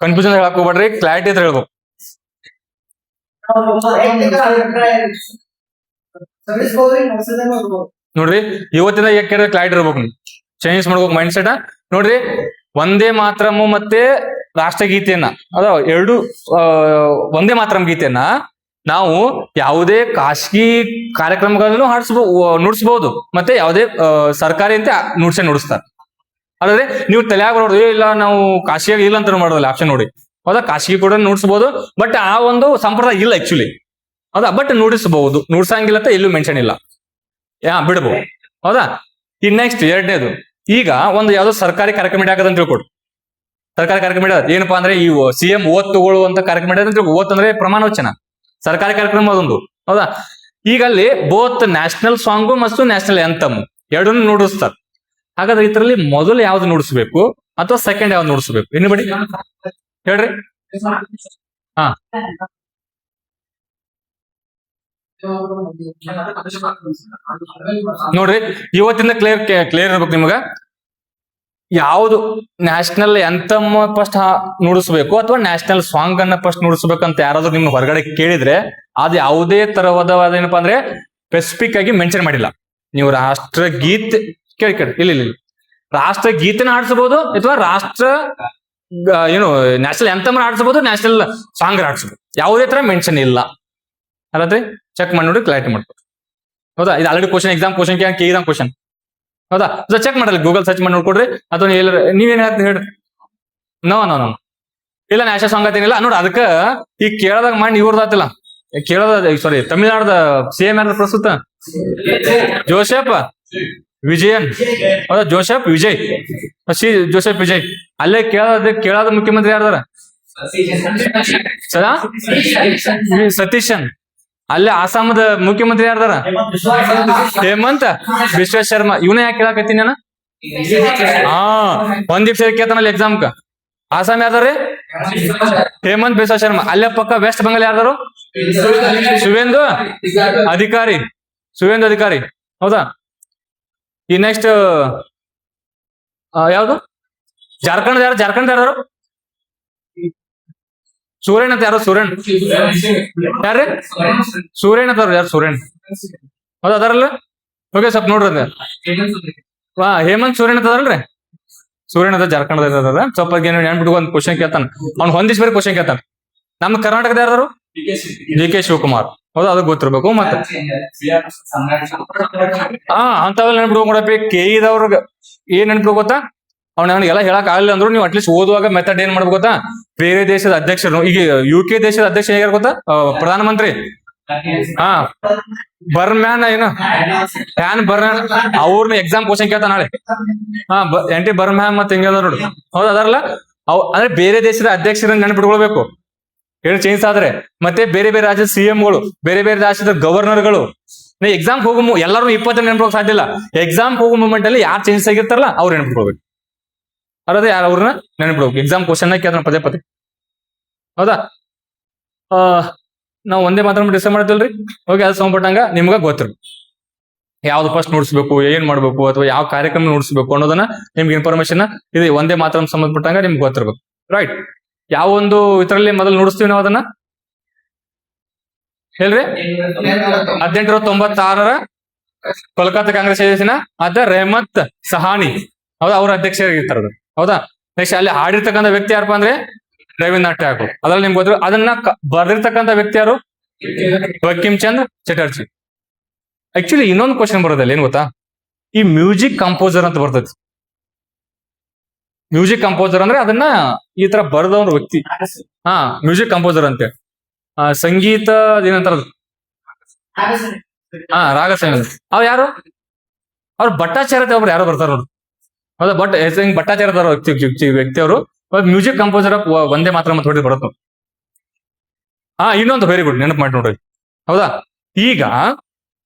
ಕನ್ಫ್ಯೂಷನ್ ಹೇಳಕ್ ಹೋಗ್ಬೇಡ್ರಿ, ಕ್ಲಾರಿಟಿ ಅಂತ ಹೇಳ್ಬೇಕು. ನೋಡ್ರಿ ಇವತ್ತಿನ ಯಾಕೆ ಕ್ಲಾರಿಟಿ ಇರ್ಬೇಕು, ಚೇಂಜ್ ಮಾಡ್ಬೇಕು ಮೈಂಡ್ ಸೆಟ್. ನೋಡ್ರಿ ಒಂದೇ ಮಾತ್ರಮ್ ಮತ್ತೆ ರಾಷ್ಟ್ರಗೀತೆಯನ್ನ ಅದ ಎರಡು ಒಂದೇ ಮಾತ್ರಮ್ ಗೀತೆಯನ್ನ ನಾವು ಯಾವುದೇ ಖಾಸಗಿ ಕಾರ್ಯಕ್ರಮಗಳನ್ನು ನುಡಿಸಬಹುದು ಮತ್ತೆ ಯಾವುದೇ ಸರ್ಕಾರಿ ಅಂತ ನುಡಿಸ್ತಾರೆ. ಅದಾದ್ರೆ ನೀವು ತಲೆಯಾಗ ನೋಡ್ರಿ, ಇಲ್ಲ ನಾವು ಖಾಸಗಿಯಾಗಿ ಇಲ್ಲ ಅಂತ ಮಾಡೋದಿಲ್ಲ ಆಪ್ಷನ್ ನೋಡಿ ಹೌದಾ. ಖಾಸಗಿ ಕೂಡ ನುಡಿಸಬಹುದು, ಬಟ್ ಆ ಒಂದು ಸಂಪ್ರದಾಯ ಇಲ್ಲ ಆಕ್ಚುಲಿ ಹೌದಾ. ಬಟ್ ನುಡಿಸಬಹುದು, ನುಡ್ಸಂಗಿಲ್ಲ ಅಂತ ಎಲ್ಲೂ ಮೆನ್ಷನ್ ಇಲ್ಲ, ಬಿಡಬಹುದು ಹೌದಾ. ಇನ್ ನೆಕ್ಸ್ಟ್ ಎರಡನೇದು, ಈಗ ಒಂದು ಯಾವ್ದೋ ಸರ್ಕಾರಿ ಕಾರ್ಯಕ್ರಮ ಆಗದಂತ ತಿಳ್ಕೊಡು. ಸರ್ಕಾರಿ ಕಾರ್ಯಕ್ರಮ ಏನಪ್ಪಾ ಅಂದ್ರೆ ಈ ಸಿಎಂ ಓತ್ ತಗೊಳ್ಳುವಂತ ಕಾರ್ಯಕ್ರಮ ಅಂತ ಓತ್ ಅಂದ್ರೆ ಪ್ರಮಾಣ ವಚನ, ಸರ್ಕಾರಿ ಕಾರ್ಯಕ್ರಮ ಅದೊಂದು ಹೌದಾ. ಈಗ ಅಲ್ಲಿ ಬೋತ್ ನ್ಯಾಷನಲ್ ಸಾಂಗು ಮತ್ತು ನ್ಯಾಷನಲ್ ಆಂಥಮ್ ಎರಡನ್ನೂ ನುಡಿಸ್ತಾರೆ. ಹಾಗಾದ್ರೆ ಇದರಲ್ಲಿ ಮೊದಲು ಯಾವ್ದು ನುಡಿಸ್ಬೇಕು ಅಥವಾ ಸೆಕೆಂಡ್ ಯಾವ್ದು ನುಡಿಸ್ಬೇಕು? ಇನ್ನು ಬಡಿ ಹೇಳ್ರಿ. ಹಾ ನೋಡ್ರಿ ಇವತ್ತಿಂದ ಕ್ಲಿಯರ್ ಇರ್ಬೇಕು ನಿಮ್ಗ, ಯಾವ್ದು ನ್ಯಾಷನಲ್ ಆಂಥಮ್ ಫಸ್ಟ್ ನುಡಿಸ್ಬೇಕು ಅಥವಾ ನ್ಯಾಷನಲ್ ಸಾಂಗ್ ಅನ್ನ ಫಸ್ಟ್ ನುಡಿಸ್ಬೇಕಂತ ಯಾರಾದ್ರೂ ನಿಮ್ಗೆ ಹೊರಗಡೆ ಕೇಳಿದ್ರೆ ಅದು ಯಾವುದೇ ತರವಾದ ಏನಪ್ಪಾ ಅಂದ್ರೆ ಸ್ಪೆಸಿಫಿಕ್ ಆಗಿ ಮೆನ್ಷನ್ ಮಾಡಿಲ್ಲ. ನೀವು ರಾಷ್ಟ್ರಗೀತೆ ಕೇಳಿ ಇಲ್ಲ ರಾಷ್ಟ್ರ ಗೀತೆನ ಆಡಿಸಬಹುದು ಅಥವಾ ರಾಷ್ಟ್ರ ಏನು ನ್ಯಾಷನಲ್ ಆಂಥಮ್ ಆಡಿಸಬಹುದು, ನ್ಯಾಷನಲ್ ಸಾಂಗ್ ಆಡಿಸಬಹುದು, ಯಾವುದೇ ತರ ಮೆನ್ಷನ್ ಇಲ್ಲ. ಅಲ್ಲದ್ರೆ ಚೆಕ್ ಮಾಡಿ ನೋಡಿ, ಕ್ಲಾರಿಟಿ ಮಾಡ್ಬೋದು ಹೌದಾ. ಇದು ಆಲ್ರೆಡಿ ಕ್ವಶನ್ ಎಕ್ಸಾಮ್ ಕ್ವಶನ್ ಕೇಳಿದ ಕ್ವಶನ್ ಹೌದಾ. ಚೆಕ್ ಮಾಡಲ್ಲ, ಗೂಗಲ್ ಸರ್ಚ್ ಮಾಡಿ ನೋಡ್ಕೊಡ್ರಿ. ಅಥವಾ ನೀವೇನ್ ಹೇಳ್ತೀರಿ ಹೇಳ್ರಿ. ನೋ ಇಲ್ಲ ನ್ಯಾಷನಲ್ ಸಾಂಗ್ ಆತೇನಿಲ್ಲ ನೋಡಿ. ಅದಕ್ಕ ಈಗ ಕೇಳದಾಗ ಮಾಡಿ ಇವ್ರದಾತಿಲ್ಲ, ಕೇಳೋದ ಸಾರಿ ತಮಿಳ್ನಾಡದ ಸಿಎಂ ಯಾರ ಪ್ರಸ್ತುತ ಜೋಸೆಫ್ ವಿಜಯನ್ ಹೌದಾ. ಜೋಸೆಫ್ ವಿಜಯ್ ಅಲ್ಲೇ ಕೇಳೋದ ಮುಖ್ಯಮಂತ್ರಿ ಯಾರ್ದಾರ? ಸತೀಶನ್. ಅಲ್ಲೇ ಆಸಾಮದ ಮುಖ್ಯಮಂತ್ರಿ ಯಾರ್ದಾರ? ಹೇಮಂತ್ ಬಿಶ್ವ ಶರ್ಮಾ. ಇವನೇ ಯಾಕೆ ಕೇಳಾಕತ್ತೀನಿ ನಾನು? ಒಂದ್ ದಿವ್ಸ ಕೇಳ್ತಾನಲ್ಲಿ ಎಕ್ಸಾಮ್ಕ. ಆಸಾಮ್ ಯಾರ್ದಾರೆ? ಹೇಮಂತ್ ಬಿಶ್ವ ಶರ್ಮಾ. ಅಲ್ಲೇ ಪಕ್ಕ ವೆಸ್ಟ್ ಬೆಂಗಾಲ್ ಯಾರ್ದಾರು? ಸುವೇಂದು ಅಧಿಕಾರಿ ಹೌದಾ. ಈ ನೆಕ್ಸ್ಟ್ ಯಾವ್ದು ಜಾರ್ಖಂಡ್ ಯಾರ್ದಾರು? ಸೂರ್ಯನ್ ಅಂತ ಯಾರು? ಯಾರ್ರಿ ಸೂರ್ಯನ್ ಅಂತ ಯಾರು? ಹೌದಾ ಅದಾರಲ್ಲ. ಓಕೆ ಸ್ವಲ್ಪ ನೋಡ್ರಿ ಹೇಮಂತ್ ಸೂರ್ಯನ್ ಅಂತ ಅದಲ್ರಿ. ಸೂರ್ಯನ್ ಅಂತ ಜಾರ್ಖಂಡ್ ಅದ. ಸ್ವಲ್ಪ ನೆನ್ಬಿಟ್ಟು ಒಂದ್ ಕ್ವಶನ್ ಕೇಳ್ತಾನ, ಅವ್ನು ಹೊಂದಿಸ್ ಬೇರೆ ಕ್ವಶನ್ ಕೇಳ್ತಾನ. ನಮ್ ಕರ್ನಾಟಕದ ಯಾರು? DK ಶಿವಕುಮಾರ್ ಹೌದಾ, ಅದಕ್ಕೆ ಗೊತ್ತಿರ್ಬೇಕು. ಮತ್ತೆ ಅಂತವೆಲ್ಲ ನೆನ್ಬಿಟ್ಟು ನೋಡಪ್ಪಿ. KE ಏನ್ ನೆನ್ಪಿಡು ಗೊತ್ತಾ? ಅವ್ನಿಗೆಲ್ಲ ಹೇಳಕ್ ಆಗಲಿಲ್ಲ ಅಂದ್ರು ನೀವು ಅಟ್ಲೀಸ್ಟ್ ಓದುವಾಗ ಮೆಥಡ್ ಏನ್ ಮಾಡ್ಬೇಕು ಗೊತ್ತಾ? ಬೇರೆ ದೇಶದ ಅಧ್ಯಕ್ಷರು, ಈಗ UK ದೇಶದ ಅಧ್ಯಕ್ಷ ಹೇಗಾರ ಗೊತ್ತಾ? ಪ್ರಧಾನಮಂತ್ರಿ ಬರ್ಮ್ಯಾನ್ ಅವ್ರನ್ನ ಎಕ್ಸಾಮ್ ಕ್ವಶನ್ ಕೇಳ್ತಾ ನಾಳೆ. NT ಬರ್ಮ್ಯಾನ್ ಮತ್ತೆ ಹಿಂಗೆ ನೋಡು ಹೌದಾ. ಅದಾರಲ್ಲ ಅಂದ್ರೆ ಬೇರೆ ದೇಶದ ಅಧ್ಯಕ್ಷರನ್ನ ನೆನ್ಪಿಟ್ಕೊಳ್ಬೇಕು ಹೇಳಿ ಚೇಂಜ್ ಆದ್ರೆ. ಮತ್ತೆ ಬೇರೆ ಬೇರೆ ರಾಜ್ಯದ CMಗಳು, ಬೇರೆ ಬೇರೆ ರಾಜ್ಯದ ಗವರ್ನರ್ಗಳು. ನೀವು ಎಕ್ಸಾಮ್ ಹೋಗೋ ಎಲ್ಲರೂ 20 ನೆನ್ಪಿಡೋಕೆ ಸಾಧ್ಯ ಇಲ್ಲ. ಎಕ್ಸಾಮ್ ಹೋಗೋ ಮೂಮೆಂಟ್ ಅಲ್ಲಿ ಯಾರು ಚೇಂಜ್ ಆಗಿರ್ತಾರಲ್ಲ ಅವ್ರು ನೆನ್ಪಿಟ್ಕೊಳ್ಬೇಕು. ಅದೇ ಯಾರು ಅವ್ರನ್ನ ನೆನ್ಪಿಡ್ಬೇಕು. ಎಕ್ಸಾಮ್ ಕ್ವಶನ್ ಕೇಳ್ತಾನೆ ಪದೇ ಹೌದಾ. ನಾವು ಒಂದೇ ಮಾತ್ರ ಡಿಸೈಡ್ ಮಾಡ್ತಿಲ್ರಿ. ಹೋಗಿ ಅದು ಸಂಬಂಧಪಟ್ಟಂಗ ನಿಮ್ಗ ಗೊತ್ತಿರ್ಬೇಕು ಯಾವ್ದು ಫಸ್ಟ್ ನೋಡ್ಸ್ಬೇಕು, ಏನ್ ಮಾಡ್ಬೇಕು, ಅಥವಾ ಯಾವ ಕಾರ್ಯಕ್ರಮ ನೋಡ್ಸ್ಬೇಕು ಅನ್ನೋದನ್ನ ನಿಮ್ಗೆ ಇನ್ಫಾರ್ಮೇಶನ್ ಇದು ಒಂದೇ ಮಾತ್ರ ಸಂಬಂಧಪಟ್ಟಂಗ ನಿಮ್ಗೆ ಗೊತ್ತಿರ್ಬೇಕು. ರೈಟ್. ಯಾವ ಒಂದು ಇದರಲ್ಲಿ ಮೊದಲು ನೋಡಿಸ್ತೀವಿ ನಾವು ಅದನ್ನ ಹೇಳ್ರಿ. 1896 ಕೋಲ್ಕತ್ತಾ ಕಾಂಗ್ರೆಸ್ ಅಧಿವೇಶನ ರೆಹಮತ್ ಸಹಾನಿ ಹೌದಾ, ಅವ್ರ ಅಧ್ಯಕ್ಷರಾಗಿರ್ತಾರ ಹೌದಾ. ನೆಕ್ಸ್ಟ್ ಅಲ್ಲಿ ಹಾಡಿರ್ತಕ್ಕಂಥ ವ್ಯಕ್ತಿ ಯಾರಪ್ಪ ಅಂದ್ರೆ ರವೀಂದ್ರನಾಥ್ ಠಾಕೂರ್. ಅದ್ರಲ್ಲಿ ನಿಮ್ಗೆ ಗೊತ್ತಿರೋ ಅದನ್ನ ಬರ್ದಿರ್ತಕ್ಕಂಥ ವ್ಯಕ್ತಿ ಯಾರು? ಬಂಕಿಮ್ ಚಂದ್ರ ಚಟರ್ಜಿ. ಆಕ್ಚುಲಿ ಇನ್ನೊಂದು ಕ್ವಶನ್ ಬರೋದಲ್ಲ ಏನ್ ಗೊತ್ತಾ? ಈ ಮ್ಯೂಸಿಕ್ ಕಂಪೋಸರ್ ಅಂತ ಬರ್ತೈತಿ. ಮ್ಯೂಸಿಕ್ ಕಂಪೋಸರ್ ಅಂದ್ರೆ ಅದನ್ನ ಈ ತರ ಬರೆದವ್ರ ವ್ಯಕ್ತಿ. ಮ್ಯೂಸಿಕ್ ಕಂಪೋಸರ್ ಅಂತ ಸಂಗೀತ ಏನಂತಾರ ರಾಗಸ್ವಾಮಿ ಅವ್ರು ಯಾರು? ಅವ್ರು ಭಟ್ಟಾಚಾರ್ಯ ಒಬ್ರು ಯಾರೋ ಬರ್ತಾರ ಅವ್ರು. ಹೌದಾ, ಭಟ್ಟಾಚಾರ್ಯ ವ್ಯಕ್ತಿ ಅವರು music composer of Vande Mataram ಅಂತ ಹೊಡಿ ಬರುತ್ತೆ. ಇನ್ನೊಂದು ವೆರಿ ಗುಡ್ ನೆನಪು ಮಾಡಿ ನೋಡ್ರಿ. ಹೌದಾ, ಈಗ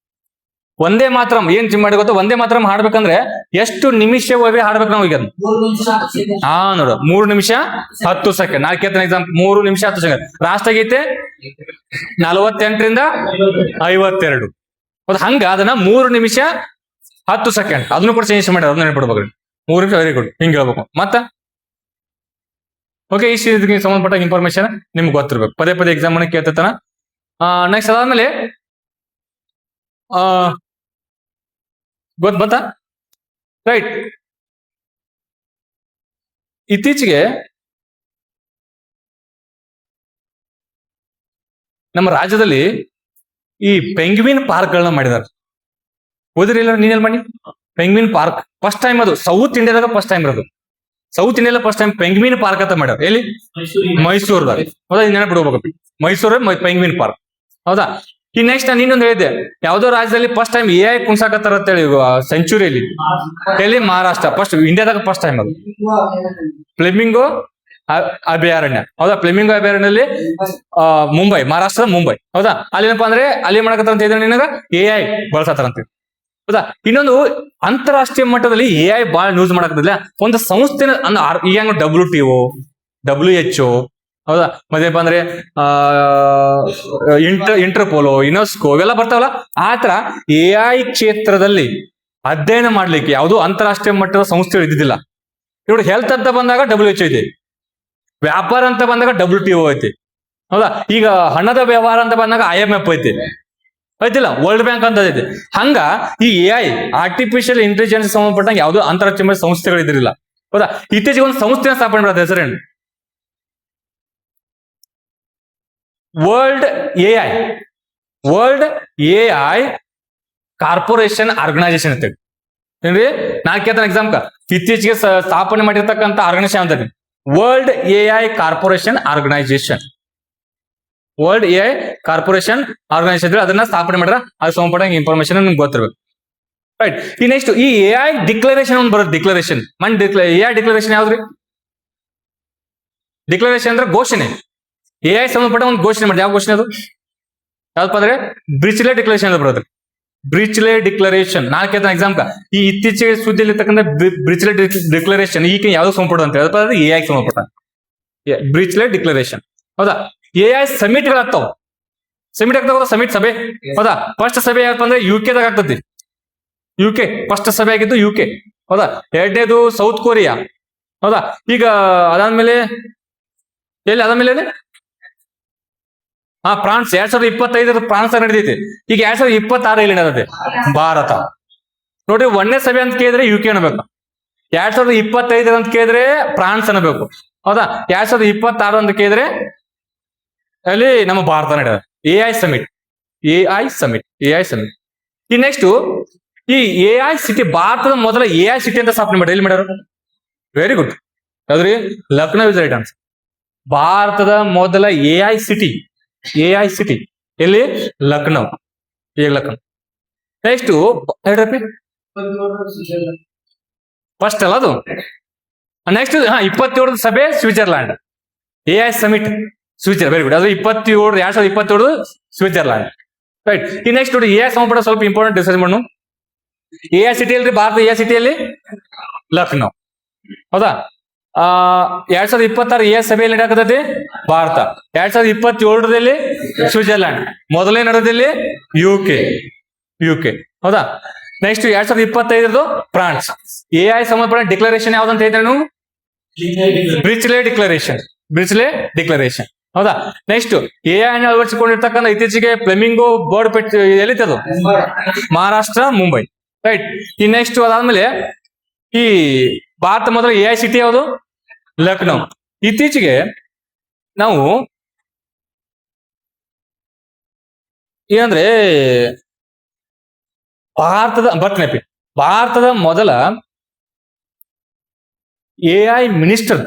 ವಂದೇ ಮಾತರಂ ಏನ್ ಮಾಡಿ ಗೊತ್ತಾ? ವಂದೇ ಮಾತರಂ ಹಾಡ್ಬೇಕಂದ್ರೆ ಎಷ್ಟು ನಿಮಿಷವೇ ಹಾಡ್ಬೇಕು ನಾವು ಈಗ? ನೋಡು, 3 ನಿಮಿಷ 10 ಸೆಕೆಂಡ್. ನಾಲ್ಕು ಎಕ್ಸಾಮ್ 3 ನಿಮಿಷ 10 ಸೆಕೆಂಡ್. ರಾಷ್ಟ್ರಗೀತೆ 48ರಿಂದ 52. ಹೌದು, ಹಂಗ ಅದನ್ನ 3 ನಿಮಿಷ 10 ಸೆಕೆಂಡ್ ಅದನ್ನು ಕೂಡ ಚೇಂಜ್ ಮಾಡಿ ಅದನ್ನ ನೆನ್ಪಿಡ್ಬೇಕ್ರಿ. 3 ನಿಮಿಷ ವೆರಿ ಗುಡ್, ಹಿಂಗ್ ಹೇಳ್ಬೇಕು. ಮತ್ತ ಓಕೆ, ಈ ಸಂಬಂಧಪಟ್ಟ ಇನ್ಫಾರ್ಮೇಶನ್ ನಿಮ್ಗೆ ಗೊತ್ತಿರ್ಬೇಕು. ಪದೇ ಪದೇ ಎಕ್ಸಾಮ್ ಅನ್ನ ಕೇಳ್ತಾನ. ನೆಕ್ಸ್ಟ್ ಅದಾದ್ಮೇಲೆ ಬಂತ ರೈಟ್. ಇತ್ತೀಚೆಗೆ ನಮ್ಮ ರಾಜ್ಯದಲ್ಲಿ ಈ ಪೆಂಗ್ವಿನ್ ಪಾರ್ಕ್ ಗಳನ್ನ ಮಾಡಿದಾರೆ. ಓದಿರಿಲ್ಲ? ನೀನೆಲ್ ಮಾಡಿ ಪೆಂಗ್ವಿನ್ ಪಾರ್ಕ್ ಫಸ್ಟ್ ಟೈಮ್. ಅದು ಸೌತ್ ಇಂಡಿಯಾದಾಗ ಫಸ್ಟ್ ಟೈಮ್ ಇರೋದು. South India first time penguin park ಅಂತ ಮಾಡ್ಯಾರ. ಎಲ್ಲಿ? ಮೈಸೂರ್ದಾಗ. ಹೌದಾ, ನೆನಪಿಡ್ಬೇಕು, ಮೈಸೂರ ಪೆಂಗ್ವಿನ್ ಪಾರ್ಕ್. ಹೌದಾ, ಈ ನೆಕ್ಸ್ಟ್ ನಾನು ಇನ್ನೊಂದು ಹೇಳಿದ್ದೆ, ಯಾವ್ದೋ ರಾಜ್ಯದಲ್ಲಿ ಫಸ್ಟ್ ಟೈಮ್ AI ಕುಣ್ಸಾಕತ್ತಾರ ಅಂತೇಳಿ ಸೆಂಚುರಿಯಲ್ಲಿ. ಎಲ್ಲಿ? ಮಹಾರಾಷ್ಟ್ರ. ಫಸ್ಟ್ ಇಂಡಿಯಾದಾಗ ಫಸ್ಟ್ ಟೈಮ್ ಅದು ಫ್ಲೆಮಿಂಗೋ ಅಭಯಾರಣ್ಯ. ಹೌದಾ, ಫ್ಲೆಮಿಂಗೋ ಅಭಯಾರಣ್ಯದಲ್ಲಿ ಮುಂಬೈ, ಮಹಾರಾಷ್ಟ್ರದ ಮುಂಬೈ. ಹೌದಾ, ಅಲ್ಲಿ ಏನಪ್ಪಾ ಅಂದ್ರೆ ಅಲ್ಲಿ ಮಾಡಕತ್ತಾರ ಅಂತ ಹೇಳಿದ್ರೆ ನಿನಗ AI ಬಳಸತ್ತಾರಂತ. ಹೌದಾ, ಇನ್ನೊಂದು ಅಂತಾರಾಷ್ಟ್ರೀಯ ಮಟ್ಟದಲ್ಲಿ AI ಬಾಳ ಯೂಸ್ ಮಾಡಕತ್ತಿಲ್ಲ ಒಂದು ಸಂಸ್ಥೆನ ಈಗ WTO, WHO, ಹೌದಾ, ಮತ್ತೇನಪ್ಪ ಅಂದ್ರೆ ಇಂಟರ್ಪೋಲೋ, ಯುನೆಸ್ಕೋ ಇವೆಲ್ಲ ಬರ್ತಾವಲ್ಲ. ಆತರ AI ಕ್ಷೇತ್ರದಲ್ಲಿ ಅಧ್ಯಯನ ಮಾಡ್ಲಿಕ್ಕೆ ಯಾವುದೋ ಅಂತಾರಾಷ್ಟ್ರೀಯ ಮಟ್ಟದ ಸಂಸ್ಥೆಗಳು ಇದ್ದಿದ್ದಿಲ್ಲ. ಇವ್ರು ಹೆಲ್ತ್ ಅಂತ ಬಂದಾಗ WHO ಐತಿ, ವ್ಯಾಪಾರ ಅಂತ ಬಂದಾಗ WTO ಐತಿ. ಹೌದಾ, ಈಗ ಹಣದ ವ್ಯವಹಾರ ಅಂತ ಬಂದಾಗ IMF ಐತಿಲ್ಲ, ವರ್ಲ್ಡ್ ಬ್ಯಾಂಕ್ ಅಂತ ಐತಿ. ಹಂಗ ಈ AI ಆರ್ಟಿಫಿಷಿಯಲ್ ಇಂಟೆಲಿಜೆನ್ಸ್ ಸಂಬಂಧಪಟ್ಟಂಗೆ ಯಾವುದೋ ಅಂತಾರಾಷ್ಟ್ರೀಯ ಸಂಸ್ಥೆಗಳು ಇದ್ದಿರಲಿಲ್ಲ. ಹೌದಾ, ಇತ್ತೀಚೆಗೆ ಒಂದು ಸಂಸ್ಥೆನ ಸ್ಥಾಪನೆ ಮಾಡೋದು. ಹೆಸರೇನು? ವರ್ಲ್ಡ್ AI ಕಾರ್ಪೊರೇಷನ್ ಆರ್ಗನೈಸೇಷನ್ ಅಂತ. ಏನ್ರಿ? ನಾಲ್ಕು ಎಕ್ಸಾಮ್ ಇತ್ತೀಚೆಗೆ ಸ್ಥಾಪನೆ ಮಾಡಿರ್ತಕ್ಕಂಥ ಆರ್ಗನೈಸೇಷನ್ ಅಂತ world AI corporation organisation. World AI corporation organisation ಅದನ್ನ ಸ್ಥಾಪನೆ ಮಾಡ್ರ. ಅದು ಸಂಬಂಧಪಟ್ಟ ಇನ್ಫಾರ್ಮೇಶನ್ ನಿಮ್ಗೆ ಗೊತ್ತಿರ್ಬೇಕು. ರೈಟ್. ಈ ನೆಕ್ಸ್ಟ್ ಈ AI ಡಿಕ್ಲರೇಷನ್ ಒಂದು ಬರುತ್ತೆ. ಡಿಕ್ಲರೇಷನ್ AI ಡಿಕ್ಲರೇಷನ್ ಯಾವ್ದ್ರಿ? ಡಿಕ್ಲರೇಷನ್ ಅಂದ್ರೆ ಘೋಷಣೆ. AI ಸಂಬಂಧಪಟ್ಟ ಒಂದು ಘೋಷಣೆ ಮಾಡಿದೆ. ಯಾವ ಘೋಷಣೆ ಅದು? ಯಾವ್ದಪ್ಪ ಅಂದ್ರೆ ಬ್ರಿಚ್ಲೆ ಡಿಕ್ಲರೇಷನ್ ಅಂತ ಬರುತ್ತೆ. ಬ್ರಿಚ್ಲೆ ಡಿಕ್ಲರೇಷನ್. ನಾಲ್ಕು ಎಕ್ಸಾಮ್ ಈ ಇತ್ತೀಚೆಗೆ ಸುದ್ದಿಯಲ್ಲಿ ಇರ್ತಕ್ಕಂಥ ಬ್ರಿಚ್ಲೆ ಡಿಕ್ಲರೇಷನ್ ಈಗ ಯಾವ್ದು ಸಂಬಂಧಪಟ್ಟ ಅಂತ ಹೇಳಿದ್ರೆ AI ಸಂಬಂಧಪಟ್ಟ ಬ್ರಿಚ್ಲೆ ಡಿಕ್ಲರೇಷನ್. ಹೌದಾ, AI ಸಮಿಟ್ ಗಳಾಗ್ತಾವ. ಸಮಿಟ್ ಆಗ್ತಾವ, ಸಮಿಟ್ ಸಭೆ. ಹೌದಾ, ಫಸ್ಟ್ ಸಭೆ ಯಾವಪ್ಪ ಅಂದ್ರೆ UK ದಾಗ ಆಗ್ತತಿ. UK ಫಸ್ಟ್ ಸಭೆ ಆಗಿದ್ದು UK. ಹೌದಾ, ಎರಡನೇದು ಸೌತ್ ಕೊರಿಯಾ. ಹೌದಾ, ಈಗ ಅದಾದ್ಮೇಲೆ ಎಲ್ಲಿ? ಅದಾದ್ಮೇಲೆ ಫ್ರಾನ್ಸ್ 2025 ಫ್ರಾನ್ಸ್ ನಡೆದೈತಿ. ಈಗ 2026 ಇಲ್ಲಿ ನಡೆದೈತಿ ಭಾರತ. ನೋಡ್ರಿ, 1ನೇ ಸಭೆ ಅಂತ ಕೇಳಿದ್ರೆ UK ಅನ್ಬೇಕು, 2025 ಅಂತ ಕೇಳಿದ್ರೆ ಫ್ರಾನ್ಸ್ ಅನ್ಬೇಕು. ಹೌದಾ, 2026 ಅಂತ ಕೇಳಿದ್ರೆ ಅಲ್ಲಿ ನಮ್ಮ ಭಾರತ ನಡೆದ AI ಸಮಿಟ್. ಈ ನೆಕ್ಸ್ಟ್ ಈ AI ಸಿಟಿ, ಭಾರತದ ಮೊದಲ AI ಸಿಟಿ ಅಂತ ಸ್ಥಾಪನೆ ಮಾಡಿ. ಎಲ್ಲಿ ಮಾಡ್ಯಾರ? Very good. ಯಾವ್ದ್ರಿ? Lucknow is right answer. ಭಾರತದ ಮೊದಲ AI ಸಿಟಿ ಎಲ್ಲಿ? ಲಕ್ನೋ. ಲಕ್ನೋ. ನೆಕ್ಸ್ಟ್ ಹೇಳ್ರಪ್ಪಿ, ಫಸ್ಟ್ ಅಲ್ಲ ಅದು. ನೆಕ್ಸ್ಟ್ 27 ಸಭೆ Switzerland. AI summit Switzer. Very good. ಅದು 2027 ಸ್ವಿಟ್ಜರ್ಲ್ಯಾಂಡ್. ರೈಟ್. ಈ ನೆಕ್ಸ್ಟ್ ನೋಡಿ AI ಸಂಬಂಧಪಟ್ಟ ಸ್ವಲ್ಪ ಇಂಪಾರ್ಟೆಂಟ್ ಡಿಸ್ಕಸ್ ಮಾಡೋಣ. AI ಸಿಟಿ ಅಲ್ರಿ, ಭಾರತ AI ಸಿಟಿಯಲ್ಲಿ ಲಕ್ನೋ. ಹೌದಾ, 2026 AI ಸಭೆಯಲ್ಲಿ ನಡೆಯಕತ್ತೈತಿ ಭಾರತ. 2027 ಸ್ವಿಟ್ಜರ್ಲ್ಯಾಂಡ್. ಮೊದಲನೇ ನಡೆದಲ್ಲಿ UK. ಹೌದಾ, ನೆಕ್ಸ್ಟ್ 2025 ಫ್ರಾನ್ಸ್. AI ಸಂಬಂಧಪಟ್ಟ ಡಿಕ್ಲರೇಷನ್ ಯಾವ್ದಂತ ಹೇಳಿದ್ರೆ ನೀವು? Bletchley declaration. ಹೌದಾ, ನೆಕ್ಸ್ಟ್ AI ಅಳವಡಿಸಿಕೊಂಡಿರ್ತಕ್ಕಂಥ ಇತ್ತೀಚೆಗೆ ಫ್ಲೆಮಿಂಗೋ ಬರ್ಡ್ ಪೆಟ್ ಎಲ್ಲಿತ್ತದು? ಮಹಾರಾಷ್ಟ್ರ, ಮುಂಬೈ. ರೈಟ್. ಈ ನೆಕ್ಸ್ಟ್ ಅದಾದ್ಮೇಲೆ ಈ ಭಾರತ ಮೊದಲ AI ಸಿಟಿ ಯಾವುದು? ಲಕ್ನೋ. ಇತ್ತೀಚೆಗೆ ನಾವು ಏನಂದ್ರೆ ಭಾರತದ ಮೊದಲ AI ಮಿನಿಸ್ಟರ್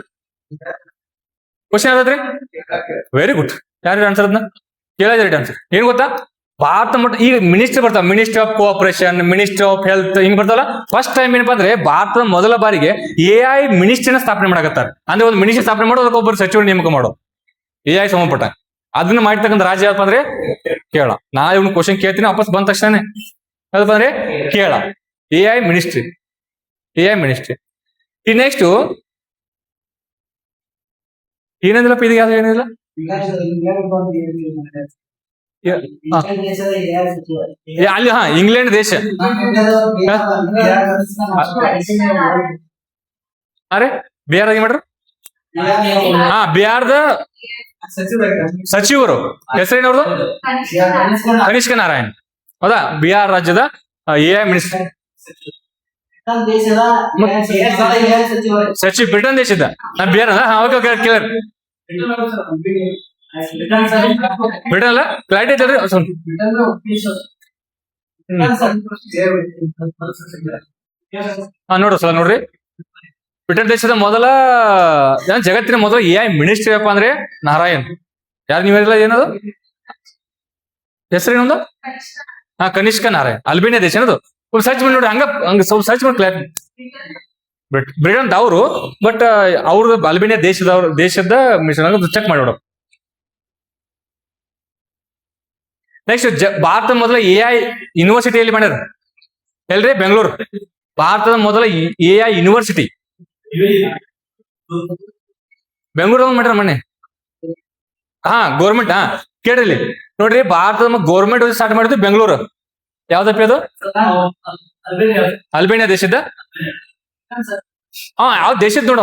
ಕ್ವಶನ್ ಯಾವ್ದಾದ್ರಿ? Very good. ಯಾರು ಆನ್ಸರ್ ಅದನ್ನ ಕೇಳಿದ್ರಿ? ಆನ್ಸರ್ ಏನ್ ಗೊತ್ತಾ? ಭಾರತ ಮಟ್ಟ ಈಗ ಮಿನಿಸ್ಟ್ರಿ ಬರ್ತಾವ, ministry of cooperation, ministry of health, ಹಿಂಗ್ ಬರ್ತಾವಲ್ಲ. ಫಸ್ಟ್ ಟೈಮ್ ಏನಪ್ಪಾ ಅಂದ್ರೆ ಭಾರತದ ಮೊದಲ ಬಾರಿಗೆ AI ಮಿನಿಸ್ಟ್ರಿನ ಸ್ಥಾಪನೆ ಮಾಡಕತ್ತಾರೆ. ಅಂದ್ರೆ ಒಂದು ಮಿನಿಸ್ಟ್ರಿ ಸ್ಥಾಪನೆ ಮಾಡೋದು, ಅದಕ್ಕೆ ಒಬ್ಬರು ಸಚಿವರು ನೇಮಕ ಮಾಡೋದು AI ಸಂಬಂಧಪಟ್ಟ. ಅದನ್ನ ಮಾಡಿರ್ತಕ್ಕಂಥ ರಾಜ್ಯ ಯಾವಪ್ಪ ಅಂದ್ರೆ ಕೇರಳ. ನಾ ಇವ್ನ ಕ್ವಶನ್ ಕೇಳ್ತೀನಿ, ವಾಪಸ್ ಬಂದ ತಕ್ಷಣ ಯಾವ್ದಪ್ಪ ಅಂದ್ರೆ ಕೇರಳ. AI ministry. ಈ ನೆಕ್ಸ್ಟ್ ಏನಿಲ್ಲಪ್ಪ, ಇದು ಯಾವ್ದು ಏನಿಲ್ಲ. ಅಲ್ಲಿ ಇಂಗ್ಲೆಂಡ್ ದೇಶ. ಅರೆ ಬಿಹಾರ ಏನ್ ಮಾಡ್ರು? ಬಿಹಾರದ ಸಚಿವರು ಹೆಸರೇನವ್ರದು? ಕನಿಷ್ಕ ನಾರಾಯಣ್. ಹೌದಾ, ಬಿಹಾರ್ ರಾಜ್ಯದ AI ಮಿನಿಸ್ಟರ್. ಸಚಿವ ಬ್ರಿಟನ್ ದೇಶದ ಬಿಹಾರ. Okay clear. ಬ್ರಿಟನ್ ಅಲ್ಲ, ಫ್ಲೈಟ್ ಐತಲ್ರಿ ನೋಡ್ರಿ ಸರ್, ನೋಡ್ರಿ ಬ್ರಿಟನ್ ದೇಶದ ಮೊದಲ ಜಗತ್ತಿನ ಮೊದಲ AI ಮಿನಿಸ್ಟ್ರಿ ಅಪ್ಪ ಅಂದ್ರೆ ನಾರಾಯಣ್. ಯಾರು ನೀವೆಲ್ಲ ಏನದು ಹೆಸರೇನೊಂದು? ಕನಿಷ್ಕ ನಾರಾಯಣ್. ಅಲ್ಬೇನಿಯಾ ದೇಶ ಏನದು? ಸರ್ಚ್ ಮಾಡಿ ನೋಡಿ, ಹಂಗ ಸ್ವಲ್ಪ ಸರ್ಚ್ ಮಾಡಿ ಕ್ಲಿಯರ್. ಬ್ರಿಟನ್ ಅವರು, ಬಟ್ ಅವ್ರದ್ದು ಅಲ್ಬೇನಿಯಾ ದೇಶದ ಮಿಷನ್ ಚೆಕ್ ಮಾಡಿ ನೋಡು. ನೆಕ್ಸ್ಟ್ ಭಾರತ ಮೊದಲ AI ಯೂನಿವರ್ಸಿಟಿಯಲ್ಲಿ ಮಾಡ್ಯಾರ ಎಲ್ರಿ? ಬೆಂಗಳೂರು. ಭಾರತದ ಮೊದಲ AI ಯೂನಿವರ್ಸಿಟಿ ಬೆಂಗಳೂರು ಮಾಡ್ಯಾರ ಮೊನ್ನೆ. ಗೌರ್ಮೆಂಟ್. ಕೇಳಿರ್ಲಿ ನೋಡ್ರಿ, ಭಾರತದ ಗೌರ್ಮೆಂಟ್ ಸ್ಟಾರ್ಟ್ ಮಾಡಿದ್ದು ಬೆಂಗಳೂರು. ಯಾವ್ದಪ್ಪ ಅದು? ಅಲ್ಬೇನಿಯಾ ದೇಶದ. ಯಾವ ದೇಶದ ನೋಡ?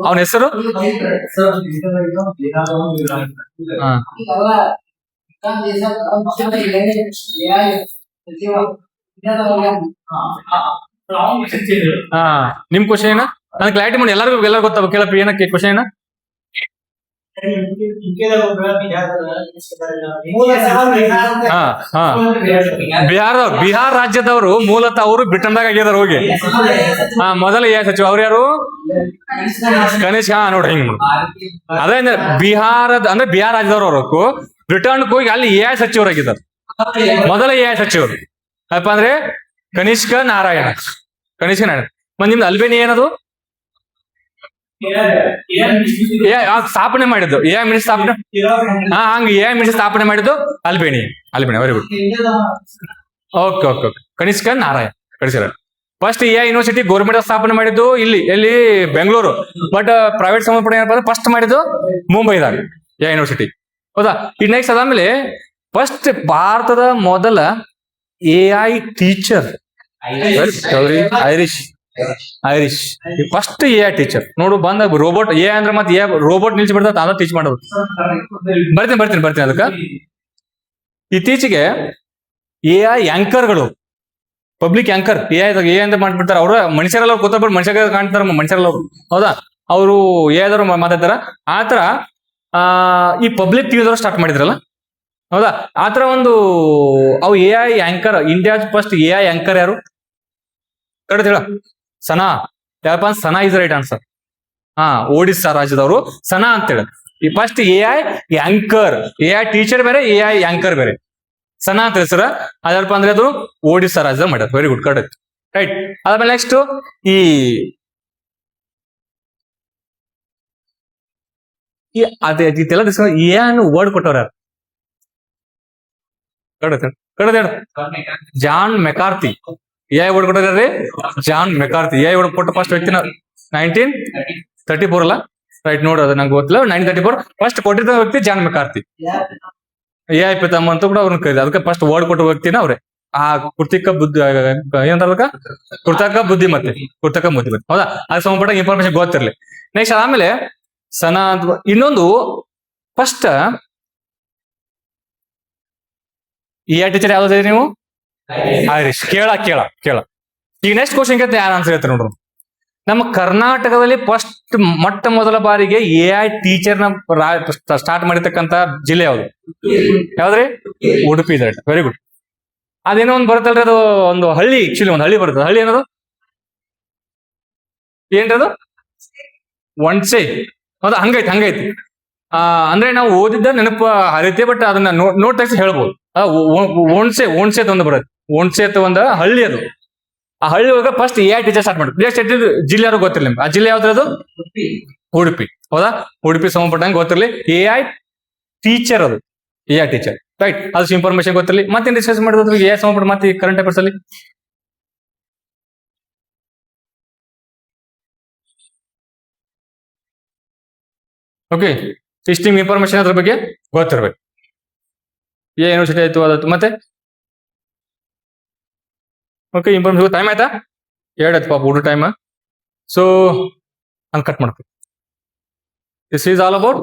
ಅವನ ಹೆಸರು ನಿಮ್ ಕ್ವಶನ್ ಏನ? ನನ್ ಕ್ಲಾರಿಟಿ ಮಾಡಿ, ಎಲ್ಲರಿಗೂ ಗೊತ್ತಾಗ ಕೇಳಪ್ಪ. ಏನಕ್ಕೆ ಕ್ವಶನ್ ಏನ? ಬಿಹಾರ ರಾಜ್ಯದವರು ಮೂಲತಃ ಅವರು ಬ್ರಿಟನ್ದಾಗ ಆಗಿದಾರ ಹೋಗಿ. ಮೊದಲ AI ಸಚಿವ ಅವ್ರು ಯಾರು? ಕನಿಷ್ಕ. ನೋಡ್ರಿ ಹಿಂಗ್ ಅದೇ ಬಿಹಾರದ ಅಂದ್ರೆ ಬಿಹಾರ ರಾಜ್ಯದವ್ರು ಅವರು ಬ್ರಿಟನ್ ಹೋಗಿ ಅಲ್ಲಿ AI ಸಚಿವರಾಗಿದ್ದಾರೆ. ಮೊದಲ AI ಸಚಿವರು ಅಪ್ಪ ಅಂದ್ರೆ ಕನಿಷ್ಕ ನಾರಾಯಣ. ಮತ್ತೆ ನಿಮ್ದು ಅಲ್ಬೇನಿಯಾ ಏನದು? ಸ್ಥಾಪನೆ ಮಾಡಿದ್ದು AI ಮಿನಿಸ್ಟರ್ ಸ್ಥಾಪನೆ. AI ಮಿನಿಸ್ಟರ್ ಸ್ಥಾಪನೆ ಮಾಡಿದ್ದು Albania. Very good. Okay. Kanishka Narayan ಕಳಿಸಿರ. ಫಸ್ಟ್ AI ಯೂನಿವರ್ಸಿಟಿ ಗೌರ್ಮೆಂಟ್ ಸ್ಥಾಪನೆ ಮಾಡಿದ್ದು ಎಲ್ಲಿ ಬೆಂಗಳೂರು. ಬಟ್ ಪ್ರೈವೇಟ್ ಸಂಬಂಧಪಟ್ಟ ಏನಪ್ಪ ಅಂದ್ರೆ ಫಸ್ಟ್ ಮಾಡಿದ್ದು ಮುಂಬೈದಾಗ AI ಯೂನಿವರ್ಸಿಟಿ. ಹೌದಾ. ಈ ನೆಕ್ಸ್ಟ್ ಅದಾದ್ಮೇಲೆ ಫಸ್ಟ್ ಭಾರತದ ಮೊದಲ AI teacher Irish first AI teacher ನೋಡು. ಬಂದ ರೋಬೋಟ್ AI ಅಂದ್ರೆ ಮತ್ತೆ ರೋಬೋಟ್ ನಿಲ್ಸಿ ಬಿಡ್ತ ಅದ ಟೀಚ್ ಮಾಡೋದು. ಬರ್ತೀನಿ ಅದಕ್ಕ. ಇತ್ತೀಚೆಗೆ AI ಆಂಕರ್ಗಳು, ಪಬ್ಲಿಕ್ ಆಂಕರ್ AI ಅಂತ ಮಾಡ್ಬಿಡ್ತಾರೆ. ಅವ್ರ ಮನುಷ್ಯರೆಲ್ಲ ಕೂತ್ಬಿಟ್ಟು ಮನುಷ್ಯ ಕಾಣ್ತಾರ, ಮನುಷ್ಯರೆಲ್ಲ. ಹೌದಾ, ಅವರು AI ಮಾತಾಡ್ತಾರ. ಆತರ ಈ ಪಬ್ಲಿಕ್ ಟಿವಿದವ್ರು ಸ್ಟಾರ್ಟ್ ಮಾಡಿದ್ರಲ್ಲ. ಹೌದಾ, ಆತರ ಒಂದು ಅವು AI anchor. India first AI anchor ಯಾರು? ಕರೆಕ್ಟ್ ಹೇಳ. ಸನಾ. ಯಾರಪ್ಪ? Sana is right answer. Odisha ರಾಜ್ಯದವರು ಸನಾ ಅಂತ ಹೇಳ. ಈ first AI anchor. AI teacher ಬೇರೆ, AI ಆಂಕರ್ ಬೇರೆ. ಸನಾ ಅಂತ ಹೆಸರ. ಅದಪ್ಪ ಅಂದ್ರೆ ಅದು ಒಡಿಸ್ಸಾ ರಾಜ್ಯದ ಮಾಡ್ಯಾರ. Very good, correct. ರೈಟ್. ಅದಾದ್ಮೇಲೆ ನೆಕ್ಸ್ಟ್ ಇದೆಲ್ಲ AI ಅನ್ನು ವರ್ಡ್ ಕೊಟ್ಟವ್ರ ಯಾರು? John McCarthy. AI ವರ್ಡ್ ಕೊಟ್ಟಾರ್ರಿ ಜಾನ್ ಮೆಕಾರ್ತಿ. AI ವರ್ಡ್ ಕೊಟ್ಟ ಫಸ್ಟ್ ವ್ಯಕ್ತಿನ 1934 ಅಲ್ಲ? ರೈಟ್. ನೋಡೋದು ನಂಗೆ ಗೊತ್ತಿಲ್ಲ. 1934 ಫಸ್ಟ್ ಕೊಟ್ಟಿದ್ದ ವ್ಯಕ್ತಿ ಜಾನ್ ಮೆಕಾರ್ತಿ. AI ಪಿತಾಮಹ ಅಂತ ಕೂಡ ಅವ್ರನ್ನ ಕರೀತಾರೆ. ಅದಕ್ಕೆ ಫಸ್ಟ್ ವರ್ಡ್ ಕೊಟ್ಟ ವ್ಯಕ್ತಿನ ಅವ್ರೆ. ಕೃತಕ ಬುದ್ಧಿಮತ್ತೆ. ಹೌದಾ, ಅದಕ್ಕೆ ಸಂಬಂಧಪಟ್ಟ ಇನ್ಫಾರ್ಮೇಶನ್ ಗೊತ್ತಿರ್ಲಿ. ನೆಕ್ಸ್ಟ್ ಆಮೇಲೆ ಸನಾ ಇನ್ನೊಂದು ಫಸ್ಟ್ AI ಟೀಚರ್ ಯಾವ್ದು ನೀವು? ಐರಿಷ್. ಕೇಳ. ಈಗ ನೆಕ್ಸ್ಟ್ ಕ್ವಶನ್ ಕೇಳ್ತಾ ಯಾರು ಆನ್ಸರ್ ಹೇಳ್ತಾರೆ ನೋಡ್ರಿ. ನಮ್ಮ ಕರ್ನಾಟಕದಲ್ಲಿ ಫಸ್ಟ್ ಮೊಟ್ಟ ಮೊದಲ ಬಾರಿಗೆ AI ಟೀಚರ್ನ ಸ್ಟಾರ್ಟ್ ಮಾಡಿರ್ತಕ್ಕಂತ ಜಿಲ್ಲೆ ಯಾವ್ದು? ಯಾವ್ದ್ರಿ? ಉಡುಪಿ. Very good. ಅದೇನೋ ಒಂದು ಬರುತ್ತಲ್ರಿ, ಅದು ಒಂದು ಹಳ್ಳಿ. ಆಕ್ಚುಲಿ ಒಂದು ಹಳ್ಳಿ ಬರುತ್ತೆ. ಹಳ್ಳಿ ಏನದು? ಏನ್ರಿ ಅದು? ಒಂಡ್ಸೆ ಹೌದಾ, ಹಂಗೈತಿ ಅಂದ್ರೆ ನಾವು ಓದಿದ್ದ ನೆನಪು ಹರಿತೆ, ಬಟ್ ಅದನ್ನ ನೋಡ್ ತಕ್ಷಣ ಹೇಳ್ಬೋದು. ಓಣ್ಸೆ ಅಂತ ಒಂದು ಬರುತ್ತೆ, ಓಣ್ಸೆ ಅಂತ ಒಂದು ಹಳ್ಳಿ ಅದು. ಆ ಹಳ್ಳಿ ಒಳಗ first A I teacher start ಮಾಡಿ. ನೆಕ್ಸ್ಟ್ ಜಿಲ್ಲೆ ಯಾರು ಗೊತ್ತಿಲ್ಲ ನಿಮ್ಗೆ, ಆ ಜಿಲ್ಲೆ ಯಾವ್ದು? ಉಡುಪಿ. ಹೌದಾ, ಉಡುಪಿ ಸಂಬಂಧಪಟ್ಟಂಗೆ ಗೊತ್ತಿರಲಿ. ಎ ಐ ಟೀಚರ್ ಅದು, ಎ ಐ ಟೀಚರ್, ರೈಟ್. ಅದು ಇನ್ಫಾರ್ಮೇಶನ್ ಗೊತ್ತಿರಲಿ. ಮತ್ತೇನು ಡಿಸ್ಕಸ್ ಮಾಡಿದ್ರು ಎ ಐ ಸಂಬಂಧಪಟ್ಟ ಮತ್ತೆ ಕರೆಂಟ್ ಅಫೇರ್ಸ್ ಅಲ್ಲಿ? ಓಕೆ, ಇಷ್ಟು ನಿಮ್ಗೆ ಇನ್ಫಾರ್ಮೇಶನ್ ಅದ್ರ ಬಗ್ಗೆ ಗೊತ್ತಿರ್ಬೇಕು. ಯೂನಿವರ್ಸಿಟಿ ಆಯ್ತು, ಅದಾಯ್ತು. ಮತ್ತೆ ಓಕೆ, ಇನ್ಫಾರ್ಮೇಶನ್ ಟೈಮ್ ಆಯ್ತಾ? ಎರಡಾಯ್ತು ಪಾಪ, ಊಟ ಟೈಮ್. ಸೊ ನಾನು ಕಟ್ ಮಾಡ್ತೀನಿ. This is all about